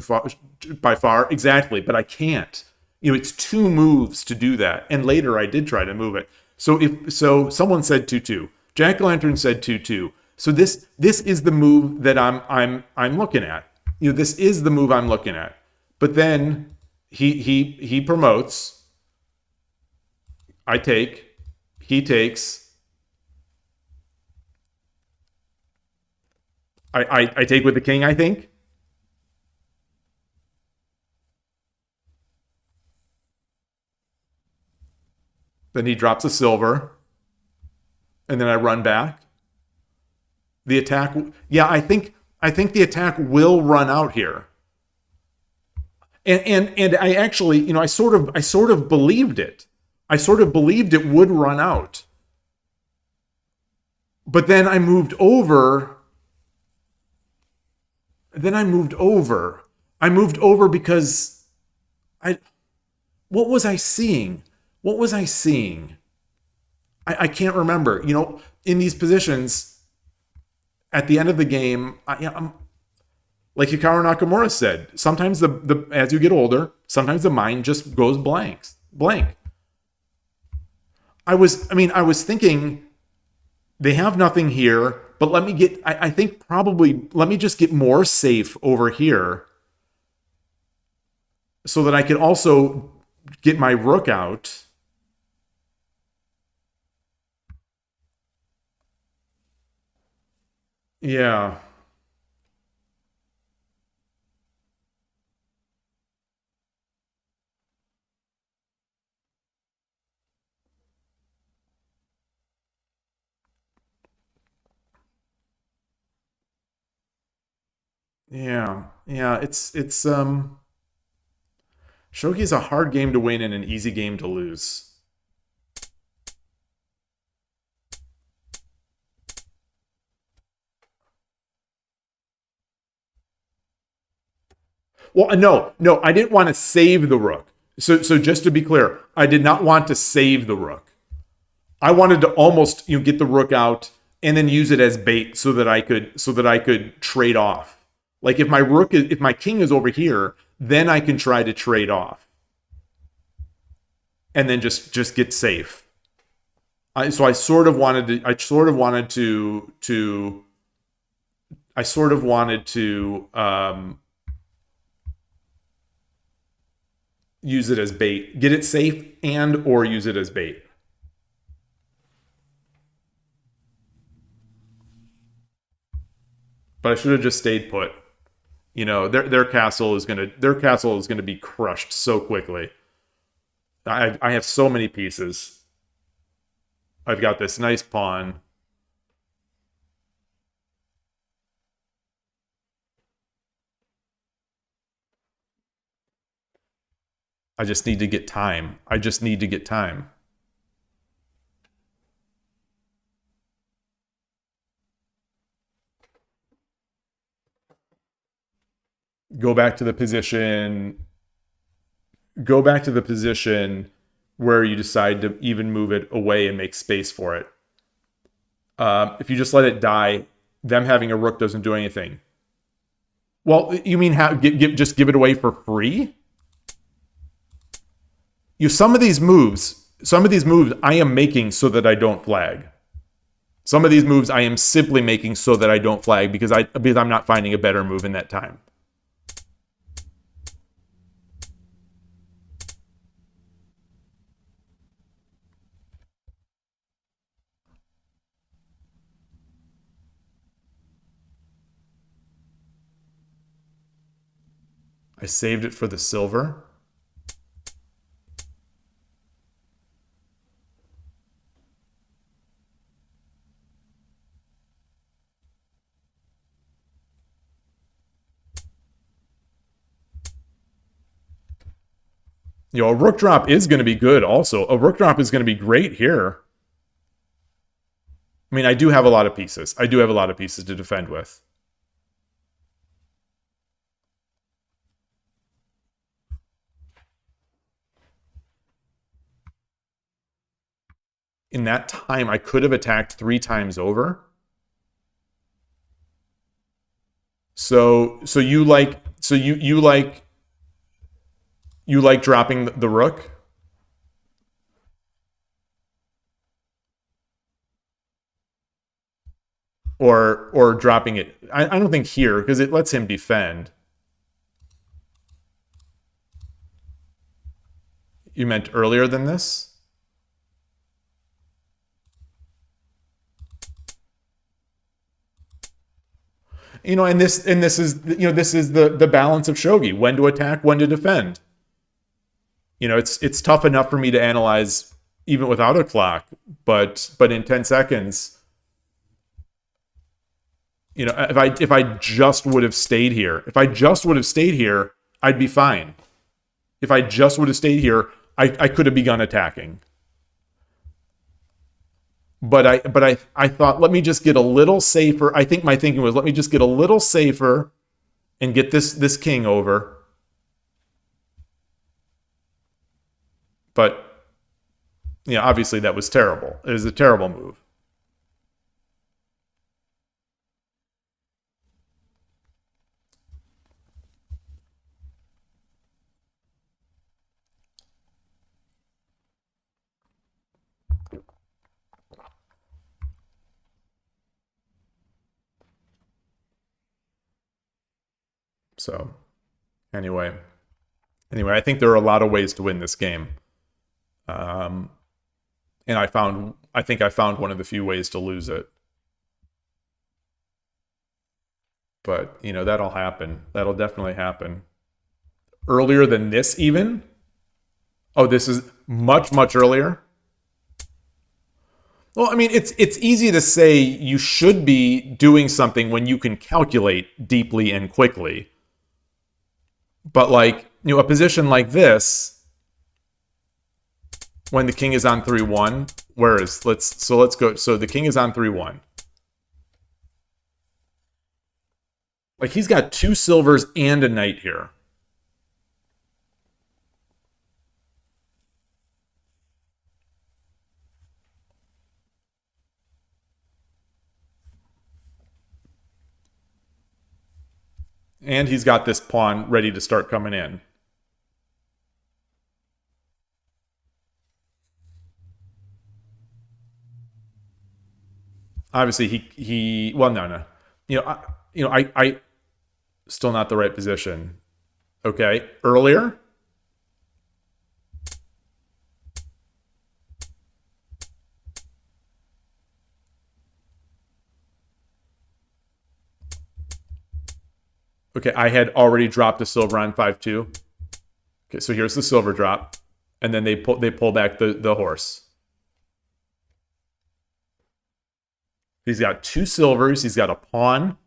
by far. Exactly, but I can't. It's 2 moves to do that. And later I did try to move it. So someone said 2-2. Jack-o'-lantern said 2-2. So this is the move that I'm looking at. This is the move I'm looking at. But then he promotes. I take. He takes. I take with the king, I think. Then he drops a silver. And then I run back. The attack, yeah, I think the attack will run out here. And I actually, I sort of believed it. I sort of believed it would run out. But then I moved over. I moved over because what was I seeing? I can't remember. In these positions, at the end of the game, I'm like Hikaru Nakamura said, sometimes as you get older, sometimes the mind just goes blank. I was thinking they have nothing here, but let me get, I think probably, let me just get more safe over here so that I can also get my rook out. Yeah. Yeah. It's Shogi is a hard game to win and an easy game to lose. Well, no, I didn't want to save the rook. So just to be clear, I did not want to save the rook. I wanted to almost get the rook out and then use it as bait so that I could trade off. Like if my king is over here, then I can try to trade off. And then just get safe. I sort of wanted to use it as bait. Get it safe and or use it as bait. But I should have just stayed put. Their castle is gonna be crushed so quickly. I have so many pieces. I've got this nice pawn. I just need to get time. Go back to the position where you decide to even move it away and make space for it. If you just let it die, them having a rook doesn't do anything. Well, you mean just give it away for free? Some of these moves I am making so that I don't flag. Some of these moves I am simply making so that I don't flag because I'm not finding a better move in that time. I saved it for the silver. You know, a rook drop is going to be good also. A rook drop is going to be great here. I mean, I do have a lot of pieces. I do have a lot of pieces to defend with. In that time, I could have attacked 3 times over. So you like dropping the rook? Or dropping it. I don't think here, because it lets him defend. You meant earlier than this? You know, and this is, you know, this is the balance of shogi: when to attack, when to defend. You know, it's tough enough for me to analyze even without a clock, but in 10 seconds, you know, if I just would have stayed here, I'd be fine. If I just would have stayed here, I could have begun attacking. But I thought, let me just get a little safer. I think my thinking was, let me just get a little safer and get this king over. But, yeah, obviously that was terrible. It was a terrible move. So, anyway, I think there are a lot of ways to win this game. And I think I found one of the few ways to lose it. But, you know, that'll happen. That'll definitely happen. Earlier than this, even? Oh, this is much, much earlier? Well, I mean, it's easy to say you should be doing something when you can calculate deeply and quickly. But, like, you know, a position like this, when the king is on 3-1, let's go. So the king is on 3-1. Like, he's got 2 silvers and a knight here. And he's got this pawn ready to start coming in. Obviously, he well, no. I still not the right position. Okay, earlier. Okay, I had already dropped a silver on 5-2. Okay, so here's the silver drop, and then they pull back the horse. He's got 2 silvers. He's got a pawn.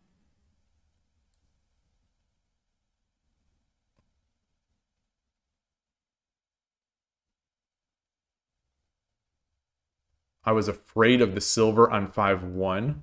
I was afraid of the silver on 5-1.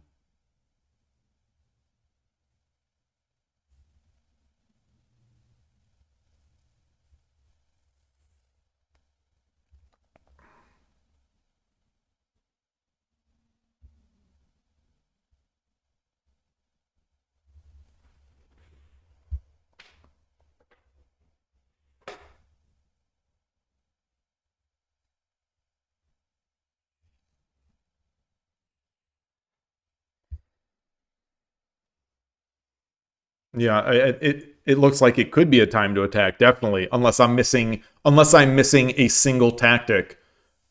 Yeah, it looks like it could be a time to attack, definitely, unless I'm missing a single tactic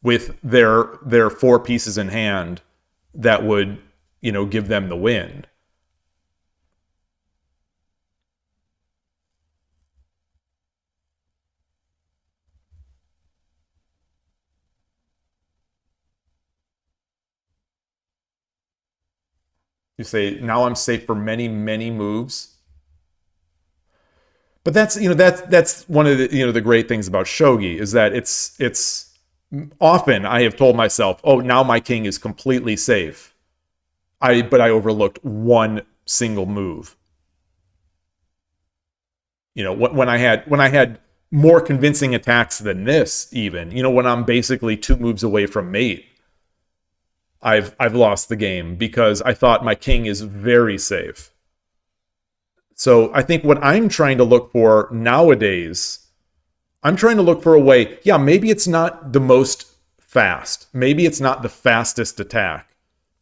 with their 4 pieces in hand that would, you know, give them the win. You say, now I'm safe for many, many moves. But that's, that's one of the, the great things about shogi is that it's often I have told myself, oh, now my king is completely safe. But I overlooked one single move. When I had more convincing attacks than this, even, when I'm basically 2 moves away from mate, I've lost the game because I thought my king is very safe. So I think what I'm trying to look for nowadays, I'm trying to look for a way, yeah, maybe it's not the most fast. Maybe it's not the fastest attack.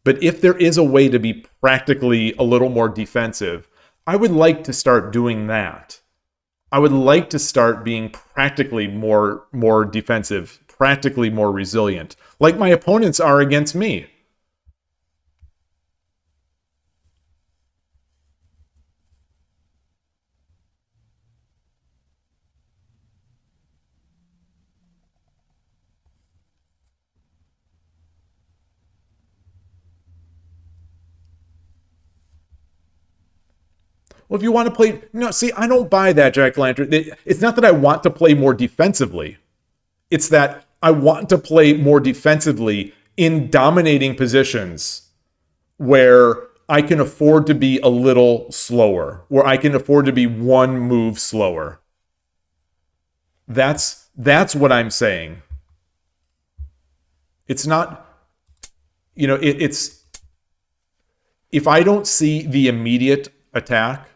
But if there is a way to be practically a little more defensive, I would like to start doing that. I would like to start being practically more defensive, practically more resilient, like my opponents are against me. Well, if you want to play, see, I don't buy that, Jack-o'-lantern. It's not that I want to play more defensively. It's that I want to play more defensively in dominating positions where I can afford to be a little slower, where I can afford to be 1 move slower. That's what I'm saying. It's not, it's, if I don't see the immediate attack,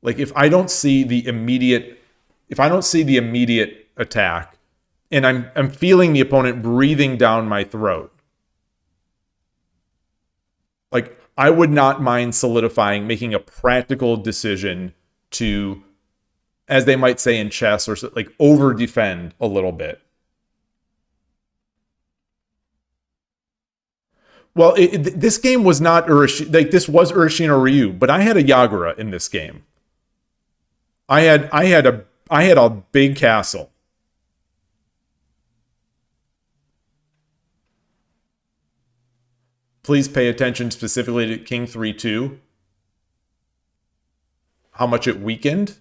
like if I don't see the immediate attack and I'm feeling the opponent breathing down my throat, like I would not mind solidifying, making a practical decision to, as they might say in chess, or like over defend a little bit. Well, this game was not like this was Urashino Ryu, but I had a Yagura in this game. I had a big castle. Please pay attention specifically to King 3-2. How much it weakened.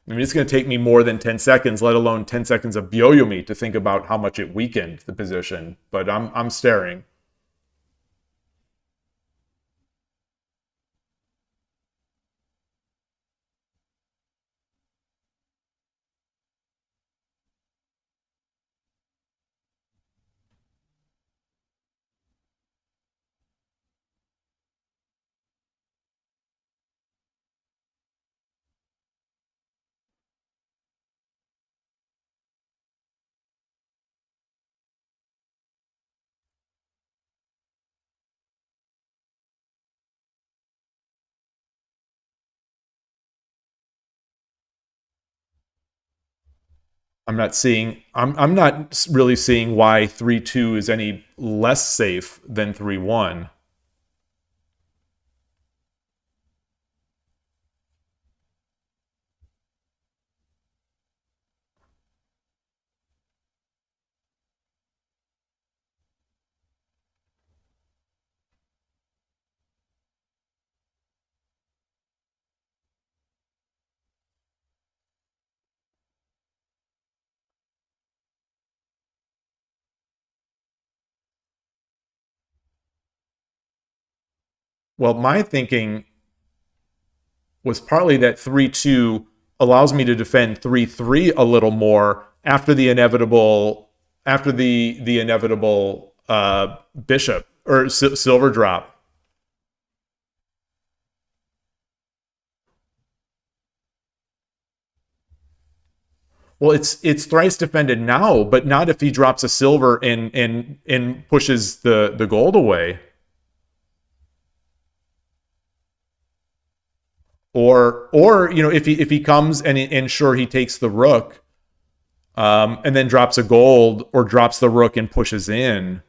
I mean, it's going to take me more than 10 seconds, let alone 10 seconds of Byoyomi to think about how much it weakened the position. But I'm staring. I'm not really seeing why 3-2 is any less safe than 3-1. Well, my thinking was partly that 3-2 allows me to defend 3-3 a little more after the inevitable bishop or silver drop. Well, it's thrice defended now, but not if he drops a silver and pushes the gold away. Or if he comes and sure he takes the rook, and then drops a gold or drops the rook and pushes in.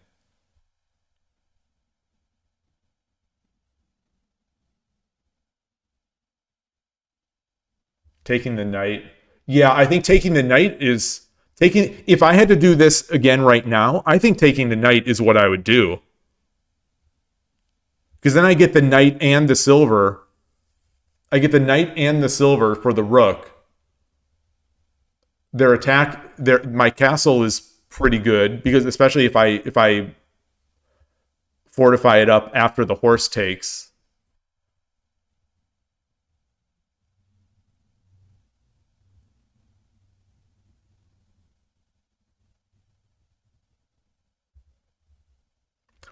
Taking the knight. Yeah, I think taking the knight is taking. If I had to do this again right now, I think taking the knight is what I would do. Because then I get the knight and the silver. I get the knight and the silver for the rook. Their attack, my castle is pretty good because especially if I fortify it up after the horse takes.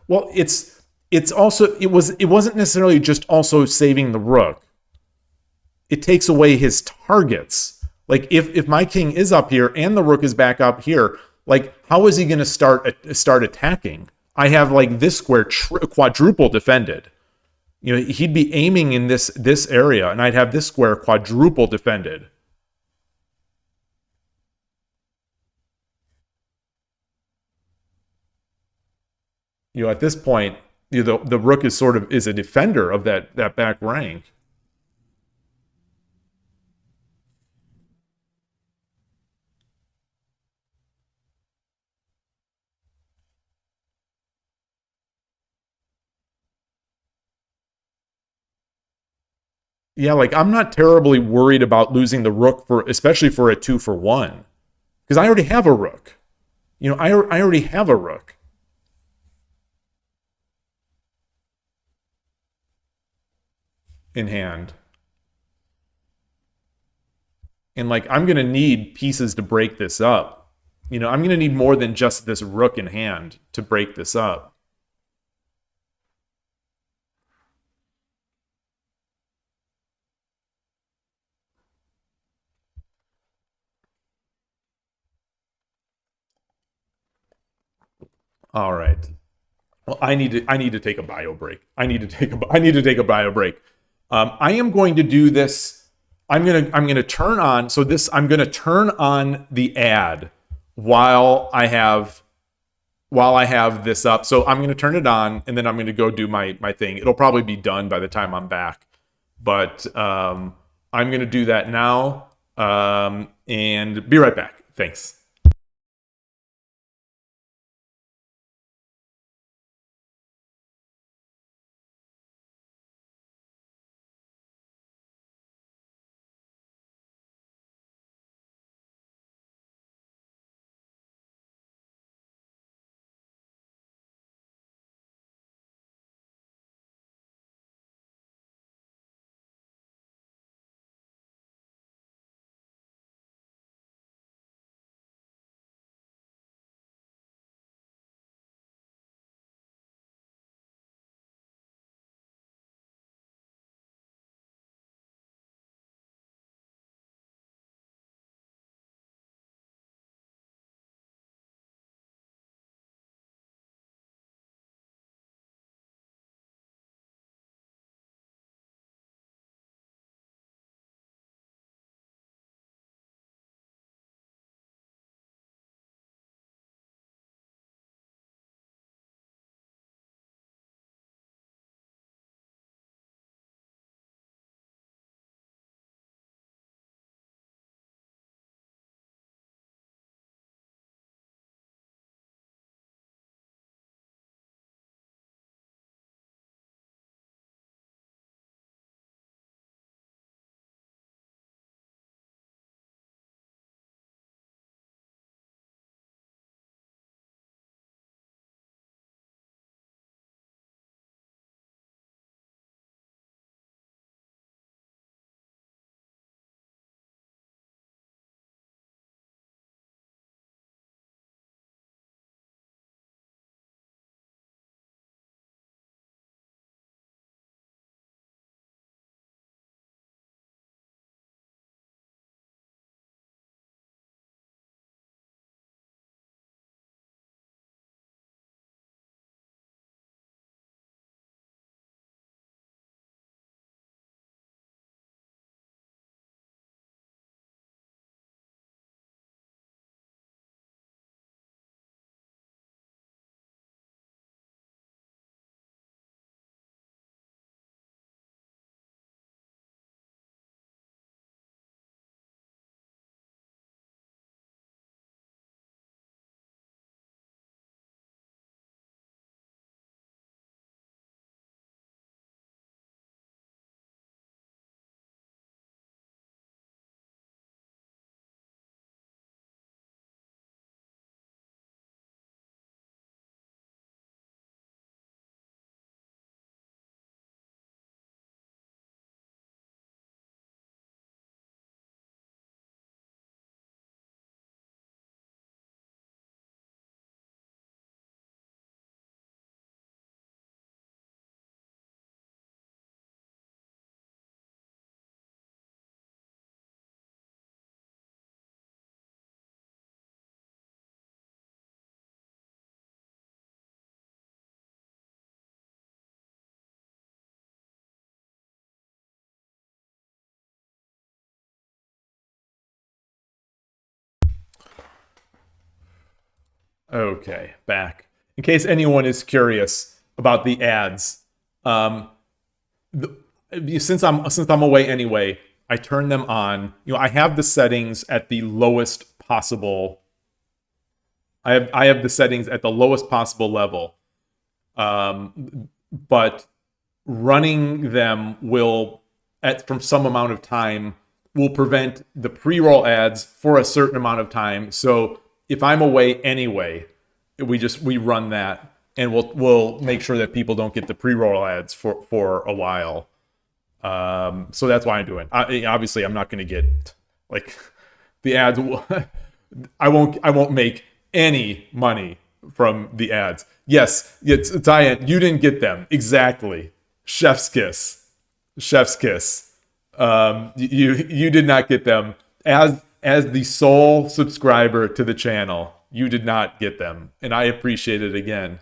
Well, it wasn't necessarily just also saving the rook. It takes away his targets. Like if my king is up here and the rook is back up here, like how is he going to start attacking? I have like this square quadruple defended. You know, he'd be aiming in this area, and I'd have this square quadruple defended. You know, at this point, you know, the rook is sort of is a defender of that back rank. Yeah, like I'm not terribly worried about losing the rook especially for a 2-for-1, because I already have a rook. You know, I already have a rook in hand. And like I'm going to need pieces to break this up. You know, I'm going to need more than just this rook in hand to break this up. All right. Well, I need to take a bio break. I need to take a bio break. I am going to do this. I'm gonna turn on. So this I'm gonna turn on the ad while I have this up. So I'm gonna turn it on and then I'm gonna go do my thing. It'll probably be done by the time I'm back, but I'm gonna do that now and be right back. Thanks. Okay, back. In case anyone is curious about the ads, since I'm away anyway, I turn them on. I have the settings at the lowest possible. I have the settings at the lowest possible level, but running them will, from some amount of time, will prevent the pre-roll ads for a certain amount of time. So if I'm away anyway, we run that, and we'll make sure that people don't get the pre-roll ads for a while. So that's why I'm doing. Obviously, I'm not going to get like the ads. I won't make any money from the ads. Yes, Diane, you didn't get them exactly. Chef's kiss. You did not get them as the sole subscriber to the channel. You did not get them, and I appreciate it again.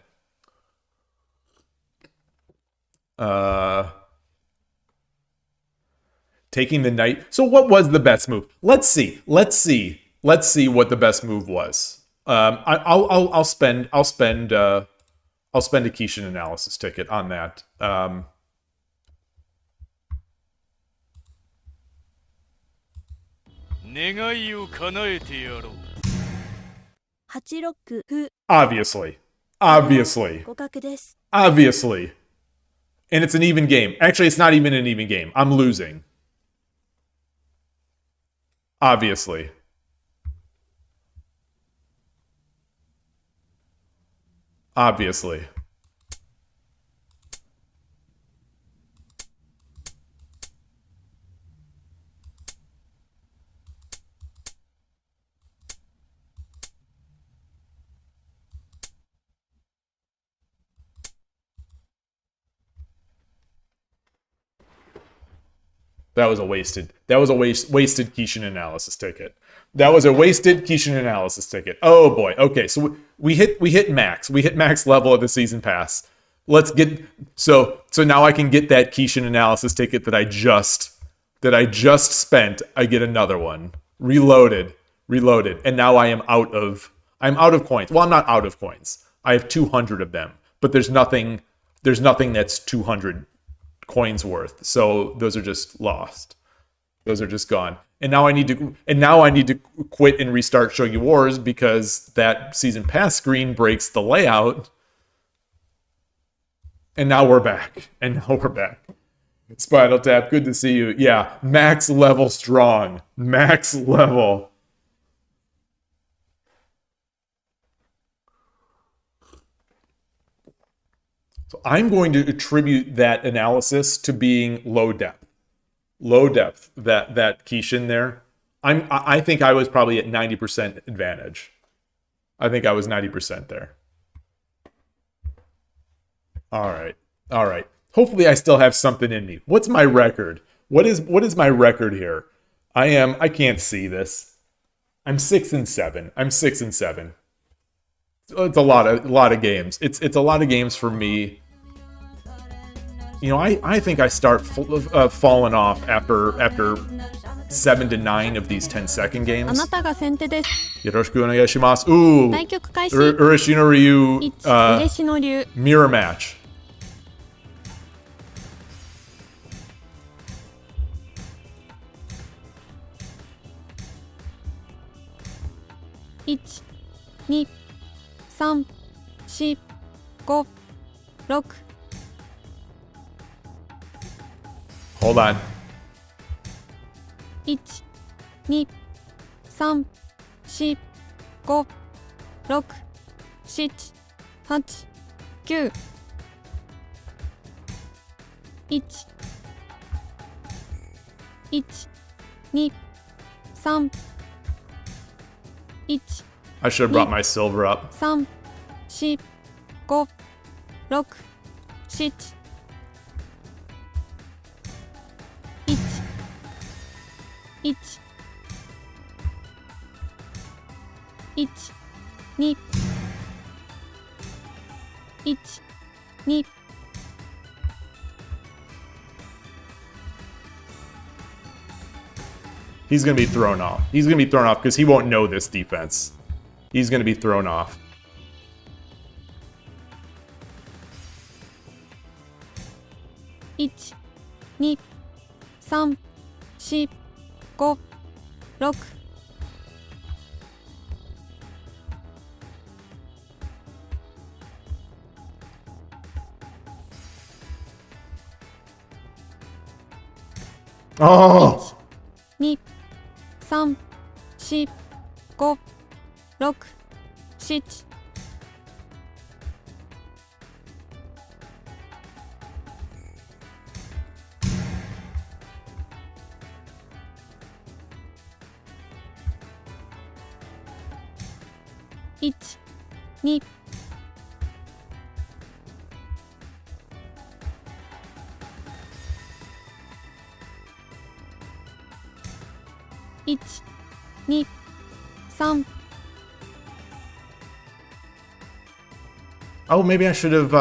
Taking the knight. So what was the best move? Let's see what the best move was. I'll spend a Kishin analysis ticket on that. 願いを叶えてやろう。8六歩 Obviously. 互角です。 Obviously. And it's an even game. Actually, it's not even an even game. I'm losing. Obviously. That was a wasted Kishin analysis ticket. Oh boy. Okay, so we hit max. We hit max level of the season pass. Let's get so now I can get that Kishin analysis ticket that I just spent. I get another one. Reloaded. And now I'm out of coins. Well, I'm not out of coins. I have 200 of them, but there's nothing that's 200 coins worth. So those are just lost. Those are just gone. And now I need to quit and restart Shogi Wars because that season pass screen breaks the layout. And now we're back. Spinal Tap, good to see you. Yeah, max level strong. Max level. So I'm going to attribute that analysis to being low depth. That Kishin there. I think I was probably at 90% advantage. I think I was 90% there. All right. Hopefully I still have something in me. What's my record? What is my record here? I can't see this. I'm 6-7. It's a lot of games. It's a lot of games for me. I think I start falling off after 7 to 9 of these 10-second games. あなたが先手です。よろしくお願いします。Ooh, 対局開始。 Urashi no Ryu 嬉野流。 mirror match. 1、2、3、4、5、6。 Hold on. 1、2、3、4、5、6、7、8、9。1、1、2、3、1、 I should have brought my silver up. 3、4、5、6、7。1、1、2、1、2。He's going to be thrown off. He's going to be thrown off because he won't know this defense. He's going to be thrown off. 1、2、3、4、5、6。Oh! 2、3、4、5、6、7。1、2、1、2、3。 Oh, maybe I should have,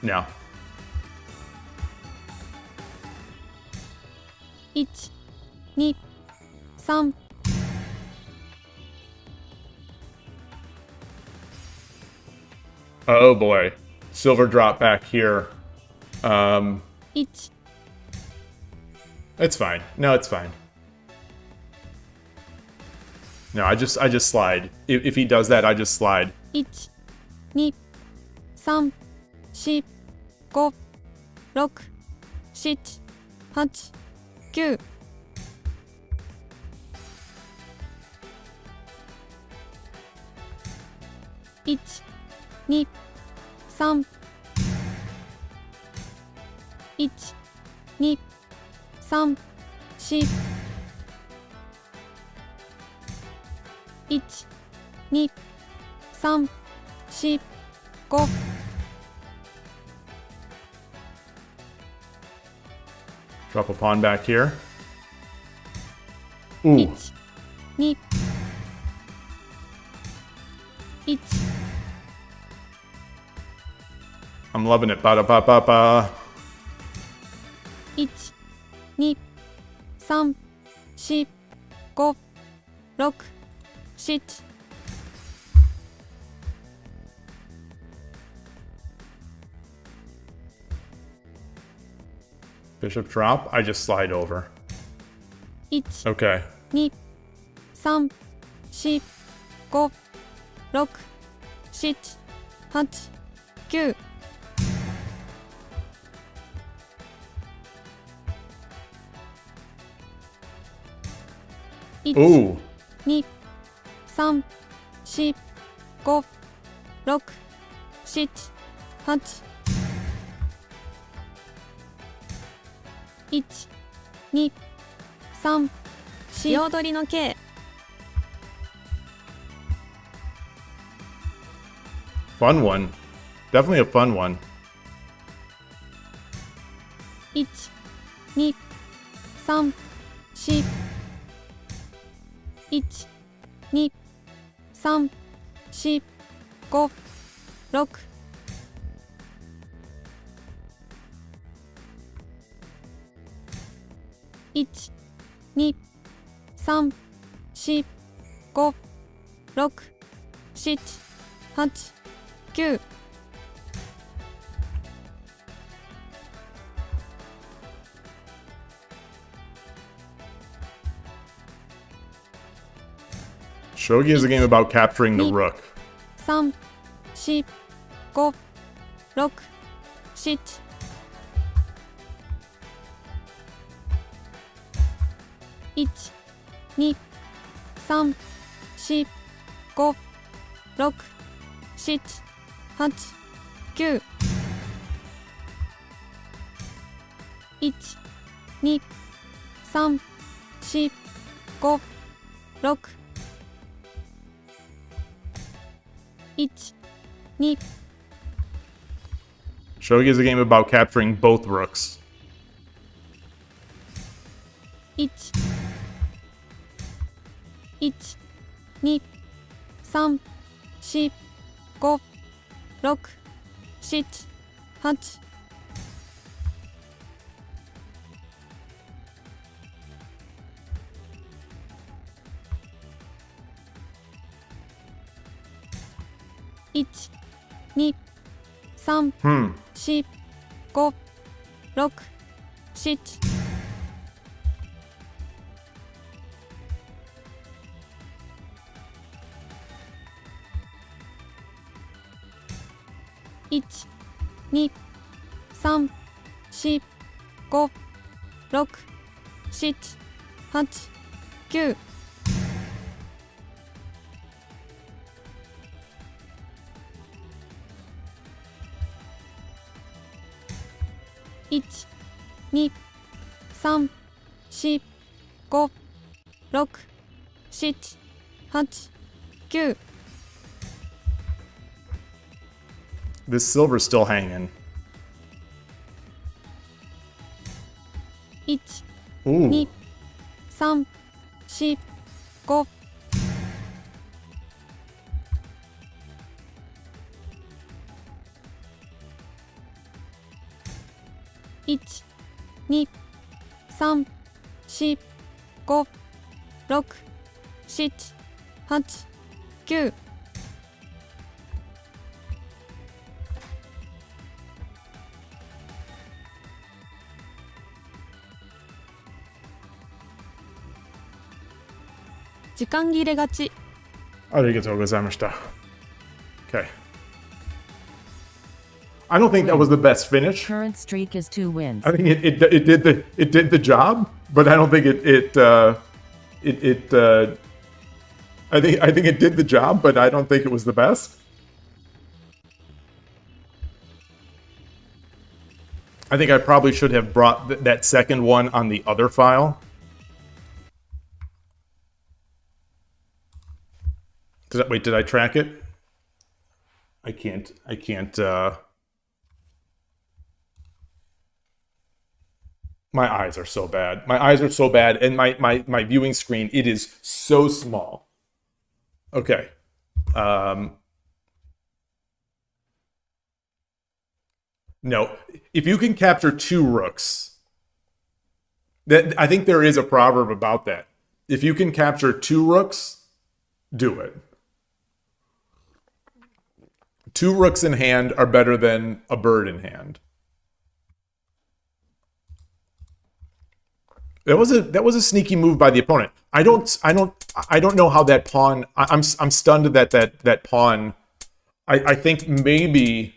no. 1、2、3。 Oh boy. Silver drop back here. 1。 It's fine. No, it's fine. No, I just slide. If he does that, I just slide. 1、2、3、4、5、6、7、8、9。 1、2、3。 1、2、3、4。 1、2、3、4、5。 Drop a pawn back here. Ooh. 1、2、1。 I'm loving it. Ba-da-ba-ba-ba. 1、2、3、4、5、6、7。 Bishop drop. I just slide over. 1、 Okay. 2、3、4、5、6、7、8、9。 1、 Ooh. 2、3、4、5、6、7、8。 1、2、3、4。両取りの計。 Fun one. Definitely a fun one. 1、2、3、4。 1、2、3、4、5、6。 1、2、3、4、5、6、7、8、9。 Shogi is a game about capturing the rook. 3、4、5、6、7。 1、2、3、4、5、6、7、8、9。 1、2、3、4、5、6。 1、2。 Shogi is a game about capturing both rooks. 1、1、2、3、4、5、6、7、8。 1、2、3、4、5、6 7 1 2 3 4 5 6 7 8 9 1 2 3 4 5 6 7 8 9 This silver's still hanging. 1 Ooh. 2 3 4 5 1 2 3 4 5 6 7 8 9 時間切れがち Arigatou gozaimashita. Okay. I don't think that was the best finish. Current streak is 2 wins. I think it did the job, but I don't think I think it did the job, but I don't think it was the best. I think I probably should have brought that second one on the other file. Did I track it? I can't, my eyes are so bad. My eyes are so bad, and my viewing screen, it is so small. Okay. No, if you can capture 2 rooks, I think there is a proverb about that. If you can capture 2 rooks, do it. 2 rooks in hand are better than a bird in hand. That was a sneaky move by the opponent. I don't know how that pawn. I'm stunned that pawn. I think maybe.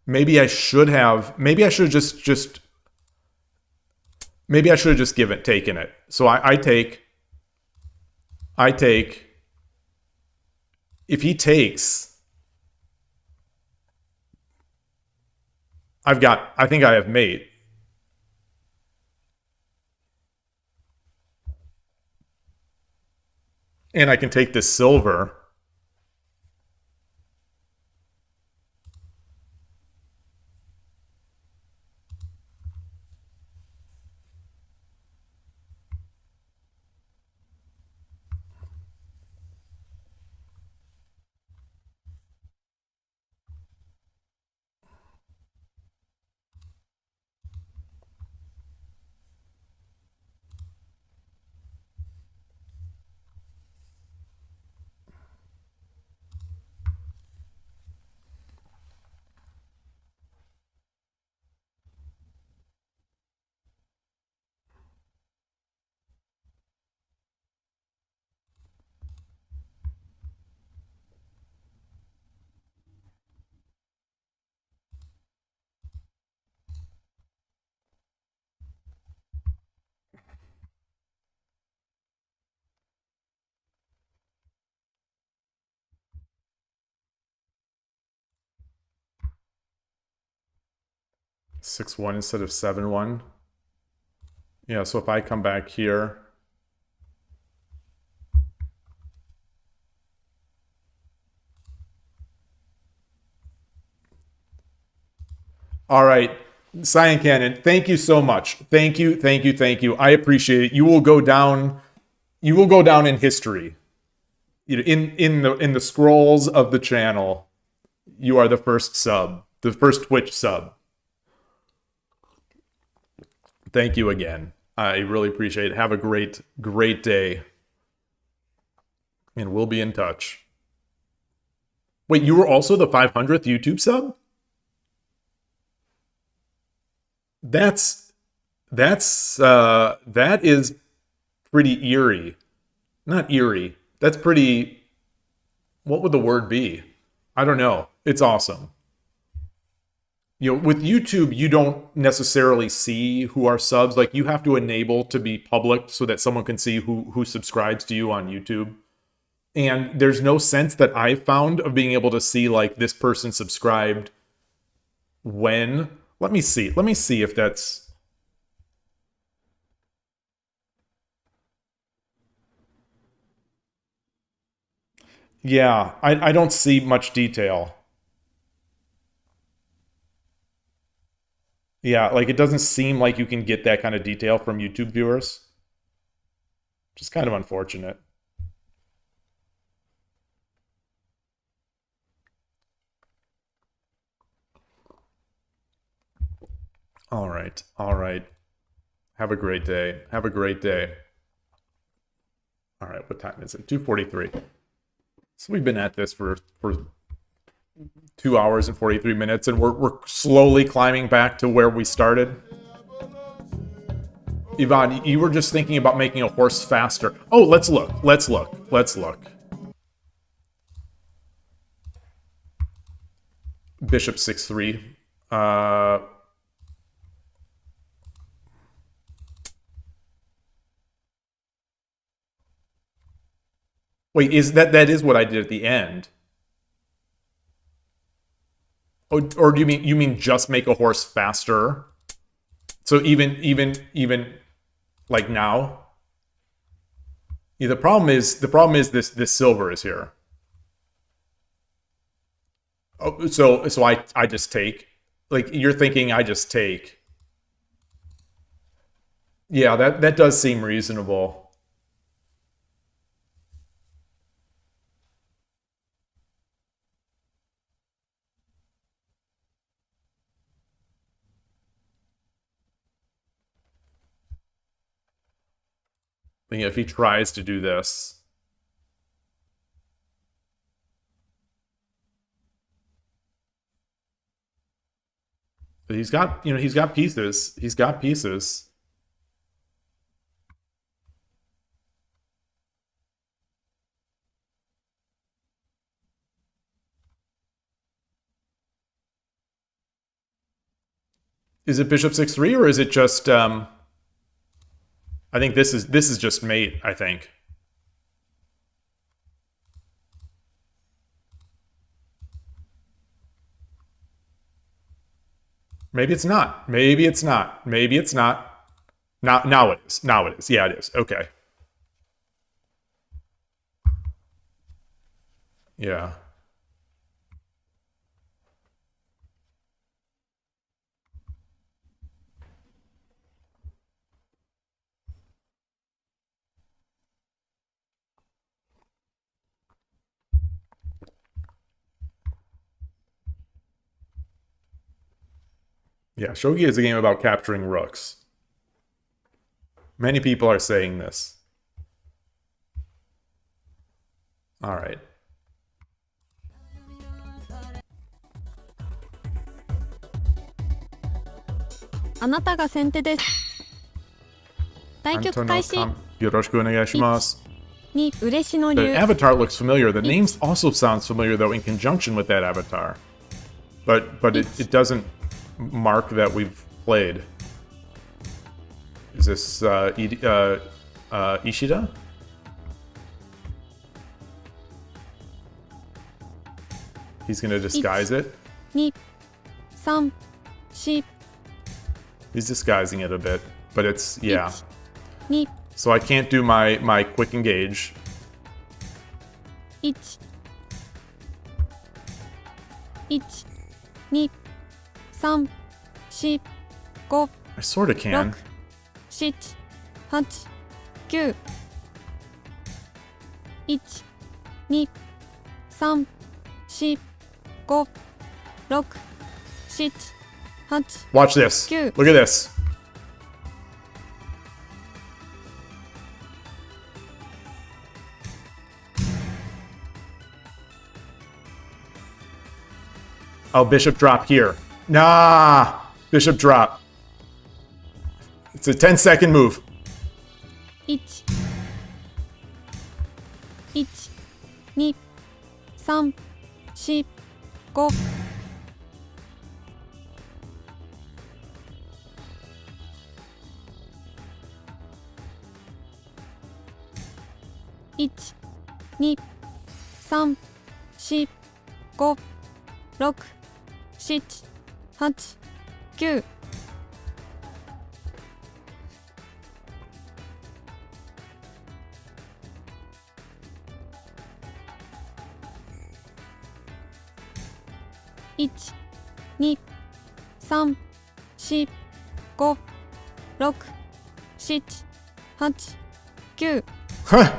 Maybe I should have. Maybe I should have just. Maybe I should have just taken it. So I take. If he takes, I think I have mate. And I can take this silver. Six one instead of 7-1. Yeah, so if I come back here. All right, Cyan Cannon, thank you so much. Thank you. I appreciate it. You will go down in history. You know, in the scrolls of the channel. You are the first sub, the first Twitch sub. Thank you again. I really appreciate it. Have a great, great day. And we'll be in touch. Wait, you were also the 500th YouTube sub? That is pretty eerie. Not eerie. That's pretty... What would the word be? I don't know. It's awesome. You know, with YouTube, you don't necessarily see who are subs. Like, you have to enable to be public so that someone can see who subscribes to you on YouTube. And there's no sense that I've found of being able to see, like, this person subscribed when. Let me see. Let me see if that's... Yeah, I don't see much detail. Yeah, like, it doesn't seem like you can get that kind of detail from YouTube viewers. Just kind of unfortunate. All right, all right. Have a great day. Have a great day. All right, what time is it? 2:43. So we've been at this for 2 hours and 43 minutes, and we're slowly climbing back to where we started. Yvonne, you were just thinking about making a horse faster. Oh, let's look. Let's look. Let's look. Bishop 6-3. Wait, that is what I did at the end? Or do you mean just make a horse faster? So even like now? Yeah, the problem is this silver is here. Oh, so I just take. Like, you're thinking I just take. Yeah, that does seem reasonable. If he tries to do this. But he's got pieces. He's got pieces. Is it bishop 6-3 or is it just I think this is just mate, I think. Maybe it's not. Maybe it's not. Maybe it's not. Now it is. Now it is. Yeah, it is. Okay. Yeah. Yeah, Shogi is a game about capturing rooks. Many people are saying this. All right. The avatar looks familiar. The name also sounds familiar, though, in conjunction with that avatar. But it doesn't mark that we've played. Is this Ishida? He's gonna disguise it. He's disguising it a bit, but it's, yeah. So I can't do my quick engage. I sort of can. 7、8、9。1、2、3、4、5、6、7、8。Watch this. Look at this. Oh, bishop drop here. Nah, bishop drop. It's a 10-second move. 1 1 2 3 4 5 1 2 3 4 5 6 7 8 9 1 2 3 4 5 6 7 8 9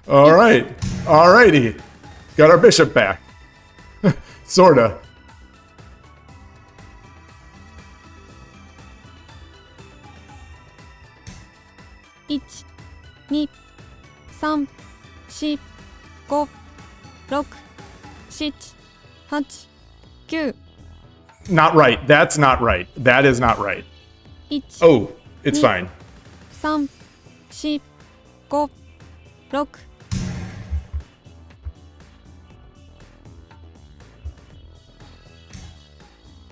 All right. Alrighty. Got our bishop back. Sorta. 1 2 3 4 5 6 7 8 9 Not right. That's not right. That is not right. 1 Oh, it's fine. 3 4 5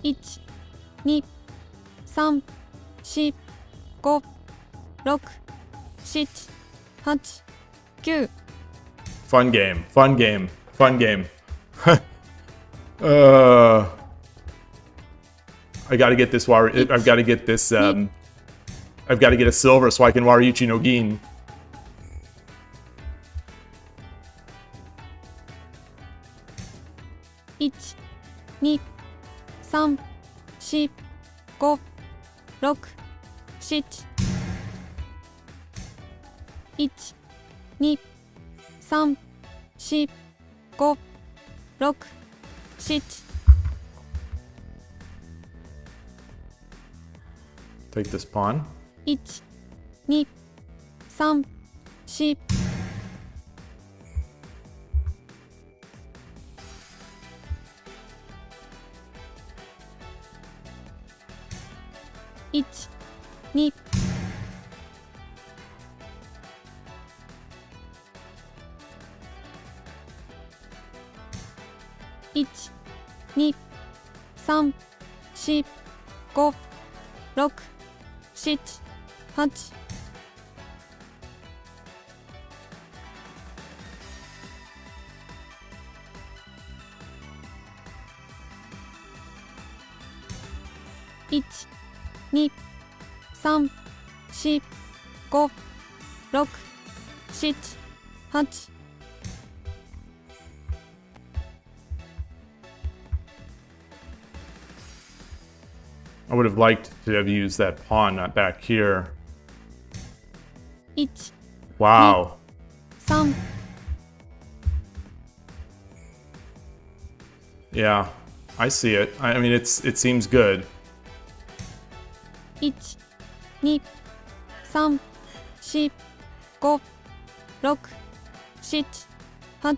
6 1 2 3 4 5 6 7 8 9 Fun game. Fun game. Fun game. I gotta get this I've gotta get this I've gotta get a silver so I can Wariuchi no Gin. 1 2 3 4 5 6 7 1 2 3 4 5 6 7 Take this pawn. 1 2 3 4 1 2 1 2 3 4 5 6 7 8 1 2 3 4 5 6 7 8 I would have liked to have used that pawn not back here. 1 Wow. 3 Yeah, I see it. I mean, it seems good. 1 2 3 4 5 6 7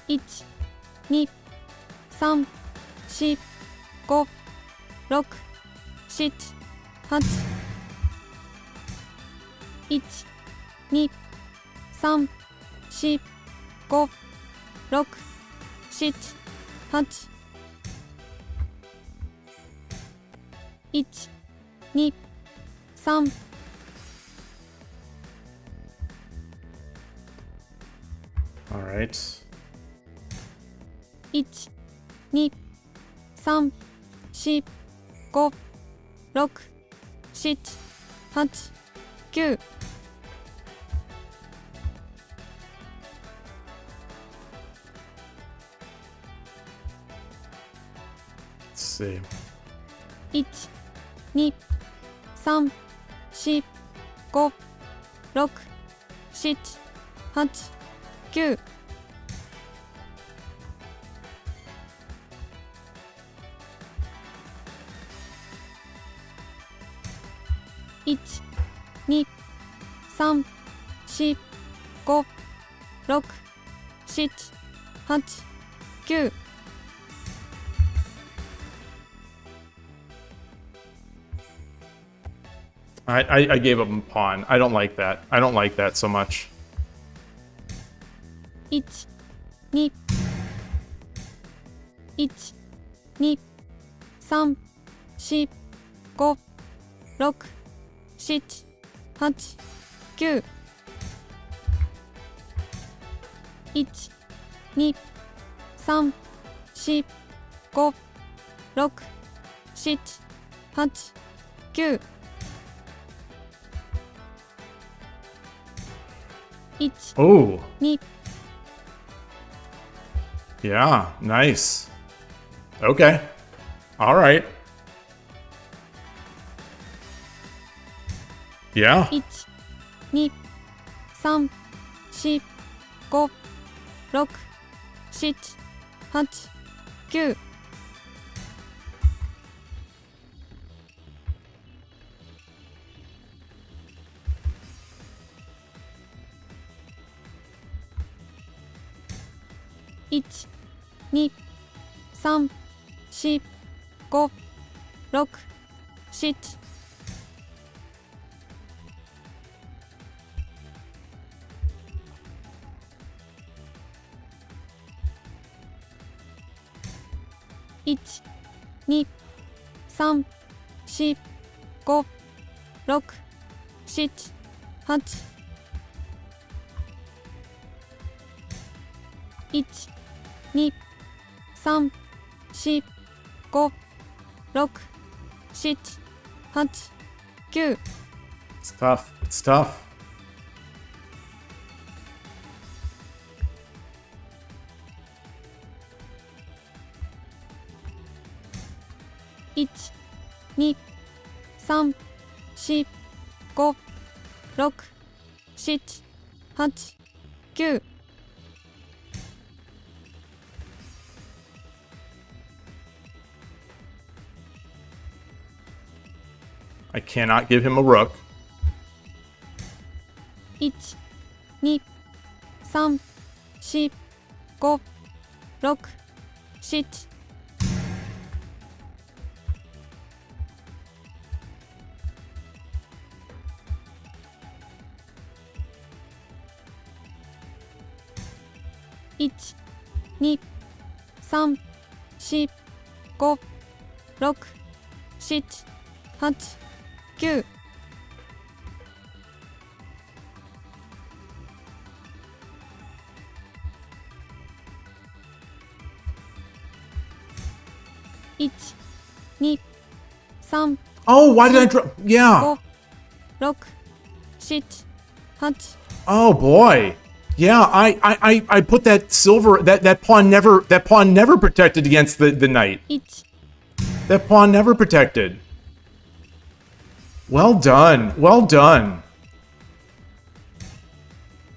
8 9 1 2 3 4 5 6 7 8 1 2 3 4 5 6 7 8 1 2 3 All right. 1 2 3 4 5 6 7 8 9 Let's see. 1 2 3 4 5 6 7 8 9 1 1、2、3、4、5、6、7、8、9。I gave up a pawn. I don't like that. I don't like that so much. 1、2、1、2、3、4、5、6、7、8、9。1、2、3、4、5、6、7、8、9。1、 Oh, 2、 yeah, nice. Okay. All right. Yeah. 1、2、3、4、5、6、7、8、9。1、2、3、4、5、6、7。1、2、3、4、5、6、7、8。1、2、3、4、5、6、7、8、9。It's tough. It's tough. 1、2、3、4、5、6、7、8、9。I cannot give him a rook. 1、2、3、4、5、6、7。1、2、3、4、5、6、7、8、9。1、2、3、Oh, why did I drop? Yeah. 5、6、7、8。Oh boy. Yeah, I put that silver that pawn never protected against the knight. 1、 That pawn never protected. Well done. Well done.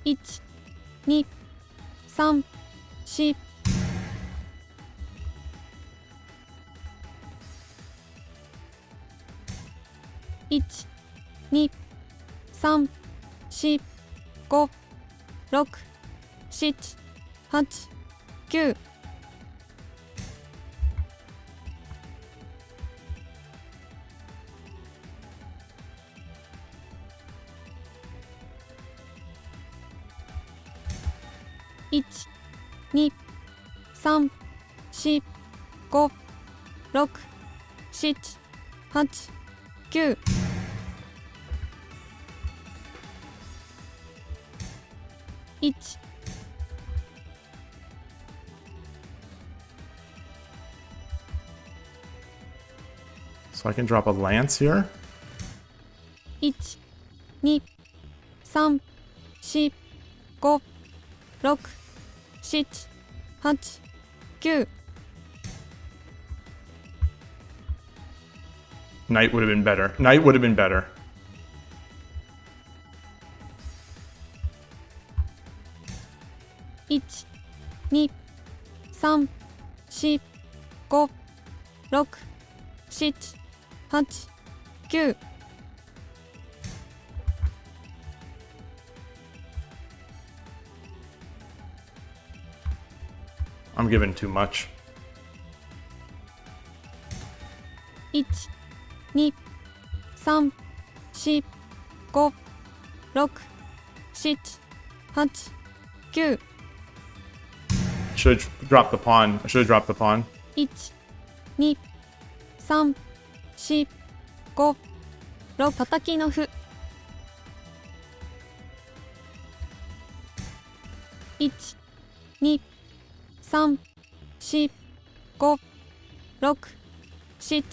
1、2、3、4。1、2、3、4、5、6、7、8、9。1、2、3、4、5、6、7、8、9。1、 So I can drop a lance here. 1、2、3、4、5、6、7、8、9。 Knight would have been better. Knight would have been better. 1、2、3、4、5、6、7、8、9。given too much. 1、2、3、4、5、6、7、8、9。Should have dropped the pawn. I should have dropped the pawn. 1、2、3、4、5、6。叩きの歩。1、2、3、4、5、6、7。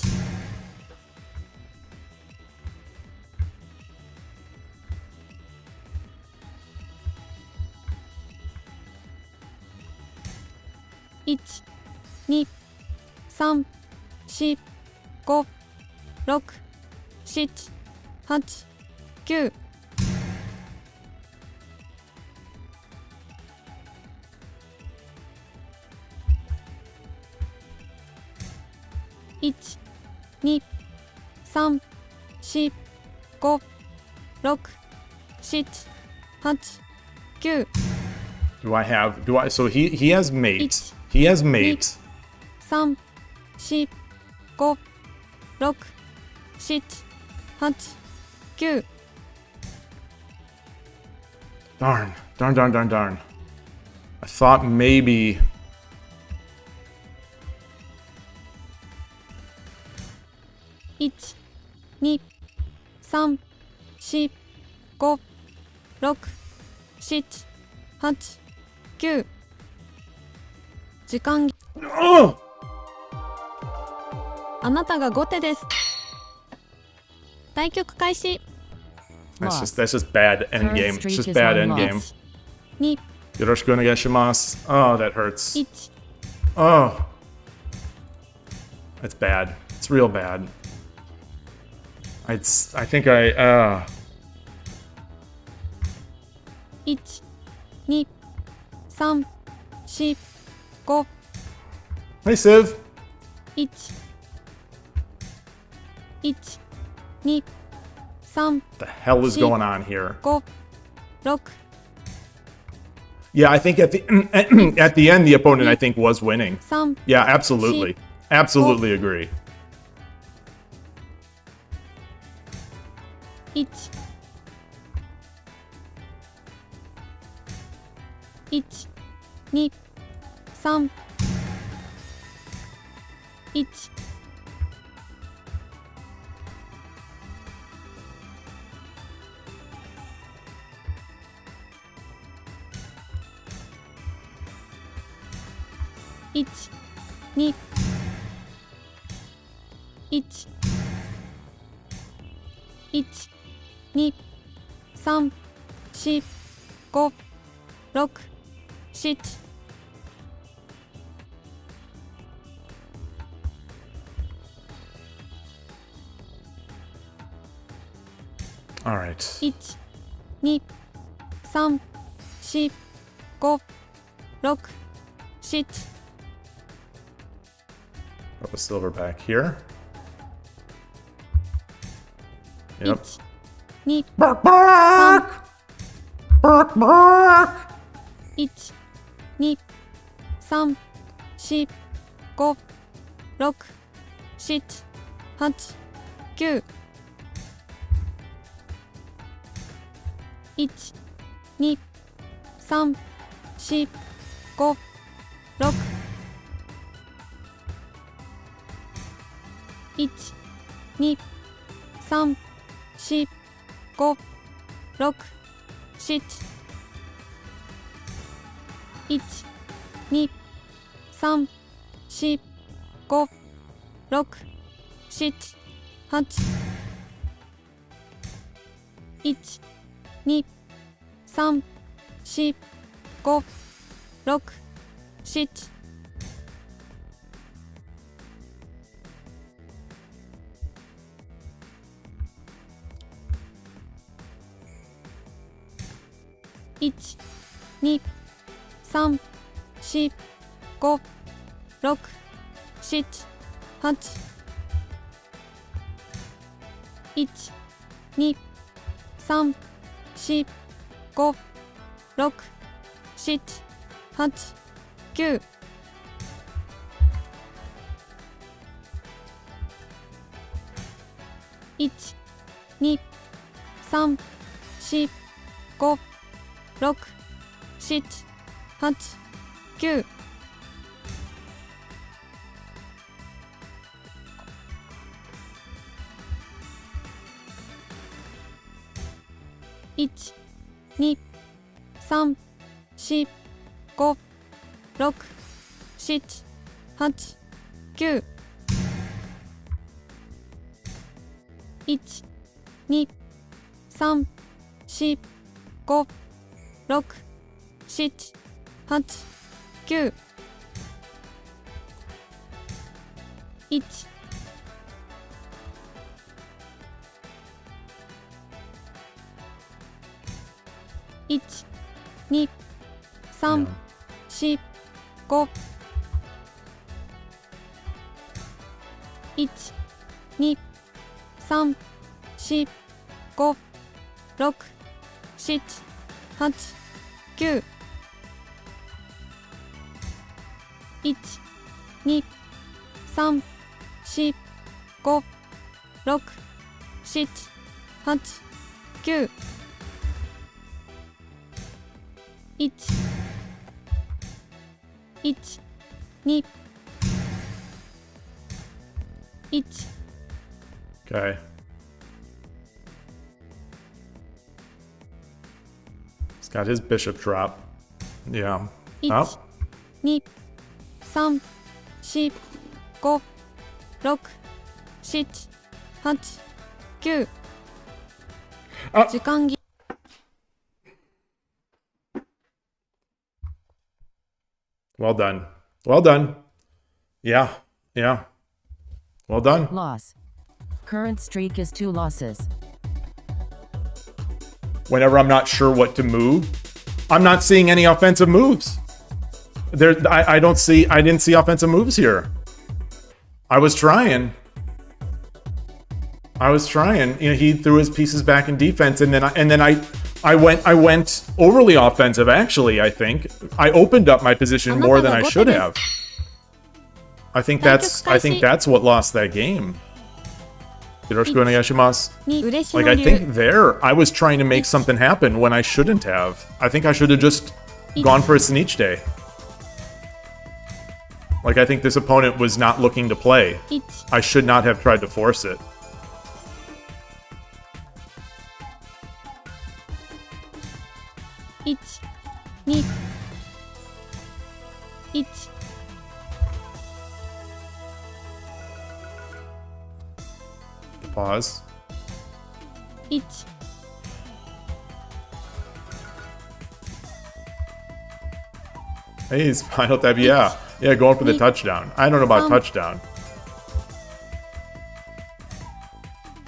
1、2、3、4、5、6、7、8、9。1、2、3、4、5、6、7、8、9。So he has mate. He has mate. 3、4、5、6、7、8、9。Darn. I thought maybe. 1、2、3、4、5、6、7、8、9。時間。Oh! あなたが後手です。対局開始。That's just bad endgame. It's just bad endgame. 2、Yoroshiku onegaishimasu. Oh, that hurts. 1。Oh. That's bad. It's real bad. I think I 1、2、3、4、5。Hey, Civ. 1、1、2、3、 The hell is going on here? 5、6。Yeah, I think at the at the end, the opponent I think was winning. 3、 Yeah, absolutely, absolutely agree. 1、1、2、3、1。1、2、1、1、2、3、4、5、6、7。All right. 1、2、3、4、5、6、7。Put the silver back here. Yep. 1、2、Bark, bark! Bark, bark! 1、2、3、4、5、6、7、8、9。1、2、3、4、5、6。1、2、3、4、5、6、7。1、2、3、4、5、6、7、8。1、2、3、4、5、6、7。1、2、3、4、5、6、7、8。1、2、3、4、5、6、7、8、9。1、2、3、4、5、6、7、8、9。1、2、3、4、5、6、7、8、9。1、2、3、4、5、6、7、8、9。1、1、2、3、4、5。1、2、3、4、5、6、7、8、9。1、2、3、4、5、6、7、8、9。1、1、2、1。Okay. He's got his bishop drop. Yeah. 1、 Oh. 2、3、4、5、6、7、8、9。あ時間切。Well done. Well done. Yeah. Yeah. Well done. Loss. Current streak is 2 losses. Whenever I'm not sure what to move, I'm not seeing any offensive moves. I didn't see offensive moves here. I was trying. You know, he threw his pieces back in defense, and then I went overly offensive. Actually, I think I opened up my position more than I should have. I think that's what lost that game. Yoroshiku onegaishimasu. 2、嬉し Like, の I 竜。 think there, I was trying to make something happen when I shouldn't have. I think I should have just gone for a Sneech Day. Like, I think this opponent was not looking to play. 1、 I should not have tried to force it. 1、2、1。Pause. 1、 Hey, he's final tab. Yeah. Yeah, going for the touchdown. I don't know about touchdown.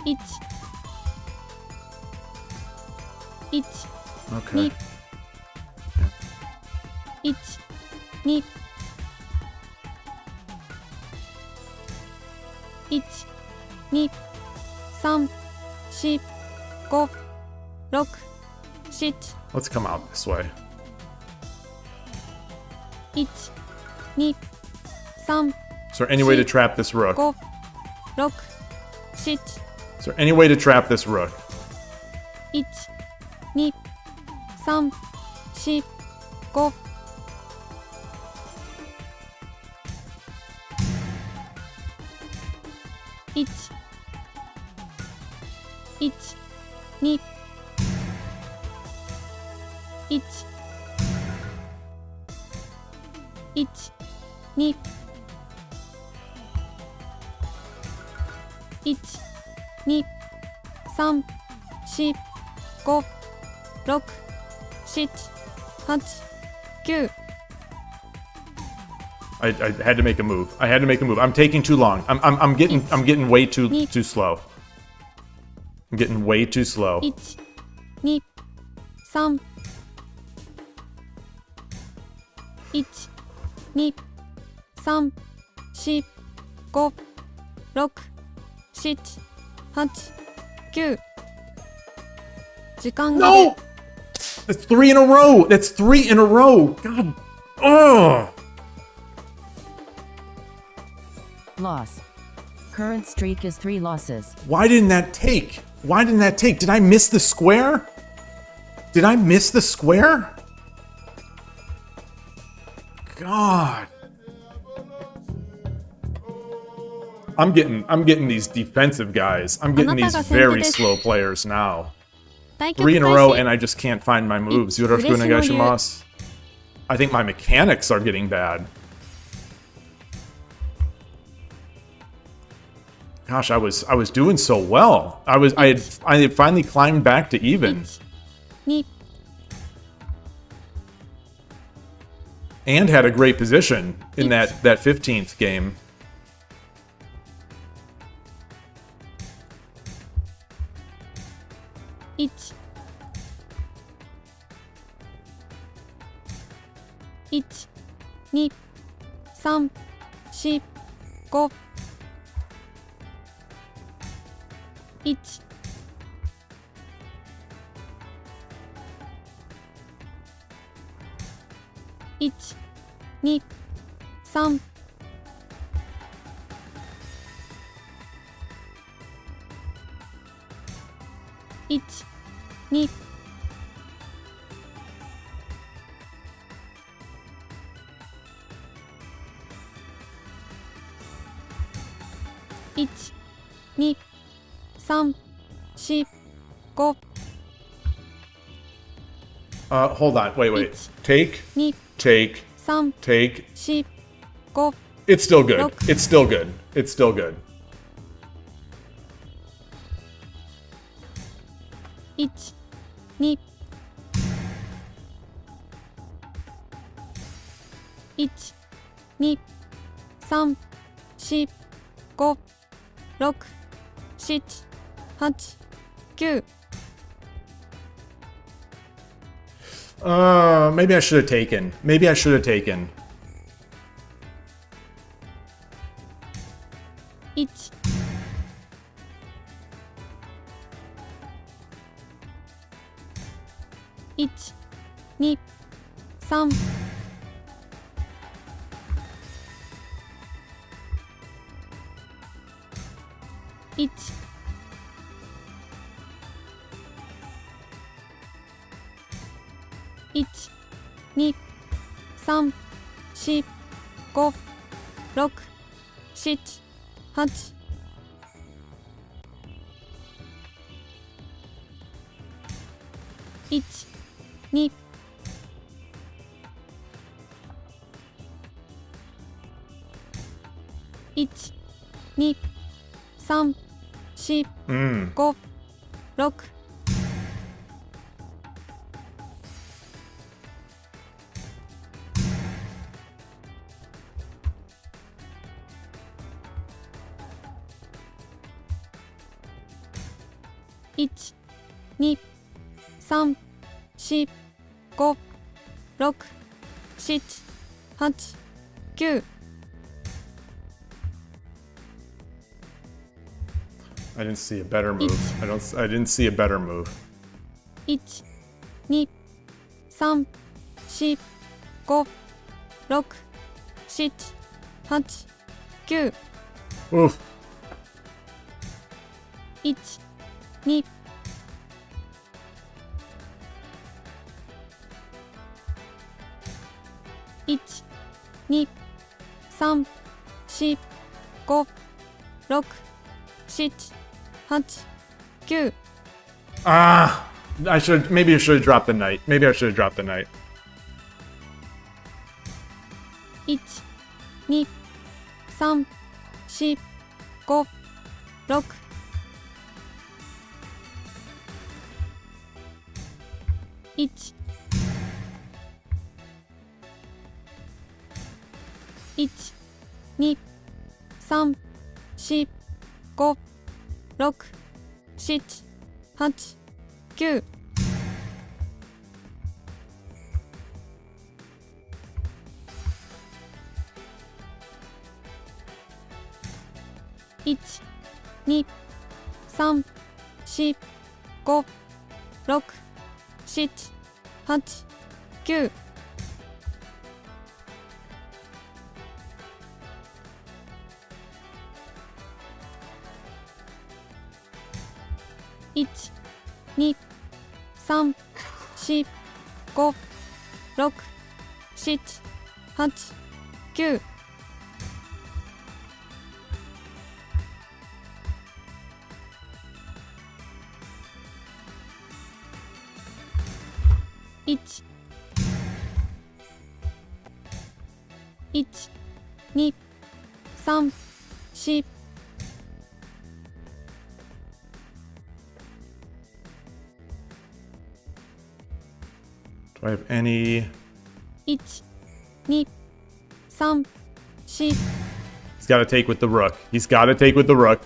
1、1、 Okay. 1、2、1、2、3、4、5、6、7、 Let's come out this way. 1、2、3、 Is there any way to trap this rook? 5、6、7、 Is there any way to trap this rook? 1、2、3、4、5。1、1、2、1、1、2、1、2、3、4、5、6、7、8、9。I had to make a move. I'm taking too long. I'm getting way too slow. I'm getting way too slow. 1、2、3、1、2、3、4、5、6、7、8、9。時間切れ。 No! That's 3 in a row. That's 3 in a row. God. Oh. Loss. Current streak is 3 losses. Why didn't that take? Why didn't that take? Did I miss the square? Did I miss the square? God. I'm getting these defensive guys. I'm getting these very slow players now. 3 in a row and I just can't find my moves. Yoroshiku onegaishimasu. I think my mechanics are getting bad. Gosh, I was doing so well. I had finally climbed back to even. And had a great position in that 15th game. It's 1 2 3 4 5 1 1 2 3 1 2 1 2 3 4 5 Hold on. Wait. Take. 2 Take. 3 Take. 4 5 It's still good. Look. It's still good. It's still good. 1 2 1 2 3 4 5 6 7 8 9 Maybe I should have taken. Maybe I should have taken. 1 1 2 3 1 1 2 3 4 5 6 7 8 1 2 1 2 3 4 5 6 1 2 3 4 5 6 7 8 9 I didn't see a better move. I didn't see a better move. 1 2 3 4 5 6 7 8 9 Oof. 1 2 1 2 3 4 5 6 7 8 9 Maybe I should have dropped the knight. Maybe I should have dropped the knight. 1 2 3 4 5 6 1 1 2 3 4 5 6 7 8 9 1 2 3 4 5 6 7 8 9 1 1、2、3、4、5、6、7、8、9。1、1、2、3、4。Do I have any? 1、2、3、4。 He's got to take with the rook. He's got to take with the rook.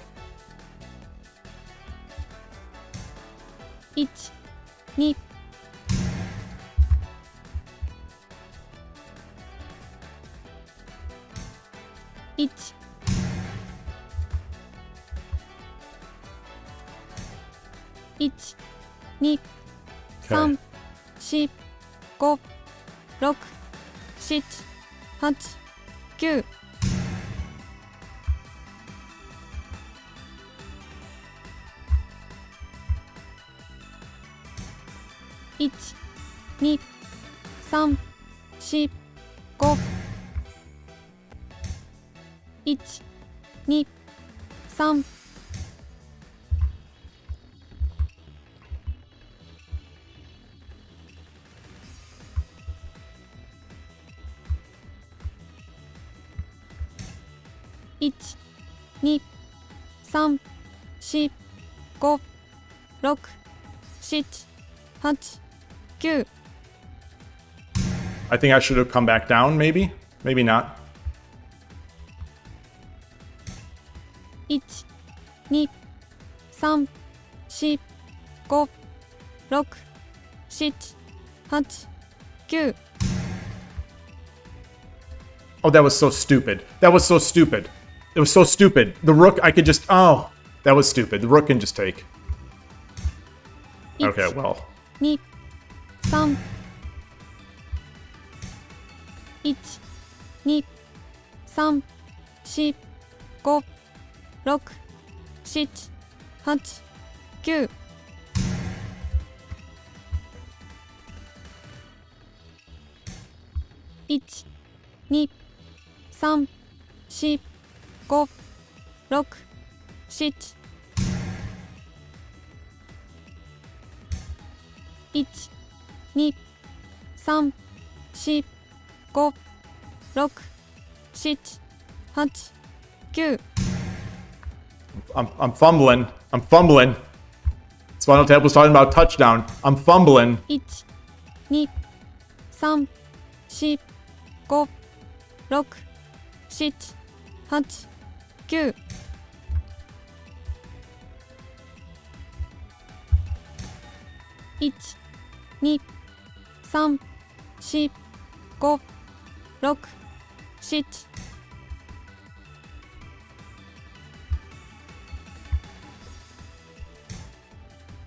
1、2。1、1、2、3、4、5、6、7、8、9。1、2、3、4、5。1、2、3。1、2、3、4、5、6、7、8、9。 I think I should have come back down, maybe? Maybe not. 1、2、3、4、5、6、7、8、9。 Oh, that was so stupid. That was so stupid. It was so stupid. The rook, I could just... Oh, that was stupid. The rook can just take. Okay, well. 2、3。1、2、3、4、5、6、7、8、9。 1、2、3、4、5、6、7。 1、2、3、4、5、6、7、8、9。 I'm fumbling. I'm fumbling. Spinal Tap was talking about touchdown. I'm fumbling. 1、2、3、4、5、6、7、8、9。 1、2、3、4、5、6、7。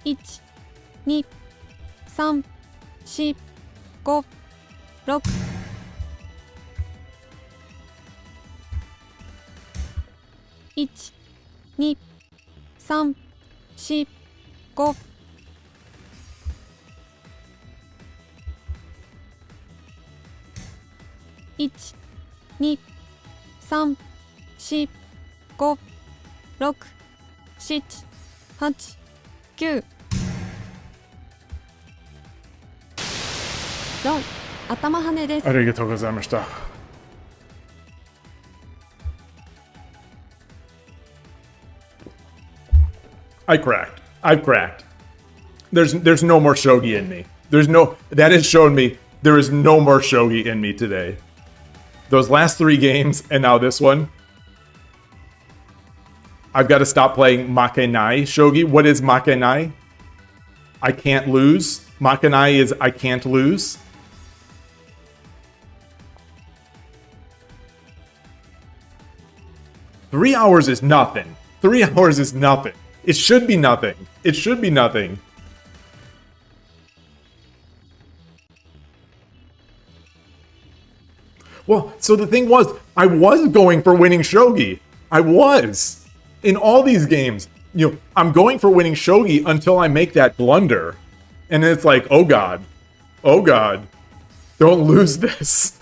1、2、3、4、5、6。 1、2、3、4、5。 1、2、3、4、5、6、7、8、9。 ロン、頭跳ねです。ありがとうございました。I cracked. I've cracked. There's no more shogi in me. That has shown me there is no more shogi in me today. Those last 3 games and now this one. I've got to stop playing Makenai shogi. What is Makenai? I can't lose. Makenai is I can't lose. Three hours is nothing. 3 hours is nothing. It should be nothing. It should be nothing. Well, so the thing was, I was going for winning shogi. I was. In all these games, I'm going for winning shogi until I make that blunder. And it's like, oh god, don't lose this.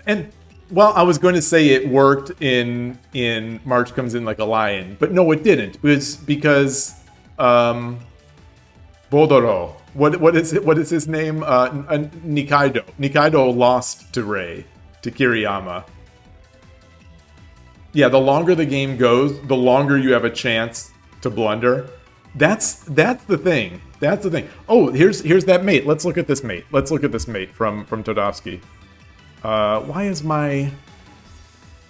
And, well, I was going to say it worked in March Comes In Like a Lion, but no, it didn't. Because Bodoro, what is it? What is his name? Nikaido. Nikaido lost to Rei, to Kiriyama. Yeah, the longer the game goes, the longer you have a chance to blunder. That's the thing. That's the thing. Oh, here's that mate. Let's look at this mate. Let's look at this mate from Todovsky. Why is my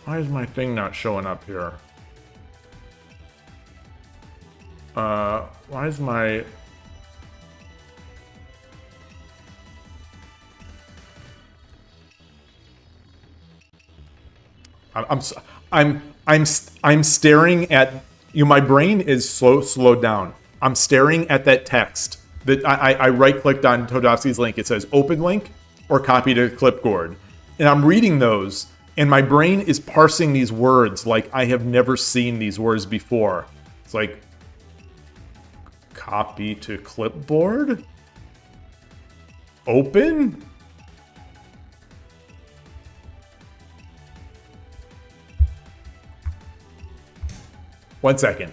thing not showing up here? Why is my... I'm staring at my brain is slowed down. I'm staring at that text that I right clicked on Todovsky's link. It says open link or copy to clipboard, and I'm reading those, and my brain is parsing these words like I have never seen these words before. It's like copy to clipboard, open. One second.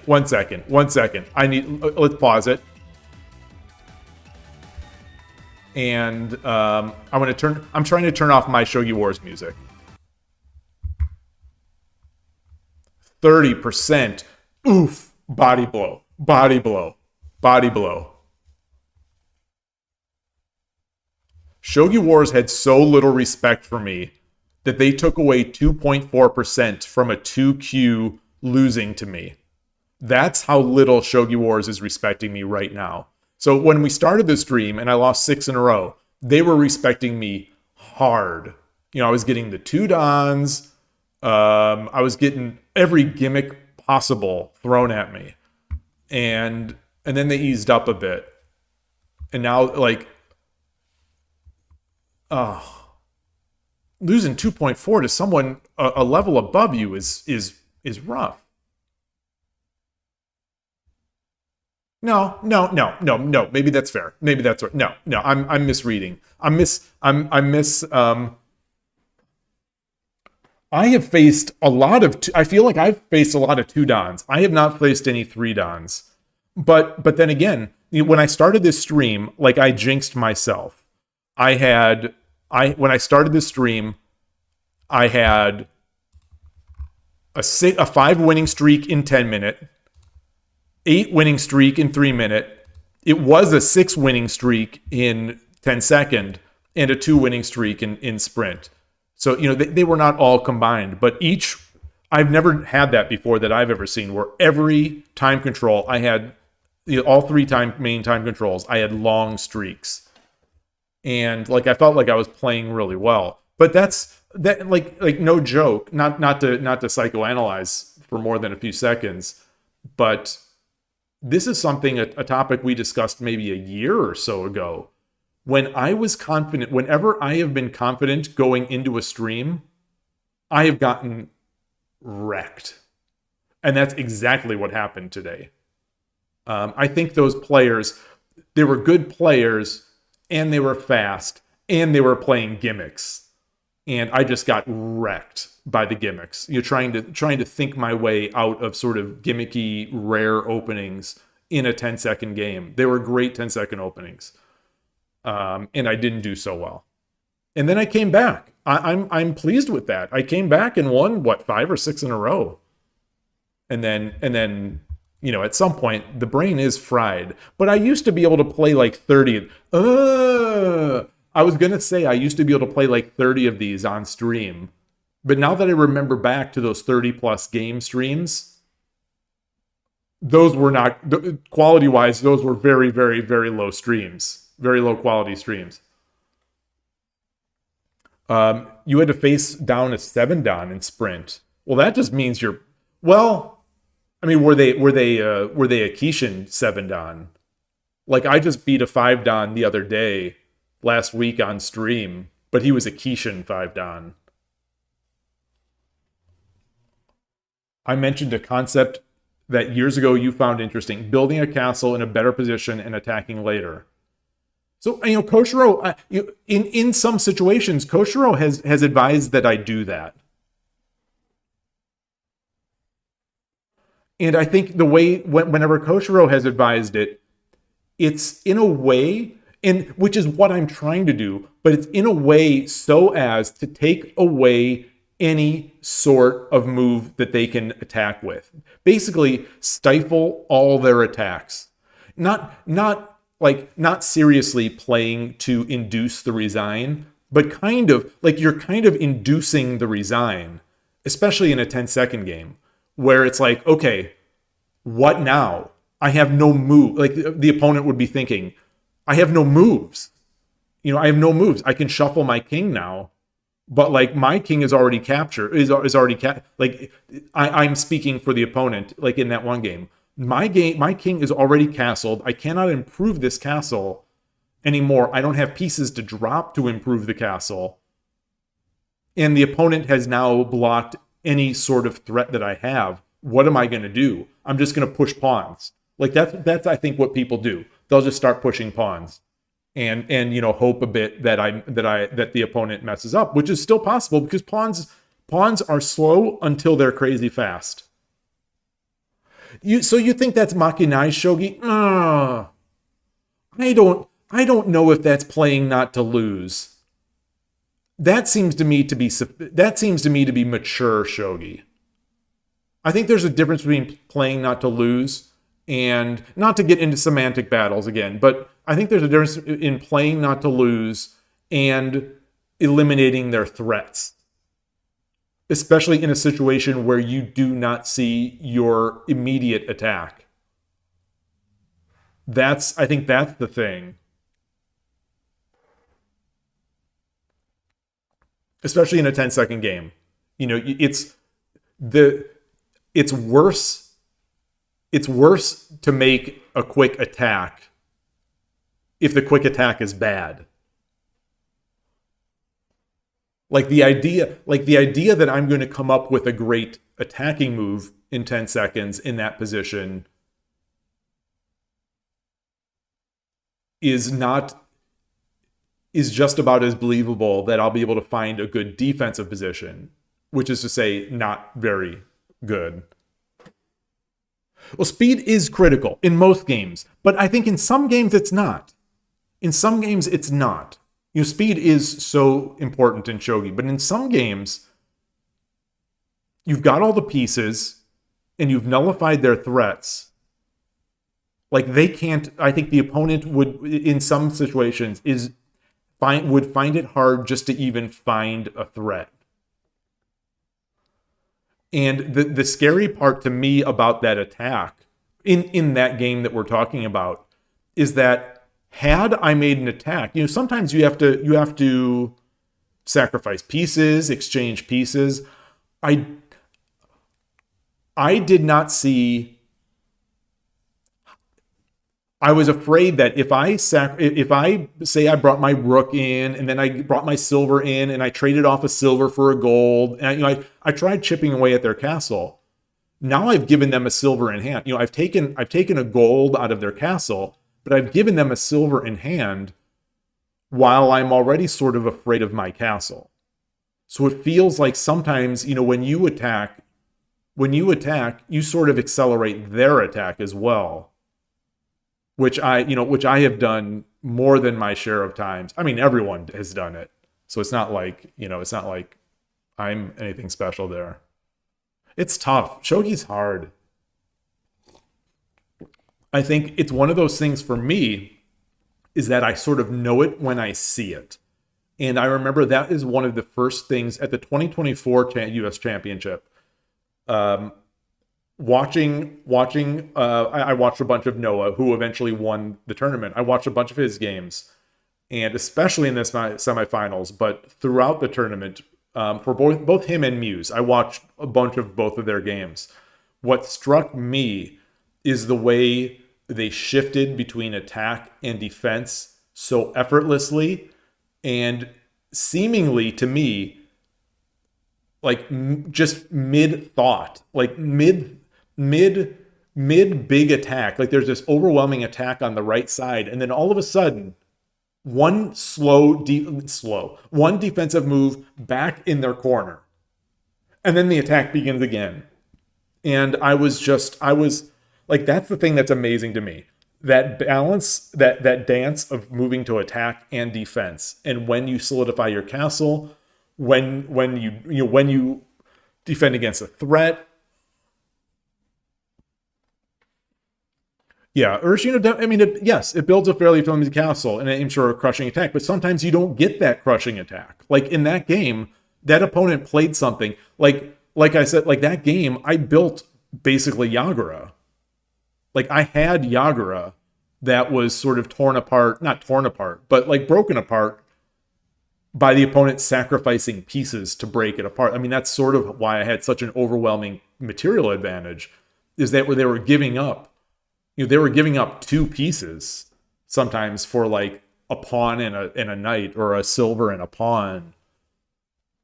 I need, let's pause it. And I'm trying to turn off my Shogi Wars music. 30%. Oof. Body blow. Shogi Wars had so little respect for me that they took away 2.4% from a 2Q losing to me. That's how little Shogi Wars is respecting me right now. So when we started the stream and I lost 6 in a row, they were respecting me hard. I was getting the 2 Dons. I was getting every gimmick possible thrown at me. And then they eased up a bit. And now, losing 2.4 to someone a level above you is rough. No. Maybe that's fair. Maybe that's right. No. I'm misreading. I have faced a lot of. I feel like I've faced a lot of 2 Dons. I have not faced any 3 Dons. But then again, when I started this stream, I jinxed myself. When I started this stream, I had a 5 winning streak in 10 minute. 8 winning streak in 3 minute. It was a 6 winning streak in 10 second and a 2 winning streak in sprint. So, they were not all combined, but each, I've never had that before that I've ever seen, where every time control I had, all 3 main time controls, I had long streaks. And I felt like I was playing really well. But that's no joke, not to psychoanalyze for more than a few seconds, but this is something, a topic we discussed maybe a year or so ago. When I was confident, whenever I have been confident going into a stream, I have gotten wrecked. And that's exactly what happened today. I think those players, they were good players, and they were fast, and they were playing gimmicks. And I just got wrecked by the gimmicks. Trying to think my way out of sort of gimmicky, rare openings in a 10-second game. They were great 10-second openings. And I didn't do so well. And then I came back. I'm pleased with that. I came back and won, 5 or 6 in a row. And then at some point, the brain is fried. But I used to be able to play 30. I was going to say I used to be able to play 30 of these on stream. But now that I remember back to those 30-plus game streams, those were not, quality-wise, those were very, very, very low streams. Very low-quality streams. You had to face down a 7 Don in sprint. Well, that just means you're... Well, I mean, were they a Kishin 7 Don? I just beat a 5 Don the other day, last week on stream, but he was a Kishin 5 Don. I mentioned a concept that years ago you found interesting: building a castle in a better position and attacking later. So, Koshiro, in some situations, Koshiro has advised that I do that. And I think the way, whenever Koshiro has advised it, it's in a way, and which is what I'm trying to do, but it's in a way so as to take away any sort of move that they can attack with. Basically, stifle all their attacks. Not seriously playing to induce the resign, but kind of like you're kind of inducing the resign, especially in a 10-second game, where it's like, okay, what now? I have no move. Like the opponent would be thinking, I have no moves. I have no moves. I can shuffle my king now, but like my king is already captured. I'm speaking for the opponent. Like in that one game, my king is already castled. I cannot improve this castle anymore. I don't have pieces to drop to improve the castle, and the opponent has now blocked any sort of threat that I have. What am I going to do? I'm just going to push pawns. Like that's I think what people do. They'll just start pushing pawns, and hope a bit that the opponent messes up, which is still possible because pawns are slow until they're crazy fast. So you think that's Makinai Shogi? I don't know if that's playing not to lose. That seems to me to be mature Shogi. I think there's a difference between playing not to lose and not to get into semantic battles again, but I think there's a difference in playing not to lose and eliminating their threats, especially in a situation where you do not see your immediate attack. I think that's the thing. Especially in a 10-second game. It's worse to make a quick attack if the quick attack is bad. Like the idea that I'm going to come up with a great attacking move in 10 seconds in that position is just about as believable that I'll be able to find a good defensive position, which is to say, not very good. Well, speed is critical in most games, but I think in some games it's not. In some games it's not. Speed is so important in Shogi, but in some games, you've got all the pieces and you've nullified their threats. Like they can't, I think the opponent would, in some situations, would find it hard just to even find a threat. And the scary part to me about that attack in that game that we're talking about is that had I made an attack, sometimes you have to sacrifice pieces, exchange pieces. I did not see. I was afraid that if I say I brought my rook in and then I brought my silver in and I traded off a silver for a gold, and I tried chipping away at their castle. Now I've given them a silver in hand. I've taken a gold out of their castle, but I've given them a silver in hand while I'm already sort of afraid of my castle. So it feels like sometimes, when you attack, you sort of accelerate their attack as well. Which I have done more than my share of times. I mean, everyone has done it. So it's not like I'm anything special there. It's tough. Shogi's hard. I think it's one of those things for me is that I sort of know it when I see it. And I remember that is one of the first things at the 2024 US Championship. I watched a bunch of Noah, who eventually won the tournament. I watched a bunch of his games, and especially in this semifinals, but throughout the tournament, for both him and Muse, I watched a bunch of both of their games. What struck me is the way they shifted between attack and defense so effortlessly, and seemingly to me, like just mid thought, like mid big attack. Like there's this overwhelming attack on the right side, and then all of a sudden, one one defensive move back in their corner, and then the attack begins again. And I was like, that's the thing that's amazing to me. That balance, that dance of moving to attack and defense, and when you solidify your castle, when you defend against a threat. Yeah, Urshino, I mean, yes, it builds a fairly flimsy castle and it aims for a crushing attack, but sometimes you don't get that crushing attack. Like in that game, that opponent played something. Like I said, like that game, I built basically Yagura. Like I had Yagura that was sort of not torn apart, but like broken apart by the opponent sacrificing pieces to break it apart. I mean, that's sort of why I had such an overwhelming material advantage, is that where they were giving up, they were giving up 2 pieces sometimes for like a pawn and a knight, or a silver and a pawn.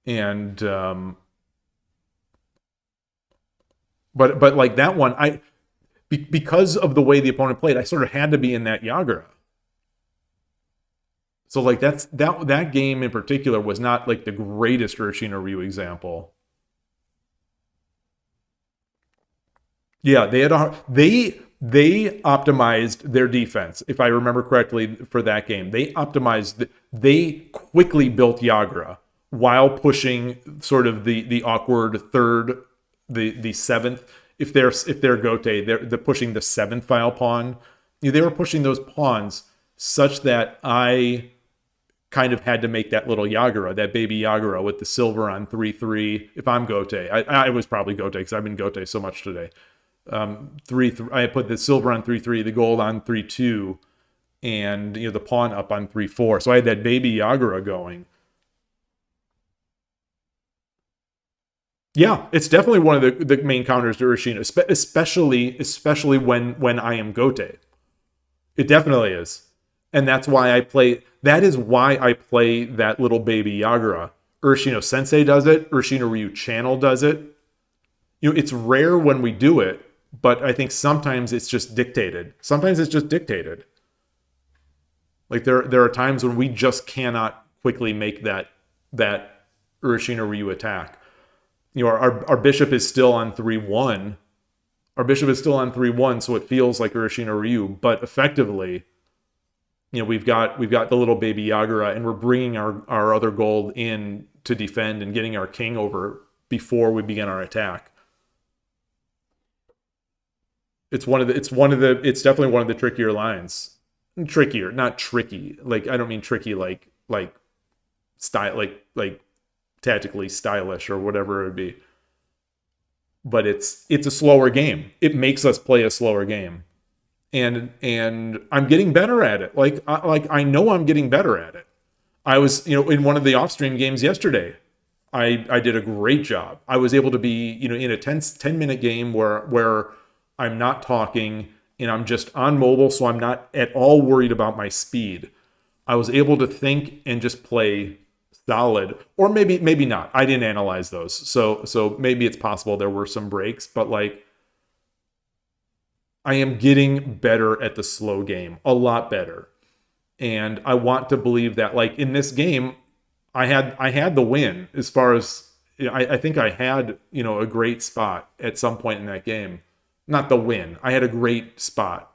And but like that one, because of the way the opponent played, I sort of had to be in that Yagura. So like that game in particular was not like the greatest Urshino Ryu example. Yeah, they optimized their defense, if I remember correctly, for that game. They quickly built Yagura while pushing sort of the awkward third, the seventh. If they're Gote, they're pushing the 7th file pawn. They were pushing those pawns such that I kind of had to make that little Yagura, that baby Yagura with the silver on 3-3. If I'm Gote, I was probably Gote because I've been Gote so much today. 3-3. I put the silver on 3-3, the gold on 3-2, and the pawn up on 3-4. So I had that baby Yagura going. Yeah, it's definitely one of the main counters to Urshino, especially when I am Gote. It definitely is. And that's why that is why I play that little baby Yagura. Urshino Sensei does it, Urshino Ryu Channel does it. It's rare when we do it, but I think sometimes it's just dictated. Like there are times when we just cannot quickly make that Urshino Ryu attack. Our bishop is still on 3-1. So it feels like Urshino Ryu, but effectively, we've got the little baby Yagura, and we're bringing our other gold in to defend and getting our king over before we begin our attack. It's definitely one of the trickier lines. Trickier, not tricky. Like, I don't mean tricky like style, like tactically stylish or whatever it would be. But it's a slower game. It makes us play a slower game. And I'm getting better at it. Like I know I'm getting better at it. I was, in one of the off-stream games yesterday, I did a great job. I was able to be, in a 10-minute game where I'm not talking and I'm just on mobile, so I'm not at all worried about my speed. I was able to think and just play solid, or maybe not. I didn't analyze those, so maybe it's possible there were some breaks, but like I am getting better at the slow game, a lot better, and I want to believe that like in this game, I had the win as far as I think I had a great spot at some point in that game. Not the win. I had a great spot.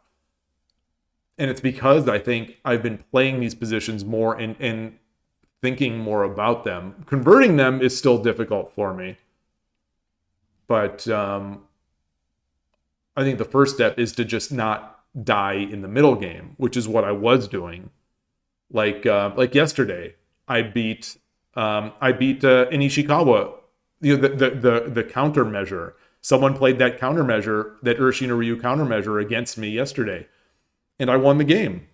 And it's because I think I've been playing these positions more and thinking more about them. Converting them is still difficult for me. But I think the first step is to just not die in the middle game, which is what I was doing. Like yesterday, I beat an Ishikawa, the countermeasure. Someone played that countermeasure, that Urshino Ryu countermeasure against me yesterday, and I won the game.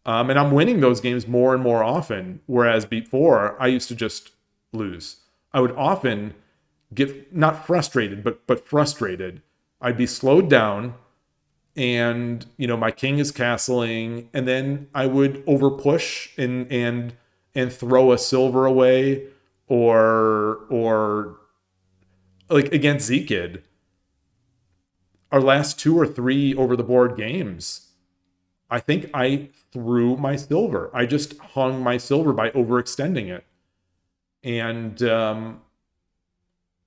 And I'm winning those games more and more often, whereas before I used to just lose. I would often get not frustrated, but frustrated. I'd be slowed down, and my king is castling, and then I would overpush and throw a silver away, or like against Z-Kid, our last 2 or 3 over-the-board games, I think I threw my silver. I just hung my silver by overextending it. And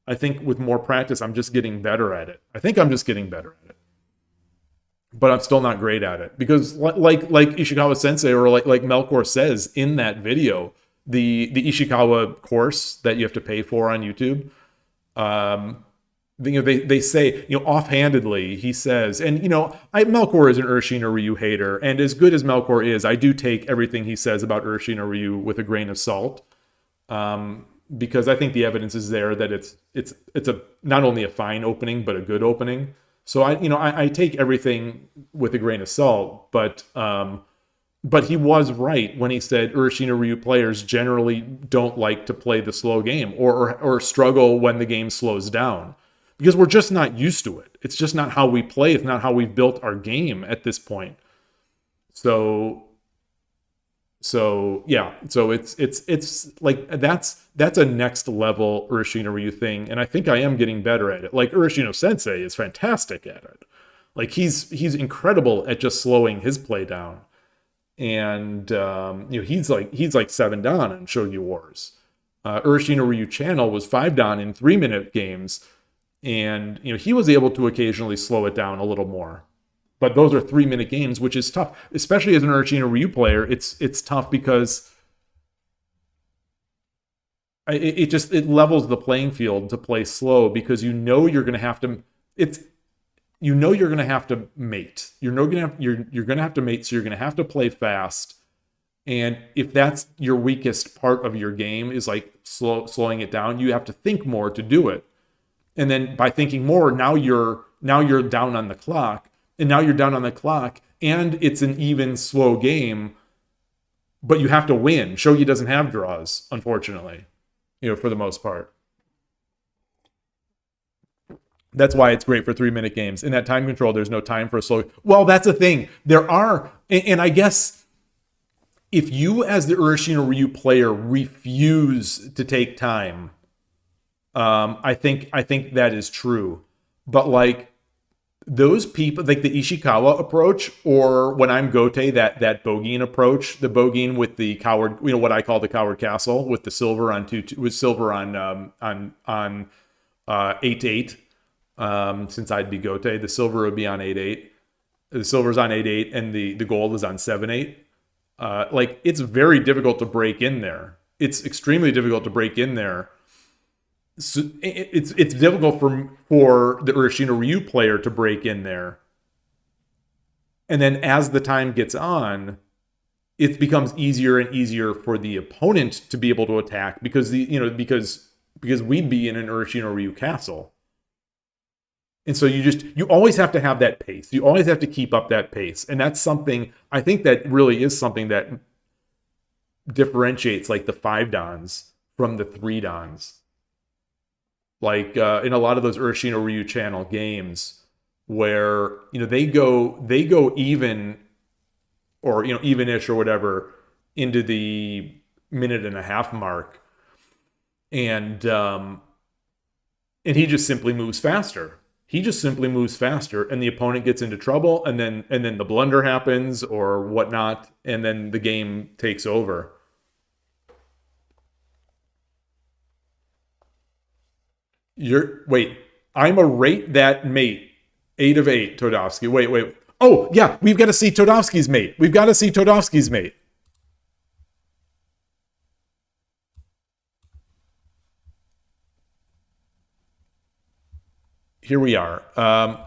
I think with more practice, I'm just getting better at it. I think I'm just getting better at it. But I'm still not great at it. Because like Ishikawa Sensei, or like Melkor says in that video, the Ishikawa course that you have to pay for on YouTube, they say, offhandedly, he says, and Melkor is an Urshin or Ryu hater, and as good as Melkor is, I do take everything he says about Urshin or Ryu with a grain of salt, because I think the evidence is there that it's a not only a fine opening but a good opening. So I take everything with a grain of salt, but he was right when he said Urshin or Ryu players generally don't like to play the slow game or struggle when the game slows down. Because we're just not used to it. It's just not how we play. It's not how we've built our game at this point. So yeah. So it's like that's a next level Urashino Ryu thing, and I think I am getting better at it. Like Urashino Sensei is fantastic at it. Like he's incredible at just slowing his play down, and he's like 7 dan in Shogi Wars. Urashino Ryu channel was 5 dan in 3-minute games. And, he was able to occasionally slow it down a little more. But those are 3-minute games, which is tough. Especially as an Urashino Ryu player, it's tough because it levels the playing field to play slow, because you're going to have to you're going to have to mate. You're going to have to mate, so you're going to have to play fast. And if that's your weakest part of your game, is like slowing it down, you have to think more to do it. And then by thinking more, now you're down on the clock, and and it's an even slow game, but you have to win. Shogi doesn't have draws, unfortunately, for the most part. That's why it's great for 3-minute games. In that time control, there's no time for a slow. Well, that's the thing. There are, and I guess if you as the Urashino Ryu player refuse to take time, I think that is true. But like those people, like the Ishikawa approach, or when I'm Gote, that Bogeen approach, the Bogeen with the coward, what I call the coward castle, with the silver on 8-8. Since I'd be Gote, the silver would be on 8-8. The silver's on 8-8, and the gold is on 7-8. Like it's very difficult to break in there. It's extremely difficult to break in there. So it's difficult for the Urashino Ryu player to break in there. And then as the time gets on, it becomes easier and easier for the opponent to be able to attack, because because we'd be in an Urashino Ryu castle. And so you always have to have that pace. You always have to keep up that pace. And that's something, I think that really is something that differentiates like the 5 dans from the 3 dans. Like in a lot of those Urashino Ryu channel games, where they go even, or even-ish or whatever, into the 1.5-minute mark, and he just simply moves faster. And the opponent gets into trouble, and then the blunder happens or whatnot, and then the game takes over. I'm a rate that mate. 8 of 8, Todovsky. Wait. Oh, yeah, we've got to see Todovsky's mate. Here we are. Let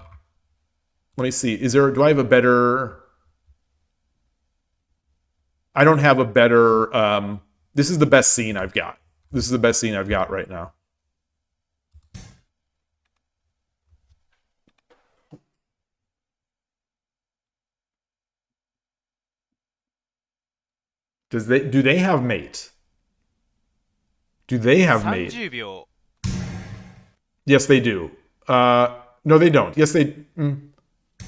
me see. Do I have a better... I don't have a better... this is the best scene I've got. Right now. Do they have mate? Do they have mate? 30秒 Yes, they do. No, they don't. Yes, they...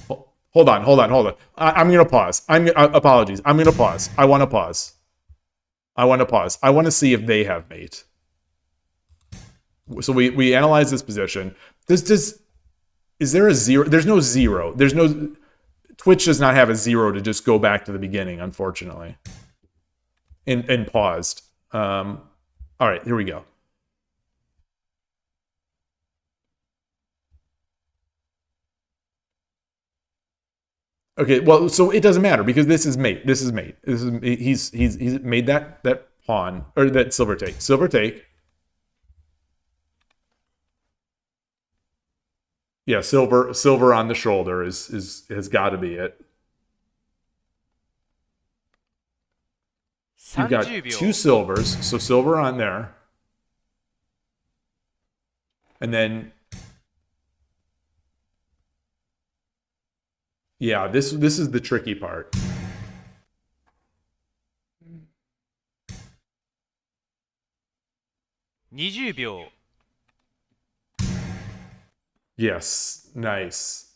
Hold on. I'm going to pause. Apologies. I'm going to pause. I want to pause. I want to see if they have mate. So we analyze this position. Is there a zero? There's no zero. There's no... Twitch does not have a zero to just go back to the beginning, unfortunately. And paused. All right, here we go. Okay, well, so it doesn't matter because this is mate. This is mate. He's made that pawn or that silver take. Silver take. Yeah, silver on the shoulder has got to be it. You've got 2 silvers, so silver on there. And then yeah, this is the tricky part. Yes, nice.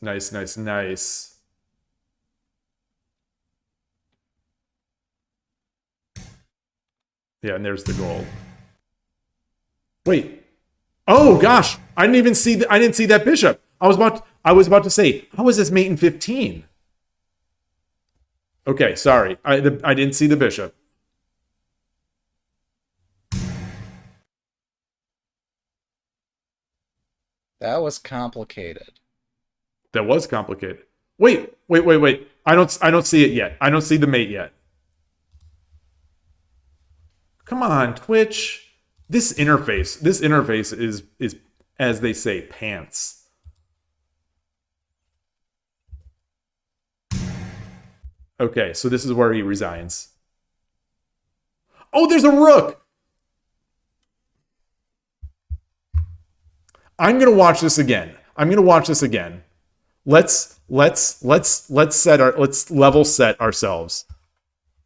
Yeah, and there's the goal. Wait. Oh gosh, I didn't see that bishop. I was about to say, how is this mate in 15? Okay, sorry. I didn't see the bishop. That was complicated. That was complicated. Wait. I don't see it yet. I don't see the mate yet. Come on, Twitch. This interface is as they say, pants. Okay, so this is where he resigns. Oh, there's a rook. I'm gonna watch this again. Let's level set ourselves.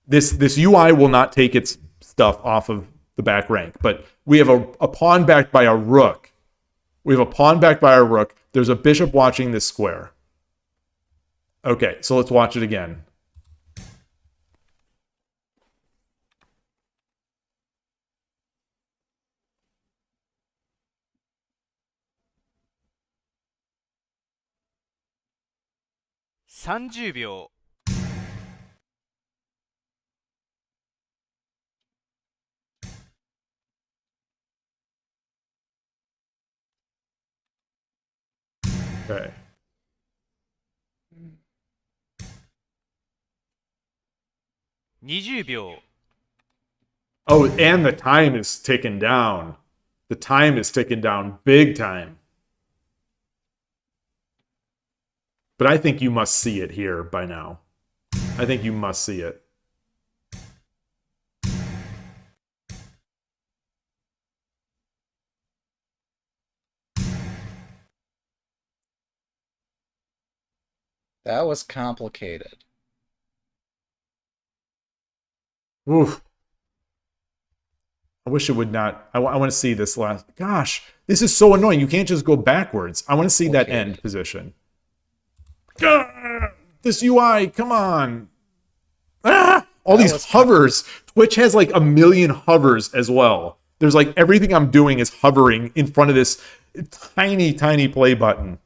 This UI will not take its stuff off of the back rank, but we have a pawn backed by a rook. There's a bishop watching this square. Okay, so let's watch it again. Okay. Oh, and the time is ticking down. The time is ticking down big time. But I think you must see it here by now. I think you must see it. That was complicated. Oof. I wish it would not. I want to see this last. Gosh, this is so annoying. You can't just go backwards. I want to see that end position. This UI, come on. All these hovers. Twitch has like a million hovers as well. There's like everything I'm doing is hovering in front of this tiny, tiny play button.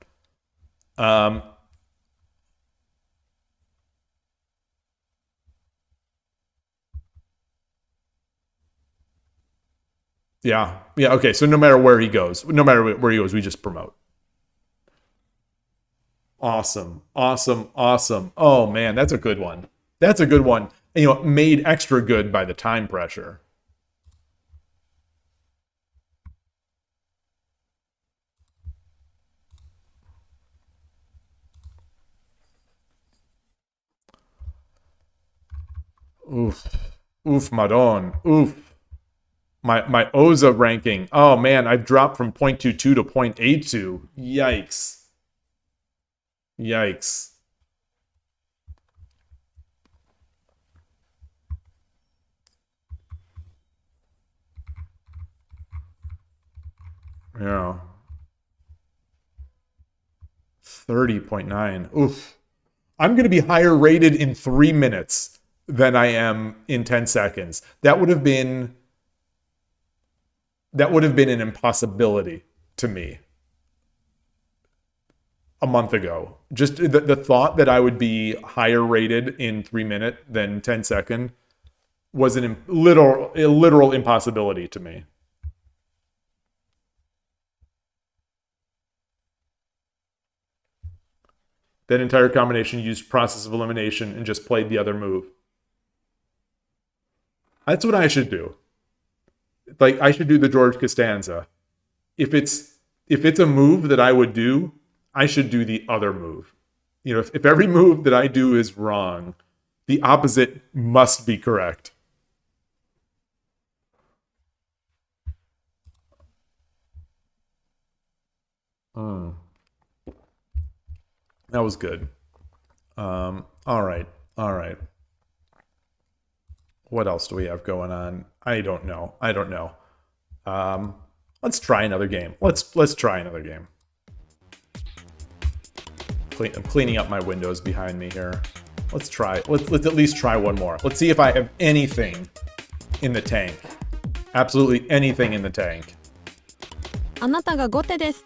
Yeah, okay, so no matter where he goes, we just promote. Awesome. Oh, man, that's a good one. And, made extra good by the time pressure. Oof, Madon. Oof. My Oza ranking. Oh man, I've dropped from 0.22 to 0.82. Yikes. Yeah. 30.9. Oof. I'm going to be higher rated in 3 minutes than I am in 10 seconds. That would have been That would have been an impossibility to me a month ago. Just the thought that I would be higher rated in 3 minute than 10 second was a literal impossibility to me. That entire combination used process of elimination and just played the other move. That's what I should do. Like, I should do the George Costanza. If it's a move that I would do, I should do the other move. You know, if every move that I do is wrong, the opposite must be correct. That was good. All right. What else do we have going on? I don't know. Let's try another game. Let's try another game. I'm cleaning up my windows behind me here. Let's try. Let's at least try one more. Let's see if I have anything in the tank. Absolutely anything in the tank. あなたが後手です。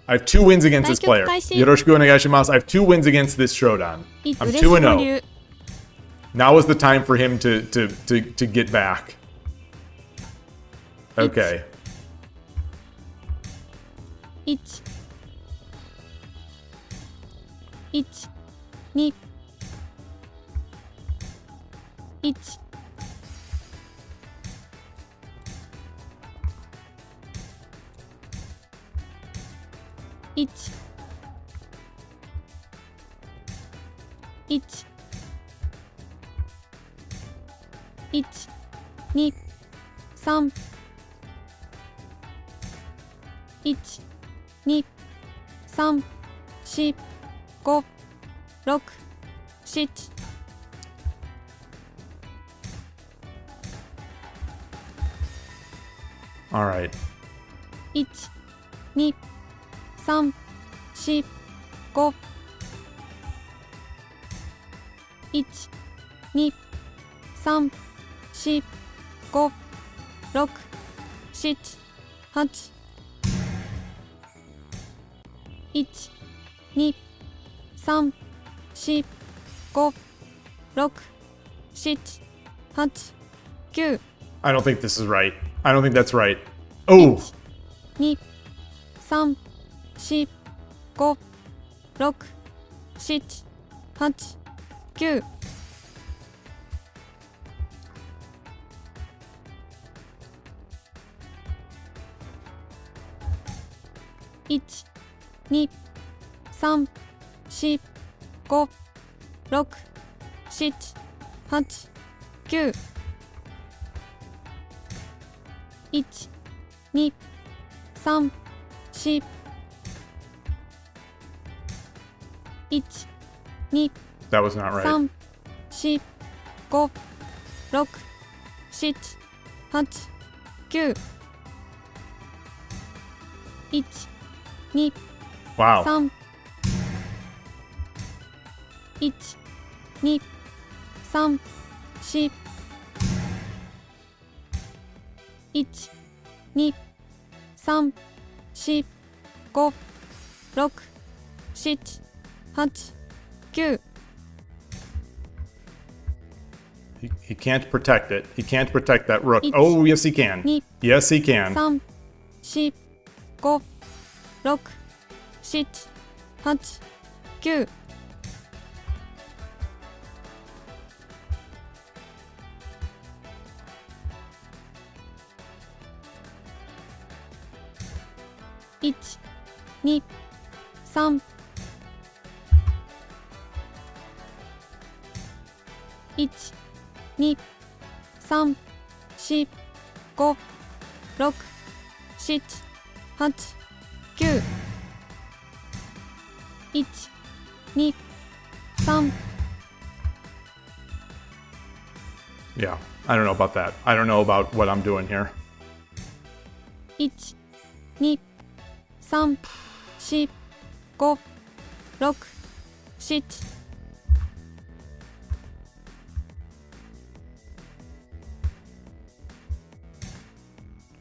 I have 2 wins against this player. 対局開始。 Yoroshiku onegaishimasu. I have 2 wins against this Shodan. I'm 嬉し 2-0. 保留。 Now is the time for him to get back. Okay. 1 1 2 1 1 1 1 2 3 1 2 3 4 5 6 7 All right. 1 2 3 4 5 1 2 3 4 5 6 7 8 1 2 3 4 5 6 7 8 9 I don't think this is right. I don't think that's right. Oh, 2 3 4 5 6 7 8 9 1 2 3 4 5 6 7 8 9 1 2 3 4 1 2 that was not right. 3 4 5 6 7 8 9 1 2 Wow. 3 1 2 3 4 1 2 3 4 5 6 7 8 9 He can't protect it. He can't protect that rook. It's- Oh, yes, he can. Ni- Yes, he can. 3 4 5 6 7 8 9 1 2 3 1 2 3 4 5 6 7 8 9 1 2 3 Yeah, I don't know about that. I don't know about what I'm doing here. 1 2 3 4 5 6 7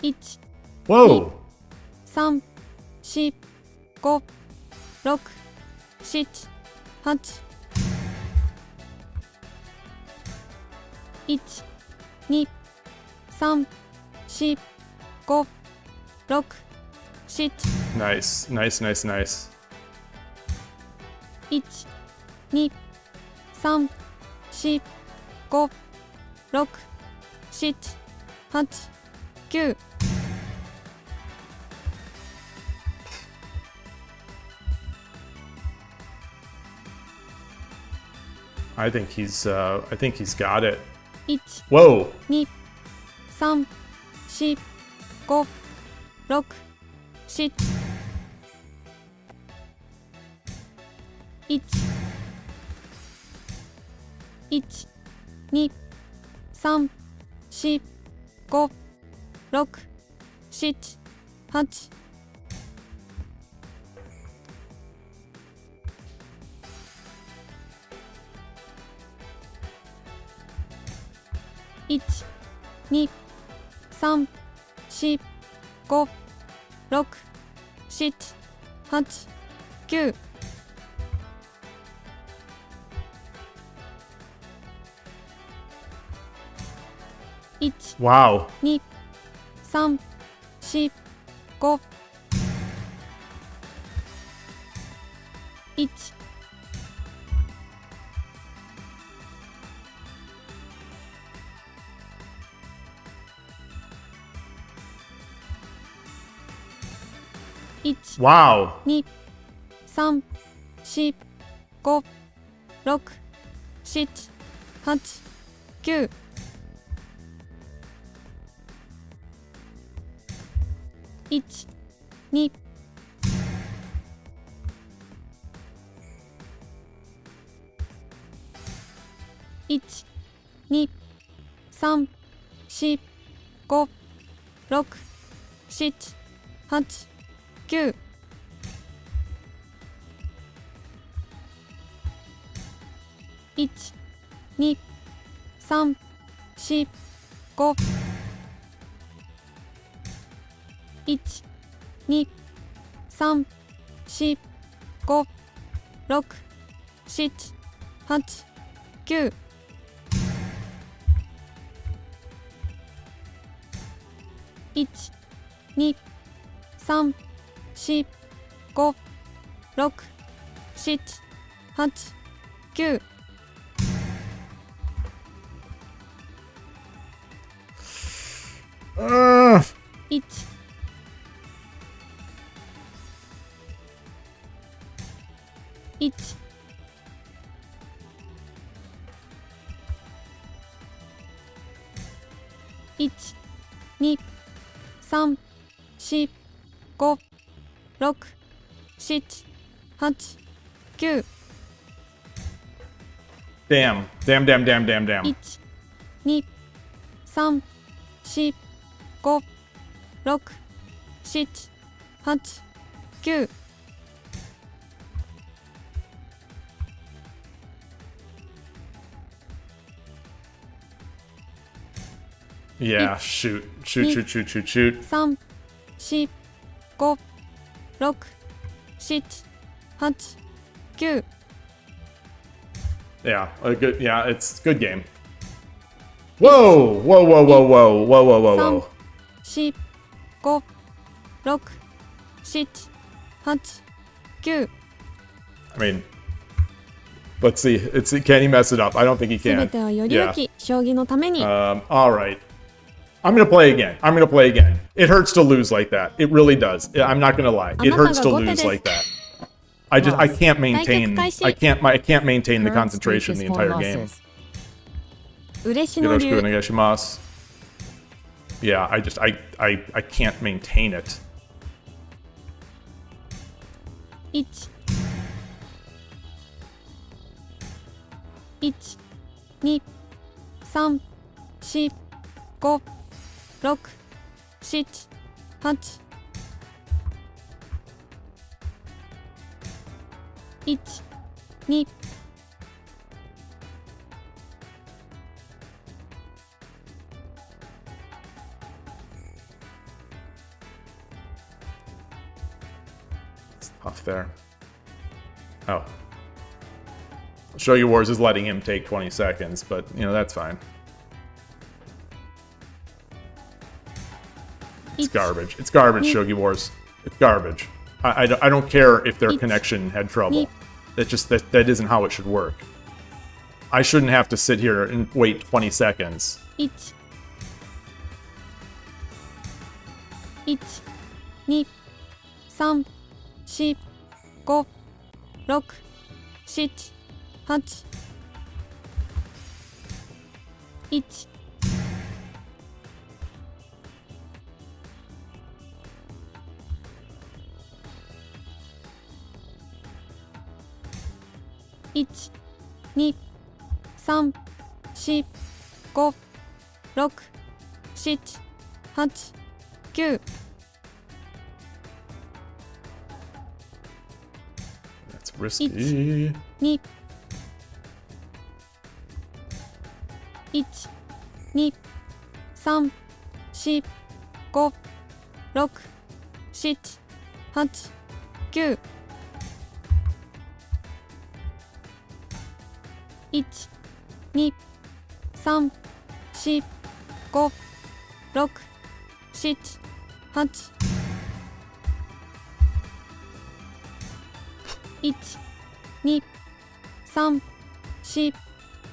1 1 Whoa. 3 4 5 6 7 8 1 2 3 4 5 6 7 Nice, nice, nice, nice. 1 2 3 4 5 6 7 8 9 I think he's got it. 1 Whoa. 2 3 4 5 6 7 1 1 2 3 4 5 6 7 8 1 2 3 4 5 6 7 8 9 1 Wow. 2 3 4 5 1 1 Wow. 2 3 4 5 6 7 8 9 1 2 1 2 3 4 5 6 7 8 9 1 2 3 4 5 1 2 3 4 5 6 7 8 9 1 2 3 4 5 6 7 8 9 1 1 1 2 3 4 5 6 7 8 9 Damn. Damn, damn, damn, damn, damn. 1 2 3 4 5 6 7 8 9 Yeah, shoot. Shoot, shoot, shoot, shoot, shoot. 3 4 5 6 7 8 9 Yeah, a good. Yeah, it's good game. Whoa, whoa, whoa, whoa, whoa, whoa, whoa, whoa, 3 whoa. 4 5 6 7 8 9 I mean, let's see. Can he mess it up? I don't think he すべ can. てはより良き将棋のために All right. I'm gonna play again. I'm gonna play again. It hurts to lose like that. It really does. I'm not gonna lie. It hurts to lose like that. I can't maintain. I can't maintain the Current concentration streak the is 4 entire game. losses. 嬉野流 Yoroshiku onegaishimasu. Yeah, I can't maintain it. 1 1 2 3 4 5 6 7 8 1 2 1 Huff there. Oh. Shogi Wars is letting him take 20 seconds, but, you know, that's fine. It's garbage. It's garbage, Shogi Wars. It's garbage. I don't care if their connection had trouble. That isn't how it should work. I shouldn't have to sit here and wait 20 seconds. 1 1 2 3 4 5 6 7 8 1 1 2 3 4 5 6 7 8 9 That's risky. 2 1 2 3 4 5 6 7 8 9 1 2 3 4 5 6 7 8 1 2 3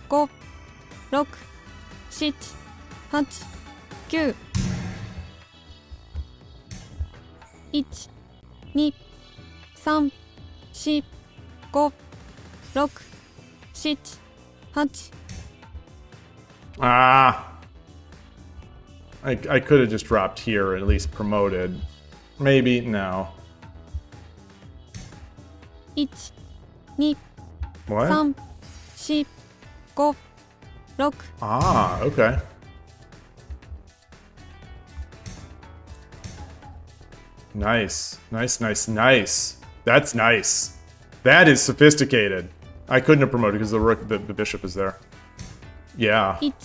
4 5 6 7 8 9 1 2 3 4 5 6 7 8 Ah. I could have just dropped here and at least promoted. Maybe, no. 1 2 What? 3 4 5 6 Ah, okay. Nice. Nice, nice, nice. That's nice. That is sophisticated. I couldn't have promoted because the bishop is there. Yeah. 1 2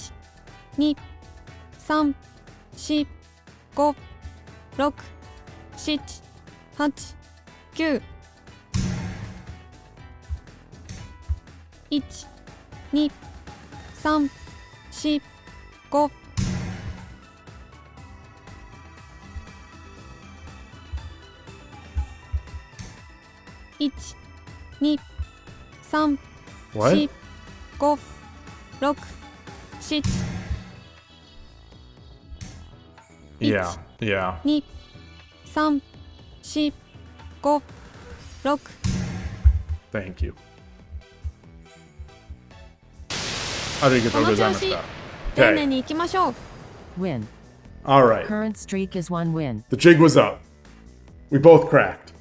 3 4 5 6 7 8 9 1 2 3 4 5 1 2 3 What? 4 5 6 7 Yeah. Yeah. 2 3 4 5 6 Thank you. ありがとうございました。丁寧 Okay. に行きましょう Win. All right. Current streak is 1 win. The jig was up. We both cracked.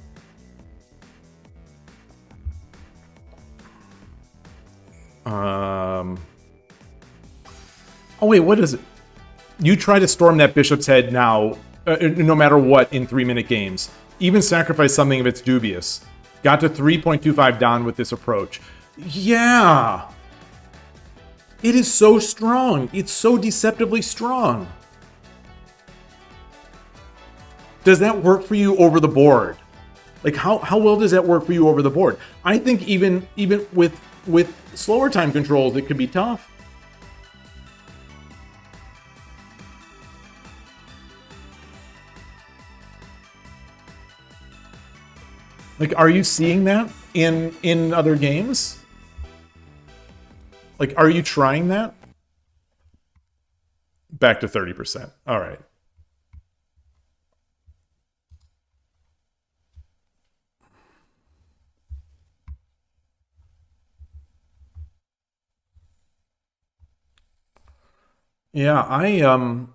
Oh wait, what is it? You try to storm that bishop's head now, no matter what, in 3-minute games. Even sacrifice something if it's dubious. Got to 3.25 down with this approach. Yeah! It is so strong. It's so deceptively strong. Does that work for you over the board? Like, how well does that work for you over the board? I think even with slower time controls, it could be tough. Like, are you seeing that in other games? Like, are you trying that? Back to 30%. All right. Yeah,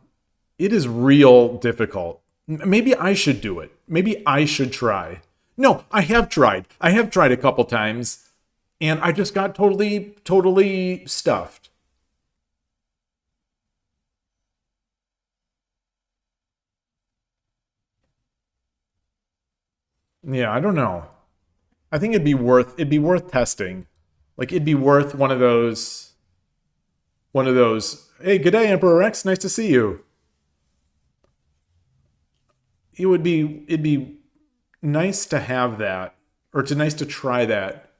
it is real difficult. Maybe I should do it. Maybe I should try. No, I have tried. I have tried a couple times, and I just got totally stuffed. Yeah, I don't know. I think it'd be worth testing. Like, it'd be worth one of those, hey, good day, Emperor X, nice to see you. It'd be nice to have that Or it's nice to try that.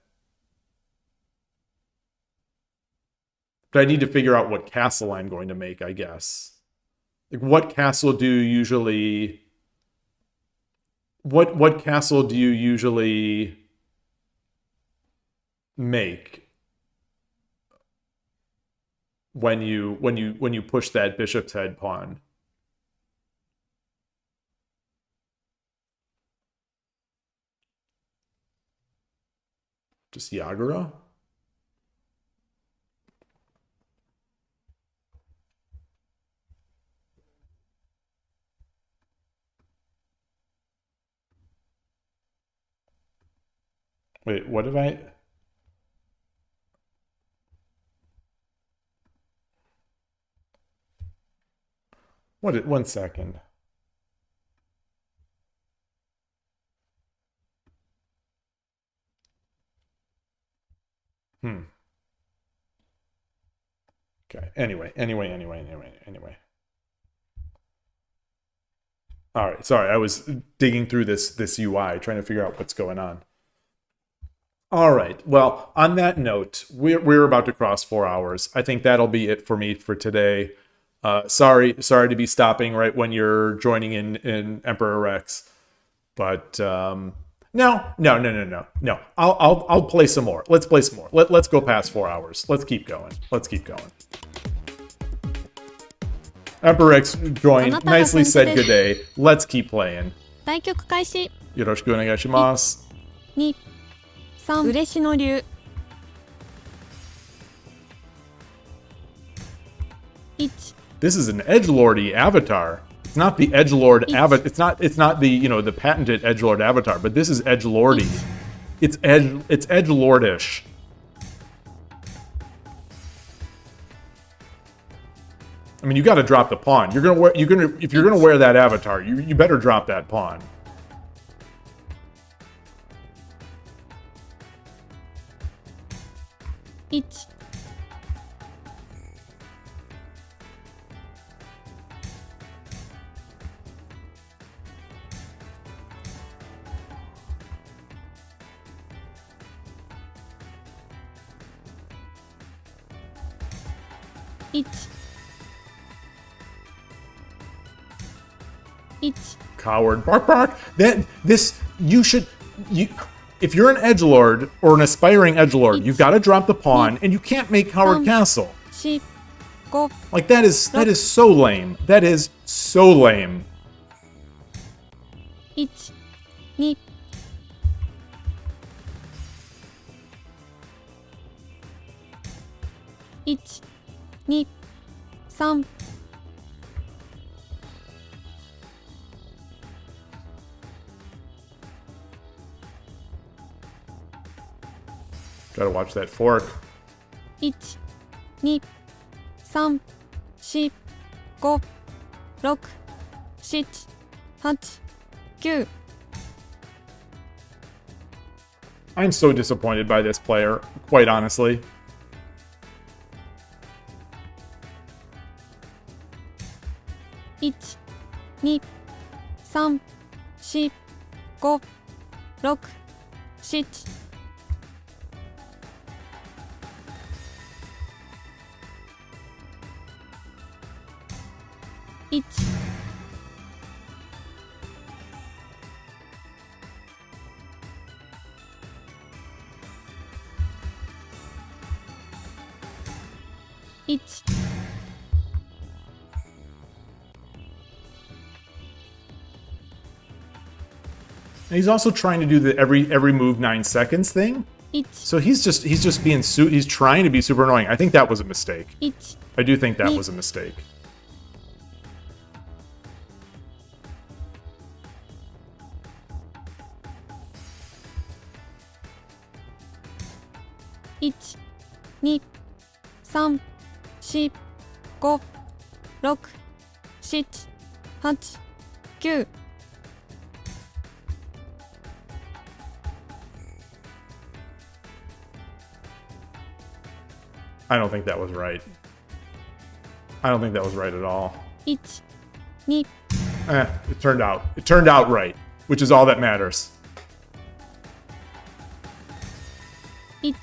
But I need to figure out what castle I'm going to make, I guess. Like, what castle do you usually... What castle do you usually make when you push that bishop's head pawn? Just Yagura? Wait, what have I... One second. Okay, anyway. All right, sorry, I was digging through this UI, trying to figure out what's going on. All right, well, on that note, we're about to cross 4 hours. I think that'll be it for me for today. Sorry to be stopping right when you're joining in Emperor Rex, but no. I'll play some more. Let's play some more. Let's go past 4 hours. Let's keep going. Emperor Rex joined, nicely said good day. Let's keep playing. 対局開始。よろしくお願いします。2、3、嬉野流。1、 This is an edgelordy avatar. It's not the edgelord avatar. It's not the, you know, the patented edgelord avatar, but this is edgelordy. It's edgelordish. I mean, you got to drop the pawn. If you're gonna wear that avatar, you better drop that pawn. It's 1 Coward. Bark, bark. If you're an edgelord or an aspiring edgelord, you've got to drop the pawn, and you can't make Coward Castle. 4 5 Like, that is so lame. That is so lame. 1 2 1 2 3 Gotta watch that fork. 1 2 3 4 5 6 7 8 9 I'm so disappointed by this player, quite honestly. 1 2 3 4 5 6 7 1 1 And he's also trying to do the every move 9 seconds thing. 1 So he's just being he's trying to be super annoying. I think that was a mistake. 1 I do think that was a mistake. 1 2 3 4 5 6 7 8 9 I don't think that was right. I don't think that was right at all. 1 2 It turned out right, which is all that matters. 1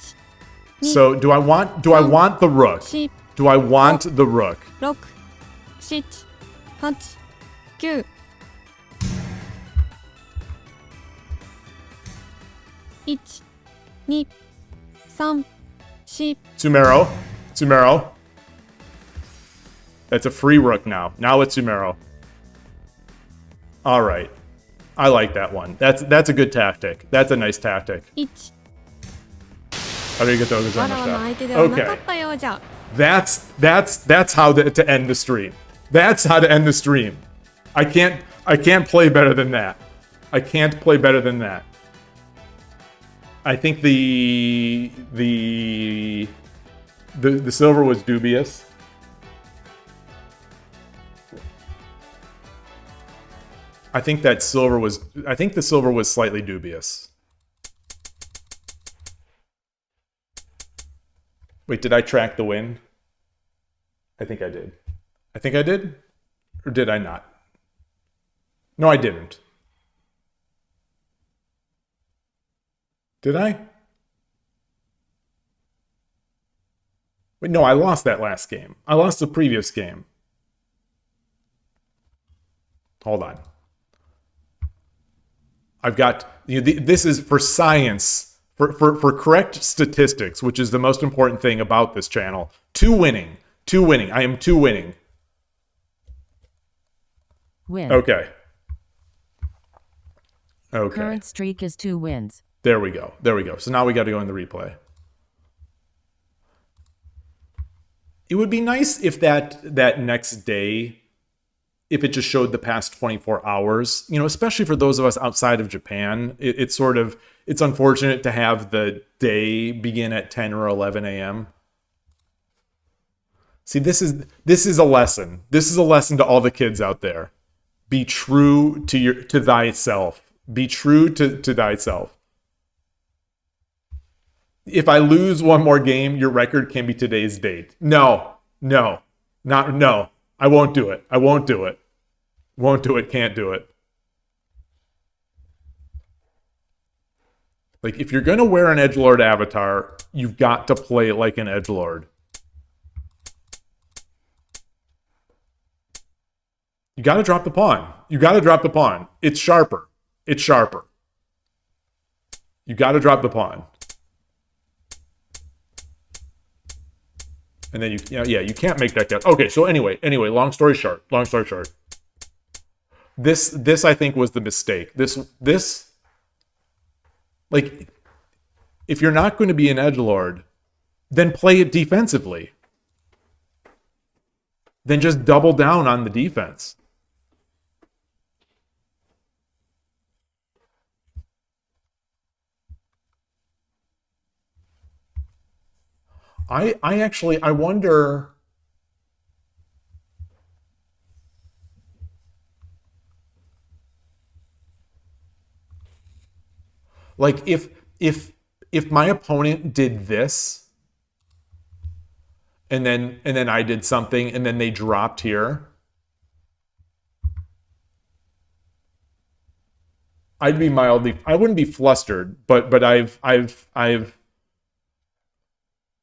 So do I want the rook? 4 Do I want the rook? 6 7 8 9 1 2 3 4 Sumero. That's a free rook now. Now it's Sumero. All right. I like that one. That's a good tactic. That's a nice tactic. 1 ありがとうございました。わらわの相手ではなかったようじゃ。 That's how to end the stream. That's how to end the stream. I can't play better than that. I can't play better than that. I think the silver was dubious. I think the silver was slightly dubious. Wait, did I track the win? I think I did. Or did I not? No, I didn't. Did I? Wait, no, I lost that last game. I lost the previous game. Hold on. I've got, this is for science, for correct statistics, which is the most important thing about this channel. 2 winning. I am 2 winning. Win. Okay. Current streak is 2 wins. There we go. So now we got to go in the replay. It would be nice if that next day, if it just showed the past 24 hours, especially for those of us outside of Japan, it's unfortunate to have the day begin at 10 or 11 a.m. See, this is a lesson. This is a lesson to all the kids out there. Be true to thyself. Be true to thyself. If I lose one more game, your record can be today's date. No. I won't do it. Can't do it. Like, if you're gonna wear an edgelord avatar, you've got to play like an edgelord. You gotta drop the pawn. It's sharper. You gotta drop the pawn. And then you can't make that down. Okay, so anyway, long story short. This I think was the mistake. This like, if you're not going to be an edgelord, then play it defensively. Then just double down on the defense. I wonder. Like, if my opponent did this, and then I did something, and then they dropped here, I wouldn't be flustered, but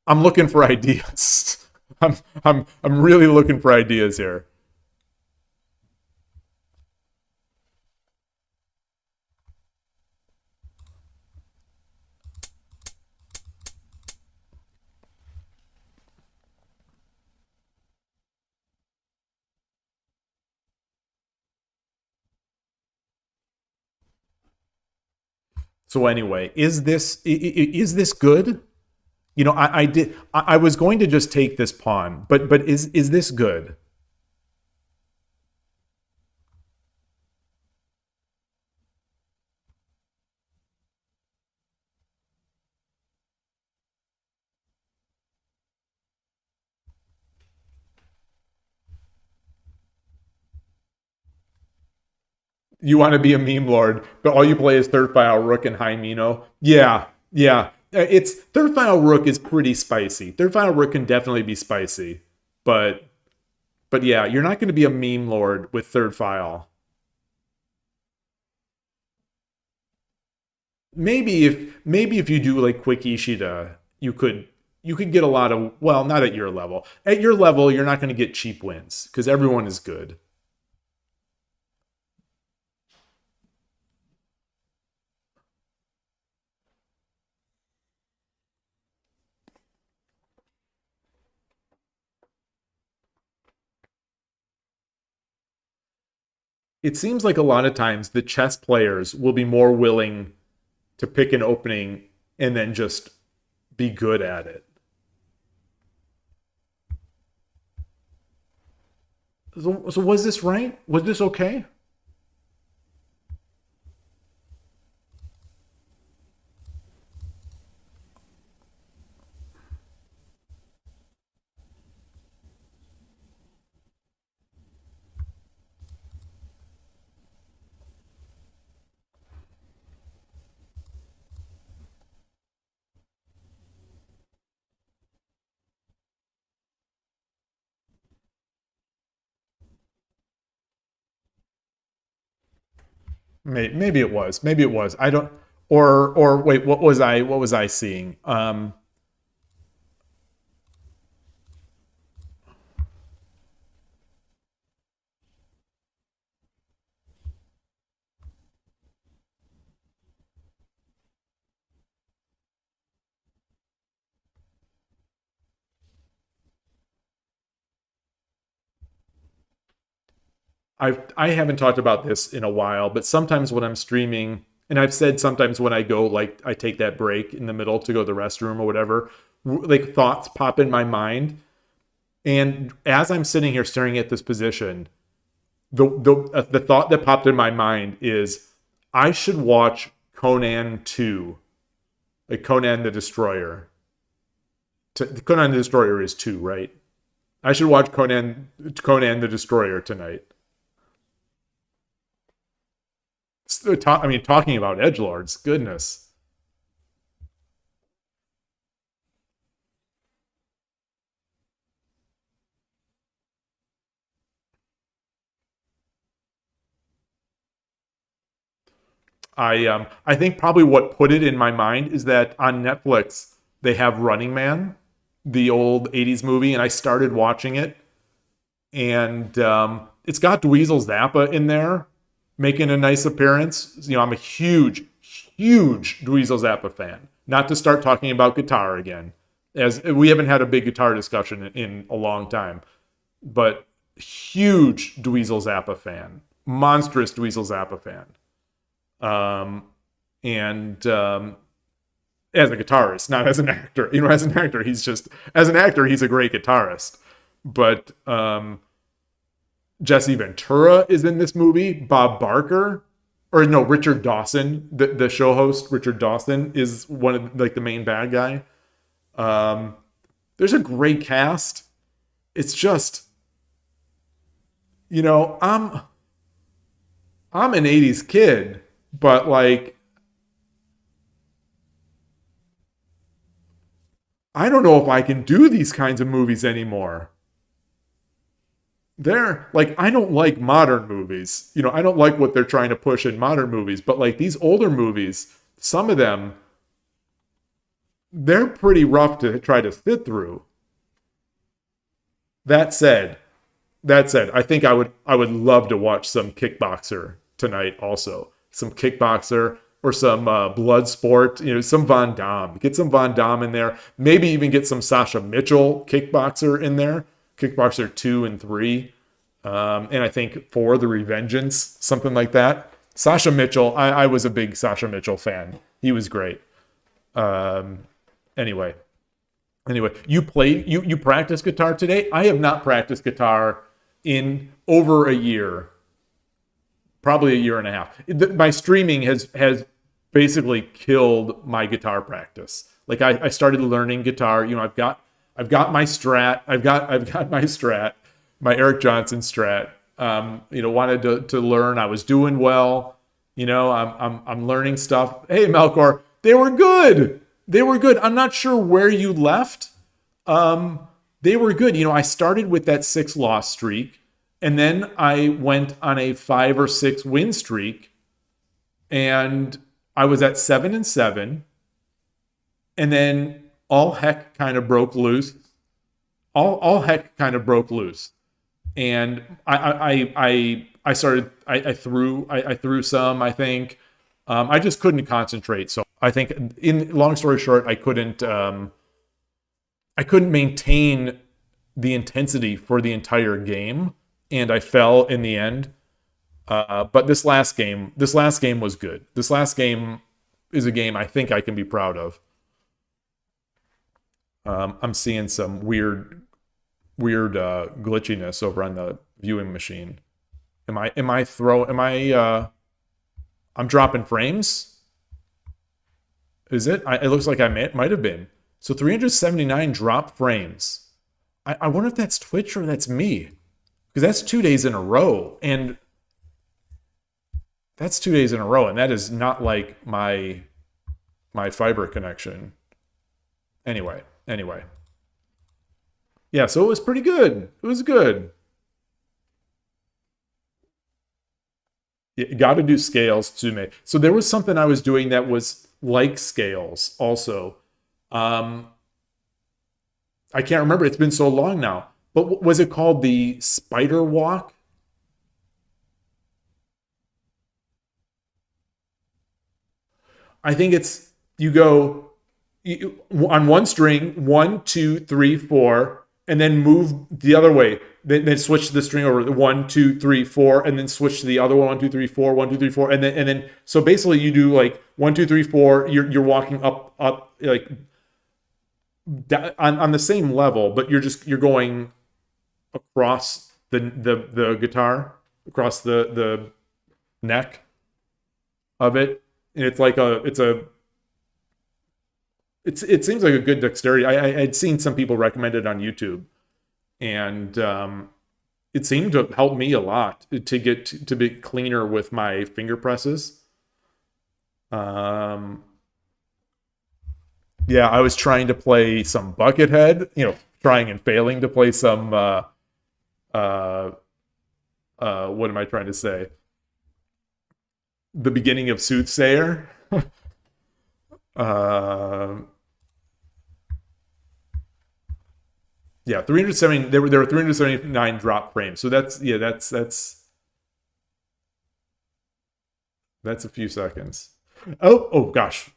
I'm looking for ideas. I'm really looking for ideas here. So anyway, is this good? I was going to just take this pawn, but is this good? You want to be a meme lord, but all you play is third file rook and high Mino. Yeah. It's third file rook is pretty spicy. Third file rook can definitely be spicy, but yeah, you're not going to be a meme lord with third file. maybe if you do like quick Ishida, you could get a lot of, well, not at your level. At your level, you're not going to get cheap wins because everyone is good. It seems like a lot of times the chess players will be more willing to pick an opening and then just be good at it. So was this right? Was this okay? Maybe it was. Maybe it was. I don't. Or wait. What was I? What was I seeing? I haven't talked about this in a while, but sometimes when I'm streaming, and I've said sometimes when I go, like I take that break in the middle to go to the restroom or whatever, like thoughts pop in my mind. And as I'm sitting here staring at this position, the thought that popped in my mind is I should watch Conan 2, like Conan the Destroyer. Conan the Destroyer is 2, right? I should watch Conan the Destroyer tonight. I mean, talking about edgelords, goodness. I think probably what put it in my mind is that on Netflix they have Running Man, the old 80s movie, and I started watching it, and it's got Dweezil Zappa in there making a nice appearance. You know, I'm a huge Dweezil Zappa fan. Not to start talking about guitar again, as we haven't had a big guitar discussion in a long time, but huge Dweezil Zappa fan, monstrous Dweezil Zappa fan. And as a guitarist, not as an actor. You know, as an actor, he's a great guitarist. But Jesse Ventura is in this movie. Bob Barker, or no, Richard Dawson, the show host, Richard Dawson, is one of like the main bad guy. There's a great cast. It's just, you know, I'm an 80s kid, but like I don't know if I can do these kinds of movies anymore. They're like, I don't like modern movies. You know, I don't like what they're trying to push in modern movies, but like these older movies, some of them, they're pretty rough to try to sit through. That said, I think I would love to watch some Kickboxer tonight also. Some Kickboxer or some Bloodsport, you know, some Van Damme. Get some Van Damme in there. Maybe even get some Sasha Mitchell Kickboxer in there. Kickboxer 2 and 3. And I think 4, The Revengeance, something like that. Sasha Mitchell, I was a big Sasha Mitchell fan. He was great. Anyway, you practiced guitar today? I have not practiced guitar in over a year. Probably a year and a half. My streaming has basically killed my guitar practice. Like I started learning guitar. You know, I've got my Strat. I've got my Strat, my Eric Johnson Strat. You know, wanted to learn. I was doing well. You know, I'm learning stuff. Hey, Melkor, they were good. They were good. I'm not sure where you left. They were good. You know, I started with that 6-loss streak, and then I went on a 5 or 6 win streak, and I was at 7 and 7, and then all heck kind of broke loose. All heck kind of broke loose, and I threw some. I think I just couldn't concentrate. So I think, in long story short, I couldn't maintain the intensity for the entire game, and I fell in the end. But this last game was good. This last game is a game I think I can be proud of. I'm seeing some weird glitchiness over on the viewing machine. I'm dropping frames? Is it? It looks like I might have been. So 379 drop frames. I wonder if that's Twitch or that's me. Because that's 2 days in a row. And that's 2 days in a row. And that is not like my fiber connection. Anyway. Yeah, so it was pretty good. It was good. You got to do scales, Tsume. So there was something I was doing that was like scales also. I can't remember. It's been so long now. But was it called the spider walk? I think it's, you go on one string, 1, 2, 3, 4, and then move the other way. Then switch the string over 1, 2, 3, 4, and then switch to the other one, 1, 2, 3, 4, 1, 2, 3, 4, and then so basically you do like 1, 2, 3, 4. You're walking up like on the same level, but you're going across the guitar, across the neck of it, and it's like it seems like a good dexterity. I had seen some people recommend it on YouTube, and it seemed to help me a lot to get to be cleaner with my finger presses. Yeah, I was trying to play some Buckethead, trying and failing to play some what am I trying to say? The beginning of Soothsayer. Yeah, 370. There were 379 drop frames. So that's a few seconds. Oh gosh.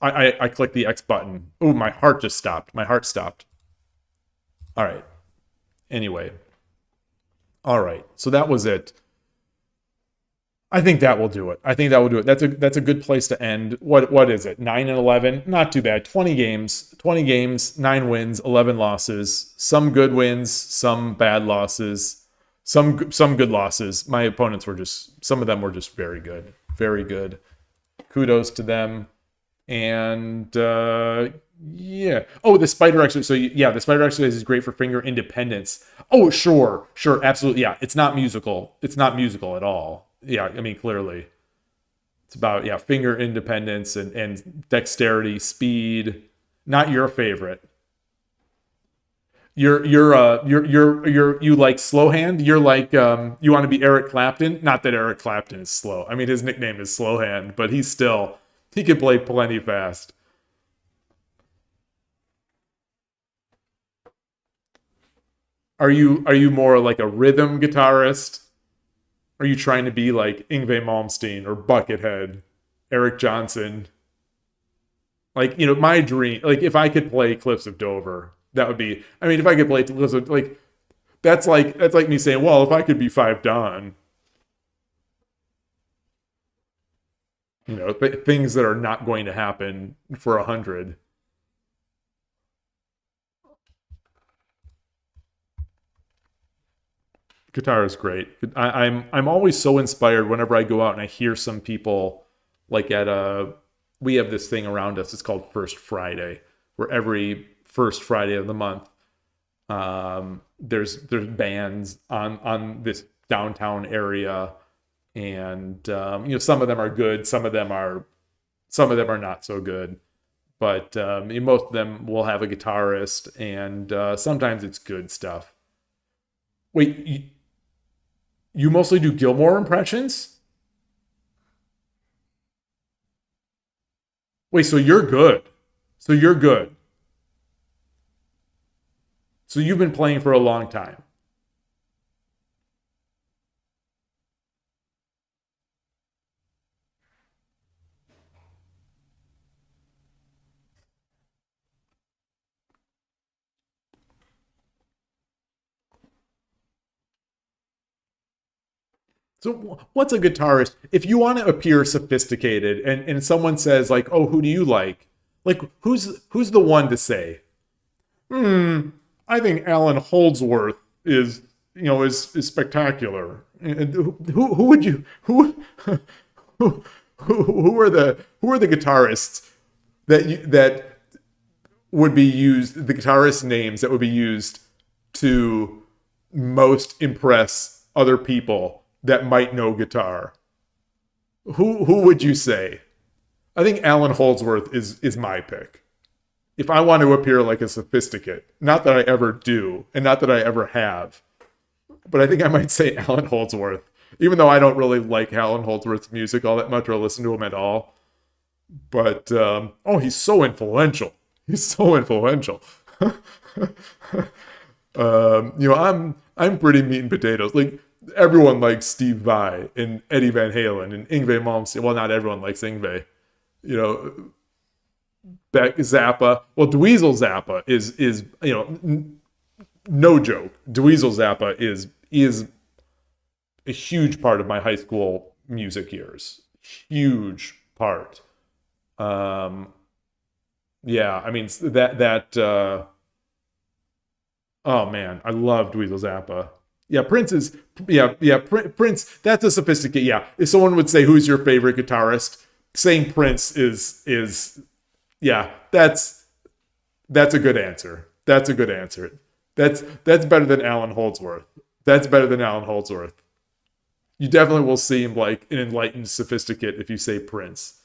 I clicked the X button. Oh, my heart just stopped. My heart stopped. All right. Anyway. All right. So that was it. I think that will do it. That's a good place to end. What is it? 9 and 11? Not too bad. 20 games, 9 wins, 11 losses. Some good wins, some bad losses, some good losses. My opponents some of them were just very good. Very good. Kudos to them. And yeah. Oh, the spider exercise. So yeah, the spider exercise is great for finger independence. Oh, sure, absolutely. Yeah, it's not musical. It's not musical at all. Yeah, I mean, clearly. It's about, finger independence and dexterity, speed. Not your favorite. You like slow hand? You're like you want to be Eric Clapton? Not that Eric Clapton is slow. I mean, his nickname is Slow Hand, but he can play plenty fast. Are you more like a rhythm guitarist? Are you trying to be like Yngwie Malmsteen or Buckethead, Eric Johnson? Like, my dream, like if I could play Cliffs of Dover, that would be, I mean, if I could play Cliffs of, like, that's like me saying, well, if I could be Five Dawn. Things that are not going to happen for 100. Guitar is great. I'm always so inspired whenever I go out and I hear some people, like we have this thing around us. It's called First Friday, where every first Friday of the month, there's bands on this downtown area, and some of them are good, some of them are not so good, but most of them will have a guitarist, and sometimes it's good stuff. Wait. You mostly do Gilmore impressions? Wait, so you're good. So you're good. So you've been playing for a long time. So what's a guitarist? If you want to appear sophisticated and someone says like, oh, who do you like? Like, who's the one to say, I think Alan Holdsworth is spectacular. And who would you who who are the guitarists that would be used, the guitarist names that would be used to most impress other people that might know guitar? Who would you say? I think Alan Holdsworth is my pick. If I want to appear like a sophisticate, not that I ever do, and not that I ever have, but I think I might say Alan Holdsworth, even though I don't really like Alan Holdsworth's music all that much or listen to him at all. But he's so influential. He's so influential. I'm pretty meat and potatoes. Like, everyone likes Steve Vai and Eddie Van Halen and Yngwie Malmsteen. Well, not everyone likes Yngwie. Beck Zappa. Well, Dweezil Zappa is no joke. Dweezil Zappa is a huge part of my high school music years. Huge part. Yeah, I mean oh man, I love Dweezil Zappa. Yeah, Prince is Prince. That's a sophisticate. Yeah, if someone would say who's your favorite guitarist, saying Prince is yeah, that's a good answer. That's a good answer. That's better than Alan Holdsworth. That's better than Alan Holdsworth. You definitely will seem like an enlightened sophisticate if you say Prince.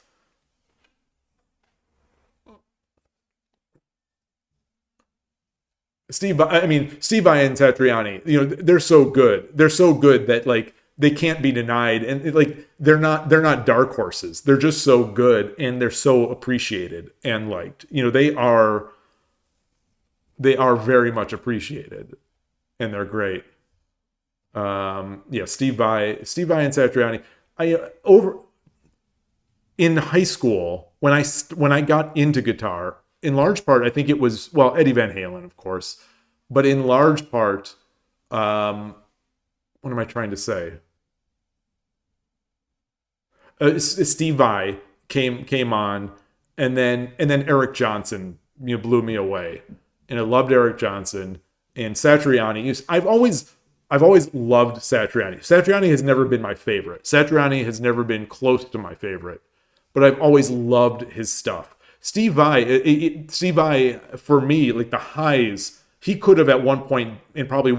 Steve Vai and Satriani, they're so good. They're so good that like they can't be denied, and like they're not dark horses. They're just so good, and they're so appreciated and liked. They are very much appreciated, and they're great. Steve Vai and Satriani. In high school when I got into guitar, in large part, I think it was, Eddie Van Halen, of course, but in large part, what am I trying to say? Steve Vai came on, and then Eric Johnson, blew me away, and I loved Eric Johnson and Satriani. I've always loved Satriani. Satriani has never been my favorite. Satriani has never been close to my favorite, but I've always loved his stuff. Steve Vai, for me, like the highs, he could have at one point, and probably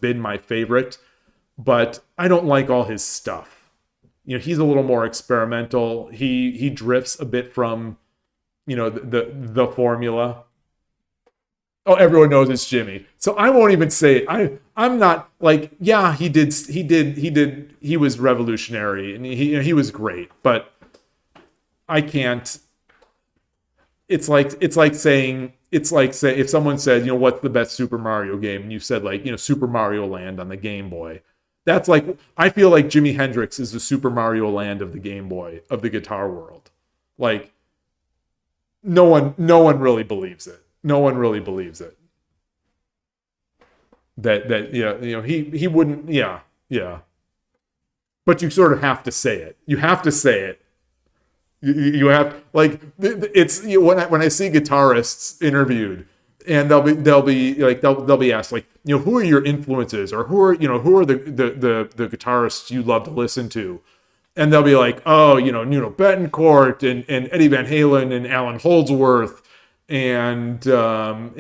been my favorite, but I don't like all his stuff. He's a little more experimental. He drifts a bit from, the formula. Oh, everyone knows it's Jimmy. So I won't even say it. I'm not like, yeah, he was revolutionary and he was great, but I can't. It's like saying if someone said, what's the best Super Mario game, and you said like, Super Mario Land on the Game Boy. That's like, I feel like Jimi Hendrix is the Super Mario Land of the Game Boy, of the guitar world. Like, no one really believes it. No one really believes it. He wouldn't, yeah. But you sort of have to say it. You have to say it. You have, like, it's when I see guitarists interviewed, and they'll be asked like, who are your influences, or who are the guitarists you love to listen to, and they'll be like, oh, Nuno Bettencourt and Eddie Van Halen and Alan Holdsworth and Joe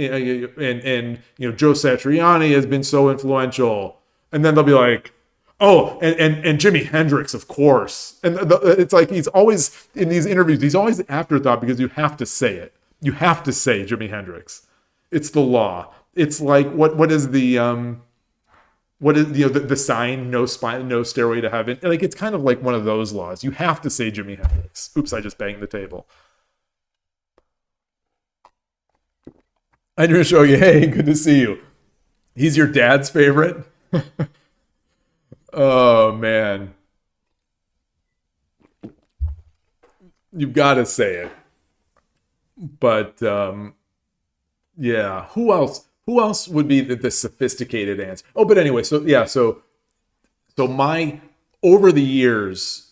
Satriani has been so influential, and then they'll be like, oh, and Jimi Hendrix, of course. And it's like he's always, in these interviews, he's always the afterthought because you have to say it. You have to say Jimi Hendrix. It's the law. It's like, what is the the sign, no stairway to heaven? Like, it's kind of like one of those laws. You have to say Jimi Hendrix. Oops, I just banged the table. I do show you. Hey, good to see you. He's your dad's favorite? Oh, man. You've got to say it. But, yeah. Who else would be the sophisticated answer? Oh, but anyway, so, yeah, so over the years,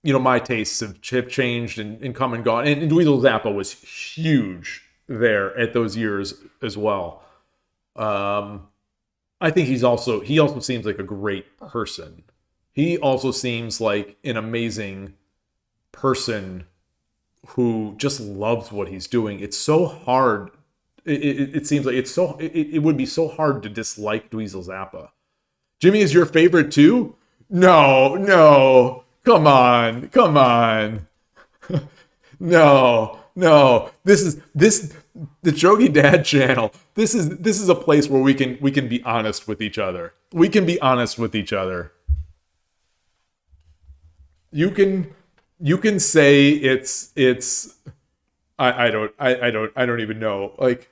you know, my tastes have changed and come and gone. And Dweezil Zappa was huge there at those years as well. I think he also seems like a great person. He also seems like an amazing person who just loves what he's doing. It's so hard. It seems like it would be so hard to dislike Dweezil Zappa. Jimmy is your favorite too? No. Come on. No. This is the Shogi Dad channel. This is a place where we can be honest with each other. We can be honest with each other. You can say it's I don't even know. Like,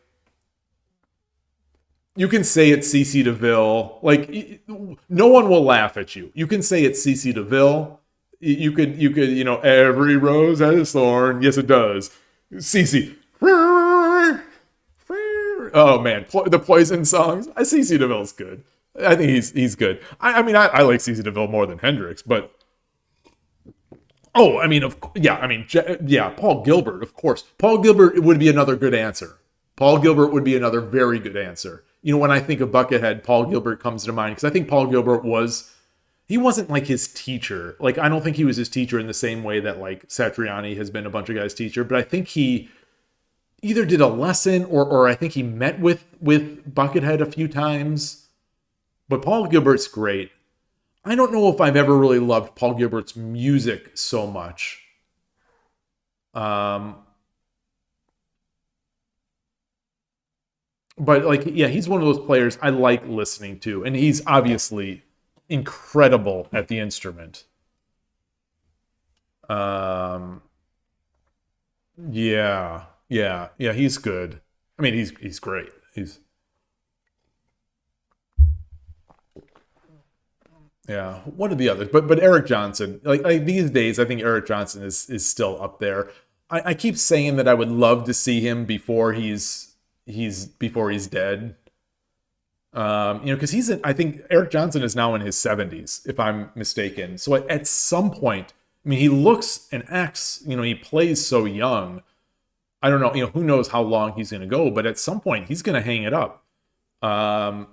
you can say it's CC DeVille. Like, no one will laugh at you. You can say it's CC DeVille. You could, you know, every rose has a thorn. Yes, it does. CC. Oh man, the Poison songs. CC DeVille's good. I think he's good. I mean, I like CC DeVille more than Hendrix, but Paul Gilbert, of course. Paul Gilbert would be another good answer. Paul Gilbert would be another very good answer. You know, when I think of Buckethead, Paul Gilbert comes to mind because I think Paul Gilbert wasn't like his teacher. Like, I don't think he was his teacher in the same way that like Satriani has been a bunch of guys' teacher, but I think he either did a lesson or I think he met with Buckethead a few times. But Paul Gilbert's great. I don't know if I've ever really loved Paul Gilbert's music so much. But like, yeah, he's one of those players I like listening to, and he's obviously incredible at the instrument. Yeah, he's good. I mean, he's great. Yeah. What are the others? But Eric Johnson, like these days, I think Eric Johnson is still up there. I keep saying that I would love to see him before he's dead. You know, because I think Eric Johnson is now in his 70s, if I'm mistaken. So at some point, I mean, he looks and acts, you know, he plays so young. I don't know, you know, who knows how long he's going to go, but at some point he's going to hang it up. I'm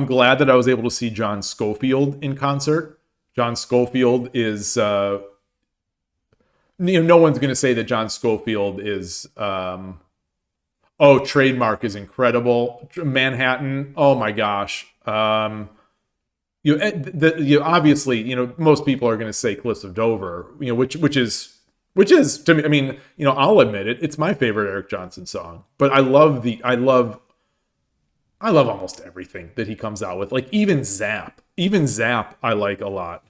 glad that I was able to see John Scofield in concert. John Scofield is, you know, no one's going to say that John Scofield is, Trademark is incredible. Manhattan, oh my gosh. You obviously, you know, most people are going to say Cliffs of Dover, you know, which is to me, I mean, you know, I'll admit it, it's my favorite Eric Johnson song. But I love almost everything that he comes out with. Like even Zap I like a lot.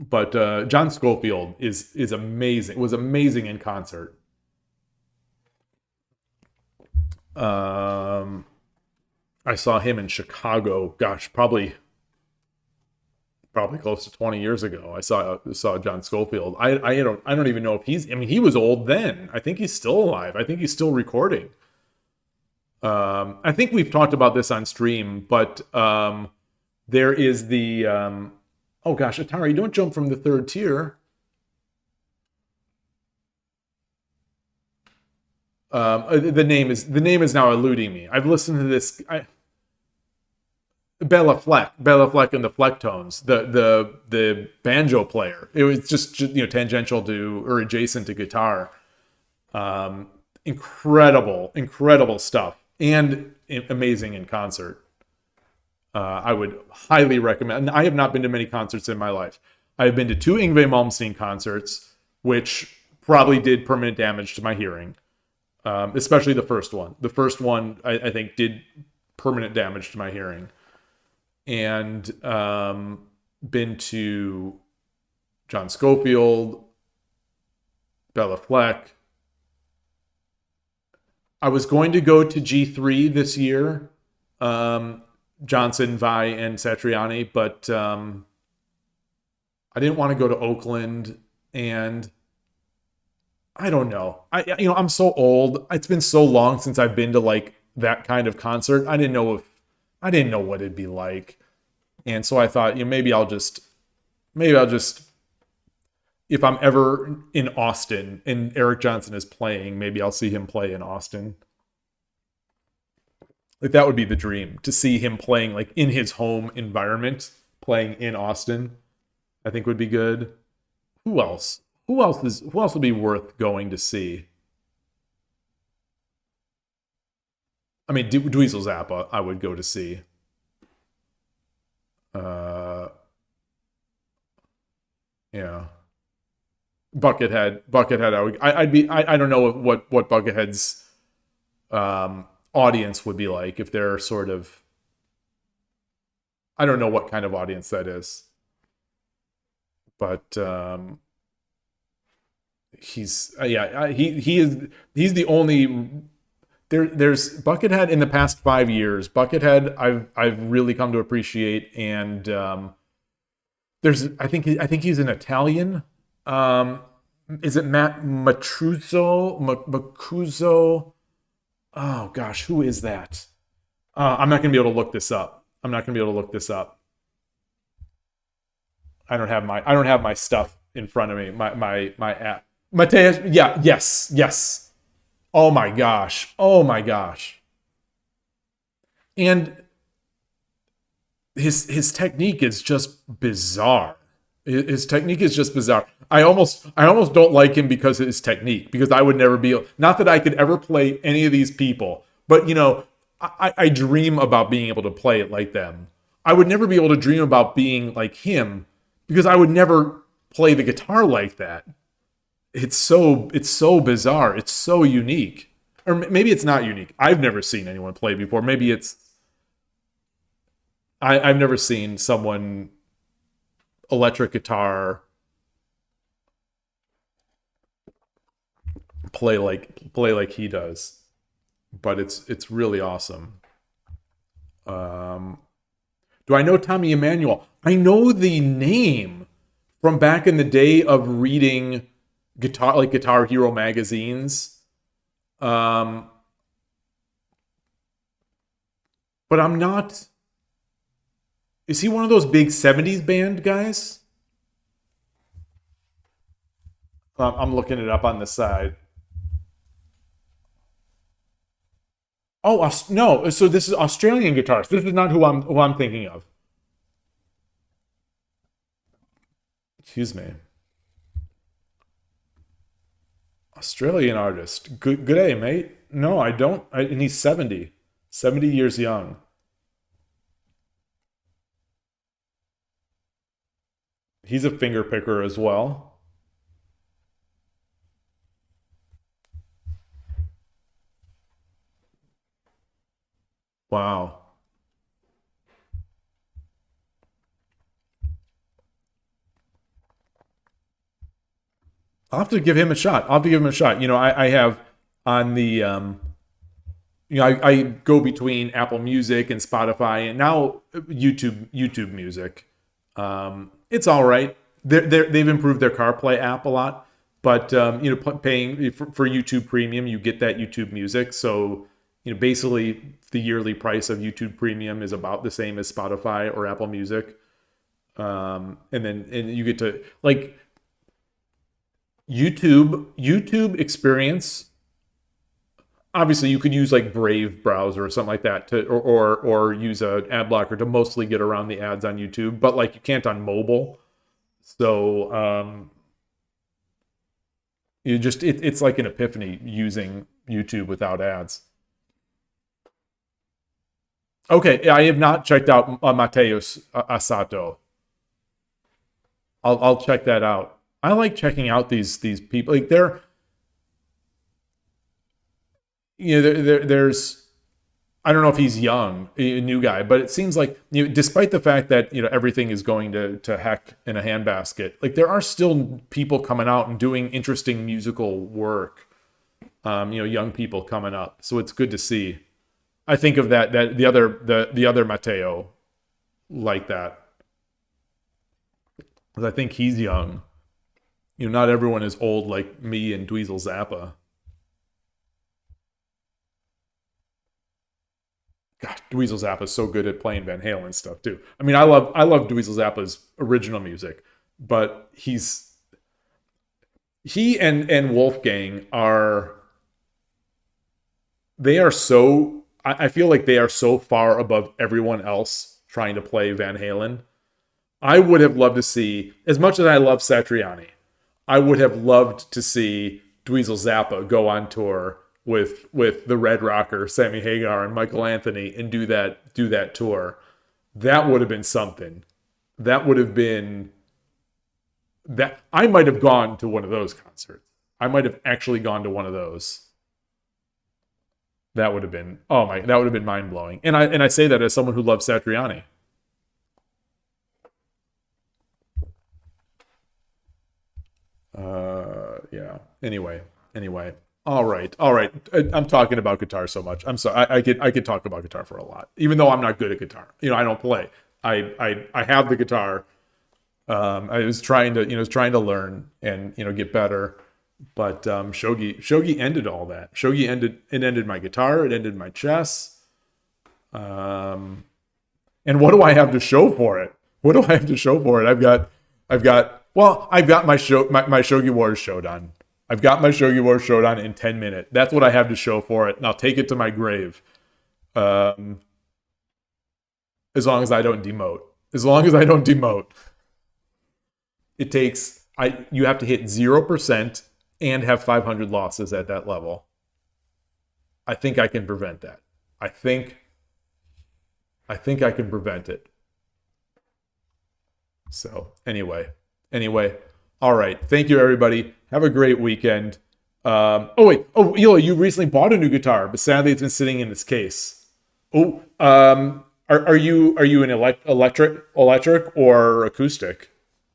But John Scofield is amazing. Was amazing in concert. I saw him in Chicago. Gosh, probably close to 20 years ago. I saw John Scofield. I don't even know if he's. I mean, he was old then. I think he's still alive. I think he's still recording. I think we've talked about this on stream, but there is the. Oh gosh, Atari, don't jump from the third tier. The name is now eluding me. I've listened to this. Bella Fleck and the Flecktones, the banjo player. It was just you know, tangential to or adjacent to guitar. Incredible stuff, and amazing in concert. I would highly recommend. I have not been to many concerts in my life. I have been to 2 Yngwie Malmsteen concerts, which probably did permanent damage to my hearing, especially the first one. The first one, I think, did permanent damage to my hearing. And been to John Schofield, Bella Fleck. I was going to go to G3 this year, Johnson, Vi, and Satriani, but I didn't want to go to Oakland, and I don't know. I'm so old. It's been so long since I've been to like that kind of concert. I didn't know what it'd be like, and so I thought, maybe I'll just, if I'm ever in Austin and Eric Johnson is playing, maybe I'll see him play in Austin. Like, that would be the dream, to see him playing like in his home environment, playing in Austin. I think would be good. Who else? Who else would be worth going to see? I mean, Dweezil Zappa, I would go to see. Yeah. Buckethead. I don't know what Buckethead's audience would be like, if they're sort of, I don't know what kind of audience that is. But he's the only, there's Buckethead in the past 5 years. Buckethead I've really come to appreciate, and I think he's an Italian. Is it Matt Macuzzo? Oh gosh, who is that? I'm not gonna be able to look this up. I don't have my stuff in front of me. My app. Mateus, yeah, yes. Oh my gosh. And his technique is just bizarre. His technique is just bizarre. I almost don't like him because of his technique, because I would never be, not that I could ever play any of these people, but I dream about being able to play it like them. I would never be able to dream about being like him, because I would never play the guitar like that. It's so bizarre. It's so unique. Or maybe it's not unique. I've never seen anyone play before. Maybe it's, I've never seen someone electric guitar play like he does. But it's really awesome. Do I know Tommy Emmanuel? I know the name from back in the day of reading Guitar Hero magazines. But I'm not... Is he one of those big 70s band guys? I'm looking it up on the side. Oh, no. So this is Australian guitarist. This is not who I'm thinking of. Excuse me. Australian artist. Good day, mate. No, I don't. And he's 70 years young. He's a finger picker as well. Wow. I'll have to give him a shot. I have on the, I go between Apple Music and Spotify, and now YouTube Music. It's all right. They've improved their CarPlay app a lot, but paying for YouTube Premium, you get that YouTube Music. So basically the yearly price of YouTube Premium is about the same as Spotify or Apple Music, and you get to like YouTube experience. Obviously, you could use like Brave browser or something like that or use an ad blocker to mostly get around the ads on YouTube, but like you can't on mobile. So it's like an epiphany using YouTube without ads. Okay, I have not checked out Mateus Asato. I'll check that out. I like checking out these people. Like they're, there's I don't know if he's young, a new guy, but it seems like, you know, despite the fact that, you know, everything is going to heck in a handbasket, like there are still people coming out and doing interesting musical work. You know, young people coming up, so it's good to see. I think of that the other Matteo like that, because I think he's young. You know, not everyone is old like me and Dweezil Zappa. Gosh, Dweezil Zappa is so good at playing Van Halen stuff too. I mean, I love Dweezil Zappa's original music, but he and Wolfgang are so, I feel like they are so far above everyone else trying to play Van Halen. I would have loved to see, as much as I love Satriani, I would have loved to see Dweezil Zappa go on tour with the Red Rocker, Sammy Hagar, and Michael Anthony, and do that tour. That would have been something. That would have been that. I might have gone to one of those concerts. I might have actually gone to one of those. That would have been that would have been mind blowing. And I say that as someone who loves Satriani. Yeah. Anyway. All right. I'm talking about guitar so much. I'm sorry. I could talk about guitar for a lot, even though I'm not good at guitar. You know, I don't play. I have the guitar. I was trying to learn and, you know, get better. But Shogi ended all that. Shogi ended my guitar. It ended my chess. And what do I have to show for it? What do I have to show for it? I've got my Shogi Wars showdown. I've got my Shogi Wars showdown in 10 minutes. That's what I have to show for it, and I'll take it to my grave. As long as I don't demote. It takes you have to hit 0% and have 500 losses at that level. I think I can prevent that. I think I can prevent it. So anyway, all right. Thank you, everybody. Have a great weekend. Yloigh, you recently bought a new guitar, but sadly it's been sitting in its case. Are you an electric or acoustic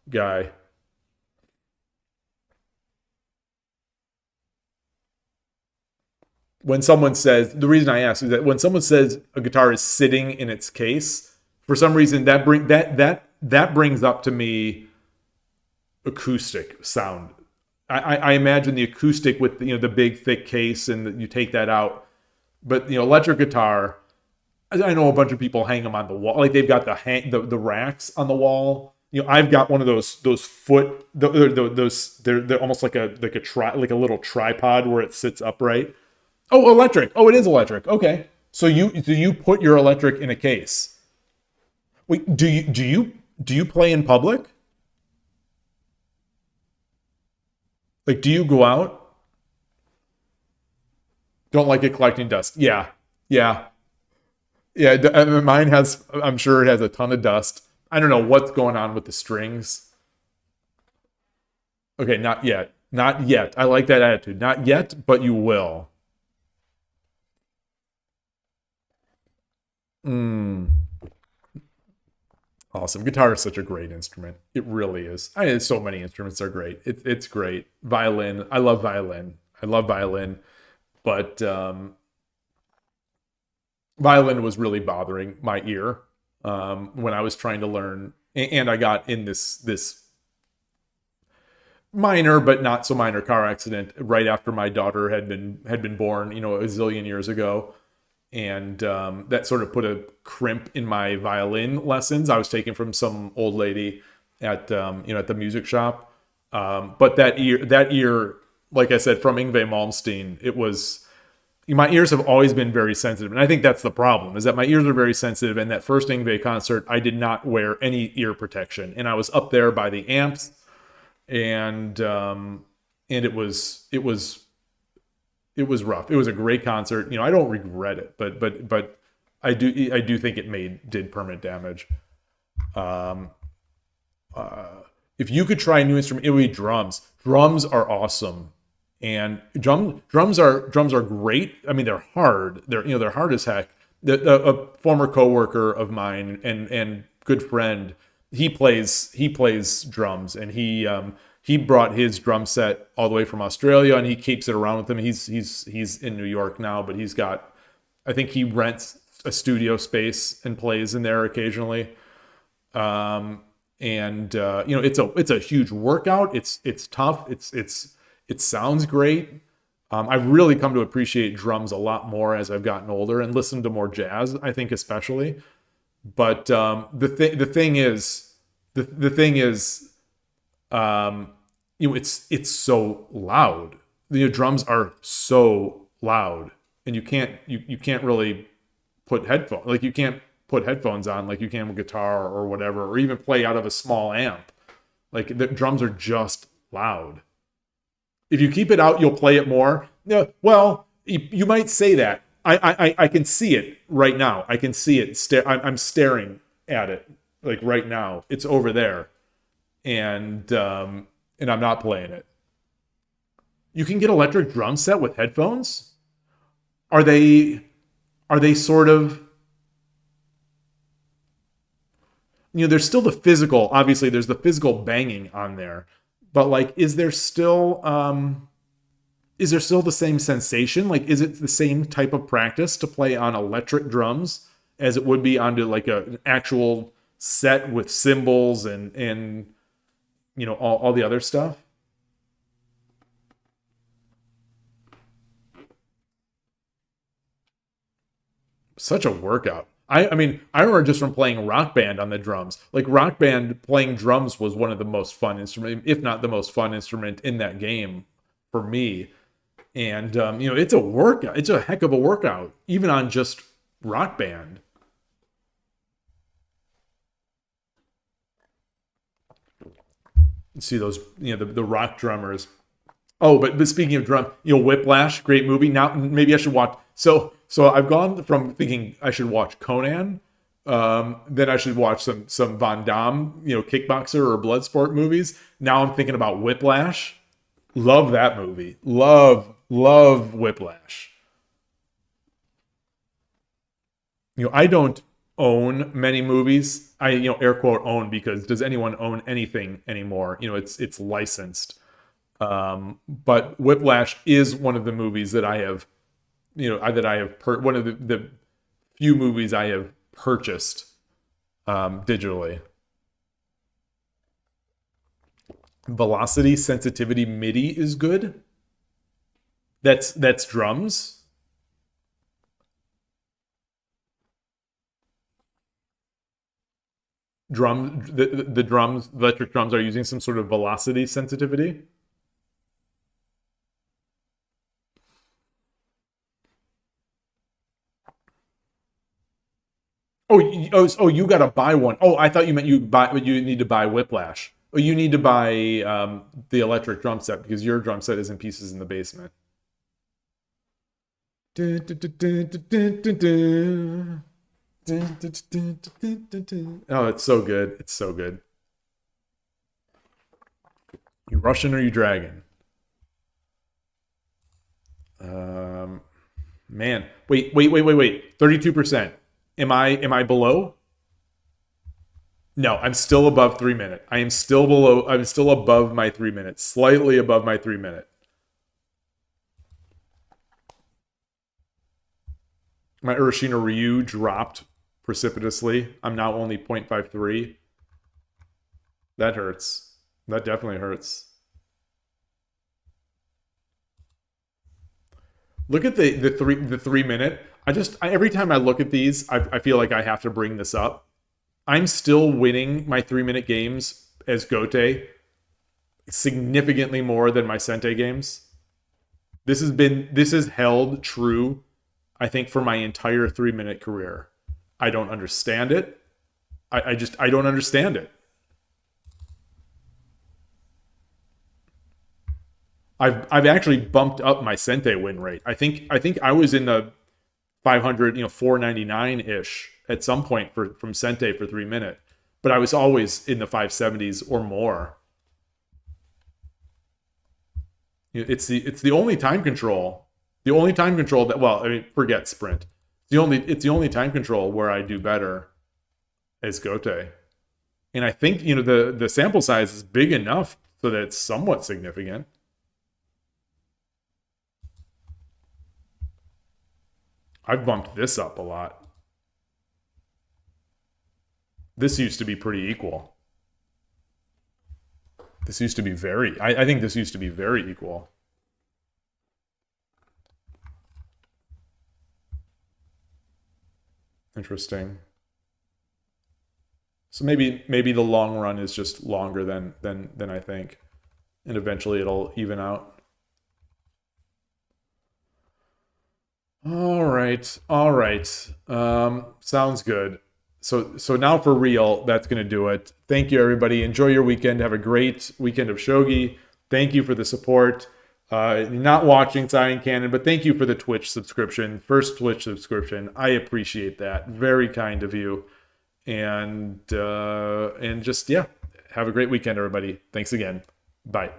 guy? When someone says, the reason I ask is that when someone says a guitar is sitting in its case, for some reason that brings up to me acoustic sound. I imagine the acoustic with, you know, the big thick case, and you take that out. But, you know, electric guitar, I know a bunch of people hang them on the wall, like they've got the racks on the wall. You know, I've got one of those they're almost like a little tripod where it sits upright. Oh, electric. Oh, it is electric. Okay. So you put your electric in a case. Wait, do you play in public? Like, do you go out? Don't like it collecting dust. Yeah. Mine has, I'm sure it has a ton of dust. I don't know what's going on with the strings. Okay, not yet. I like that attitude. Not yet, but you will. Awesome. Guitar is such a great instrument. It really is. So many instruments are great. It's great. Violin. I love violin. But violin was really bothering my ear when I was trying to learn. And I got in this minor but not so minor car accident right after my daughter had been born, you know, a zillion years ago. And that sort of put a crimp in my violin lessons. I was taking from some old lady at the music shop. But that year, like I said, from Yngwie Malmsteen, it was, my ears have always been very sensitive, and I think that's the problem, is that my ears are very sensitive. And that first Yngwie concert, I did not wear any ear protection, and I was up there by the amps, and it was rough. It was a great concert. You know, I don't regret it, but I do think it did permanent damage. If you could try a new instrument, it would be drums. Drums are awesome, and drums are great. I mean, they're hard. They're hard as heck, A former coworker of mine and good friend, he plays drums, and he brought his drum set all the way from Australia, and he keeps it around with him. He's in New York now, but he's got, I think he rents a studio space and plays in there occasionally. It's a huge workout. It's tough. It sounds great. I've really come to appreciate drums a lot more as I've gotten older and listened to more jazz, I think, especially. But the thing is, it's so loud. The drums are so loud, and you can't really put headphones, like you can't put headphones on like you can with guitar or whatever, or even play out of a small amp. Like the drums are just loud. If you keep it out, you'll play it more. No, well, you might say that. I can see it right now. I can see it. I'm staring at it like right now. It's over there, and I'm not playing it. You can get electric drum set with headphones. Are they sort of? There's still the physical. Obviously, there's the physical banging on there. But like, is there still the same sensation? Like, is it the same type of practice to play on electric drums as it would be onto like an actual set with cymbals and all the other stuff? Such a workout. I mean, I remember just from playing Rock Band on the drums. Like, Rock Band playing drums was one of the most fun instruments, if not the most fun instrument in that game for me. And, it's a workout. It's a heck of a workout, even on just Rock Band. You see those, the rock drummers. Oh, but speaking of drum, Whiplash, great movie. Now, maybe I should watch. So I've gone from thinking I should watch Conan, then I should watch some Van Damme, kickboxer or Bloodsport movies. Now I'm thinking about Whiplash. Love that movie. Love Whiplash. I don't own many movies. I air quote own, because does anyone own anything anymore? It's licensed. But Whiplash is one of the movies that I have. One of the few movies I have purchased digitally. Velocity sensitivity MIDI is good. That's drums. The drums, electric drums are using some sort of velocity sensitivity. Oh, you gotta buy one. Oh, I thought you meant you need to buy Whiplash. Oh, you need to buy the electric drum set because your drum set is in pieces in the basement. Oh, it's so good. It's so good. You Russian or you dragon? Man. Wait. 32%. Am I below? No, I'm still above 3 minute. I'm still above my 3 minutes. Slightly above my 3 minute. My Urashina Ryu dropped precipitously. I'm now only 0.53. That hurts. That definitely hurts. Look at the 3 minute. Every time I look at these, I feel like I have to bring this up. I'm still winning my 3 minute games as Gote significantly more than my Sente games. This has held true, I think, for my entire 3 minute career. I don't understand it. I don't understand it. I've actually bumped up my Sente win rate. I think I was in the 500, 499-ish at some point from Sente for 3 minute, but I was always in the 570s or more. It's the only time control. The only time control that, well, I mean, forget sprint. It's the only time control where I do better is Gote. And I think, you know, the sample size is big enough so that it's somewhat significant. I've bumped this up a lot. This used to be pretty equal. This used to be very, I think this used to be very equal. Interesting. So maybe the long run is just longer than I think, and eventually it'll even out. All right. Sounds good. So now for real, that's gonna do it. Thank you, everybody. Enjoy your weekend. Have a great weekend of Shogi. Thank you for the support. Not watching Cyan Cannon, but thank you for the Twitch subscription, first Twitch subscription. I appreciate that. Very kind of you. And just, yeah, have a great weekend, everybody. Thanks again. Bye.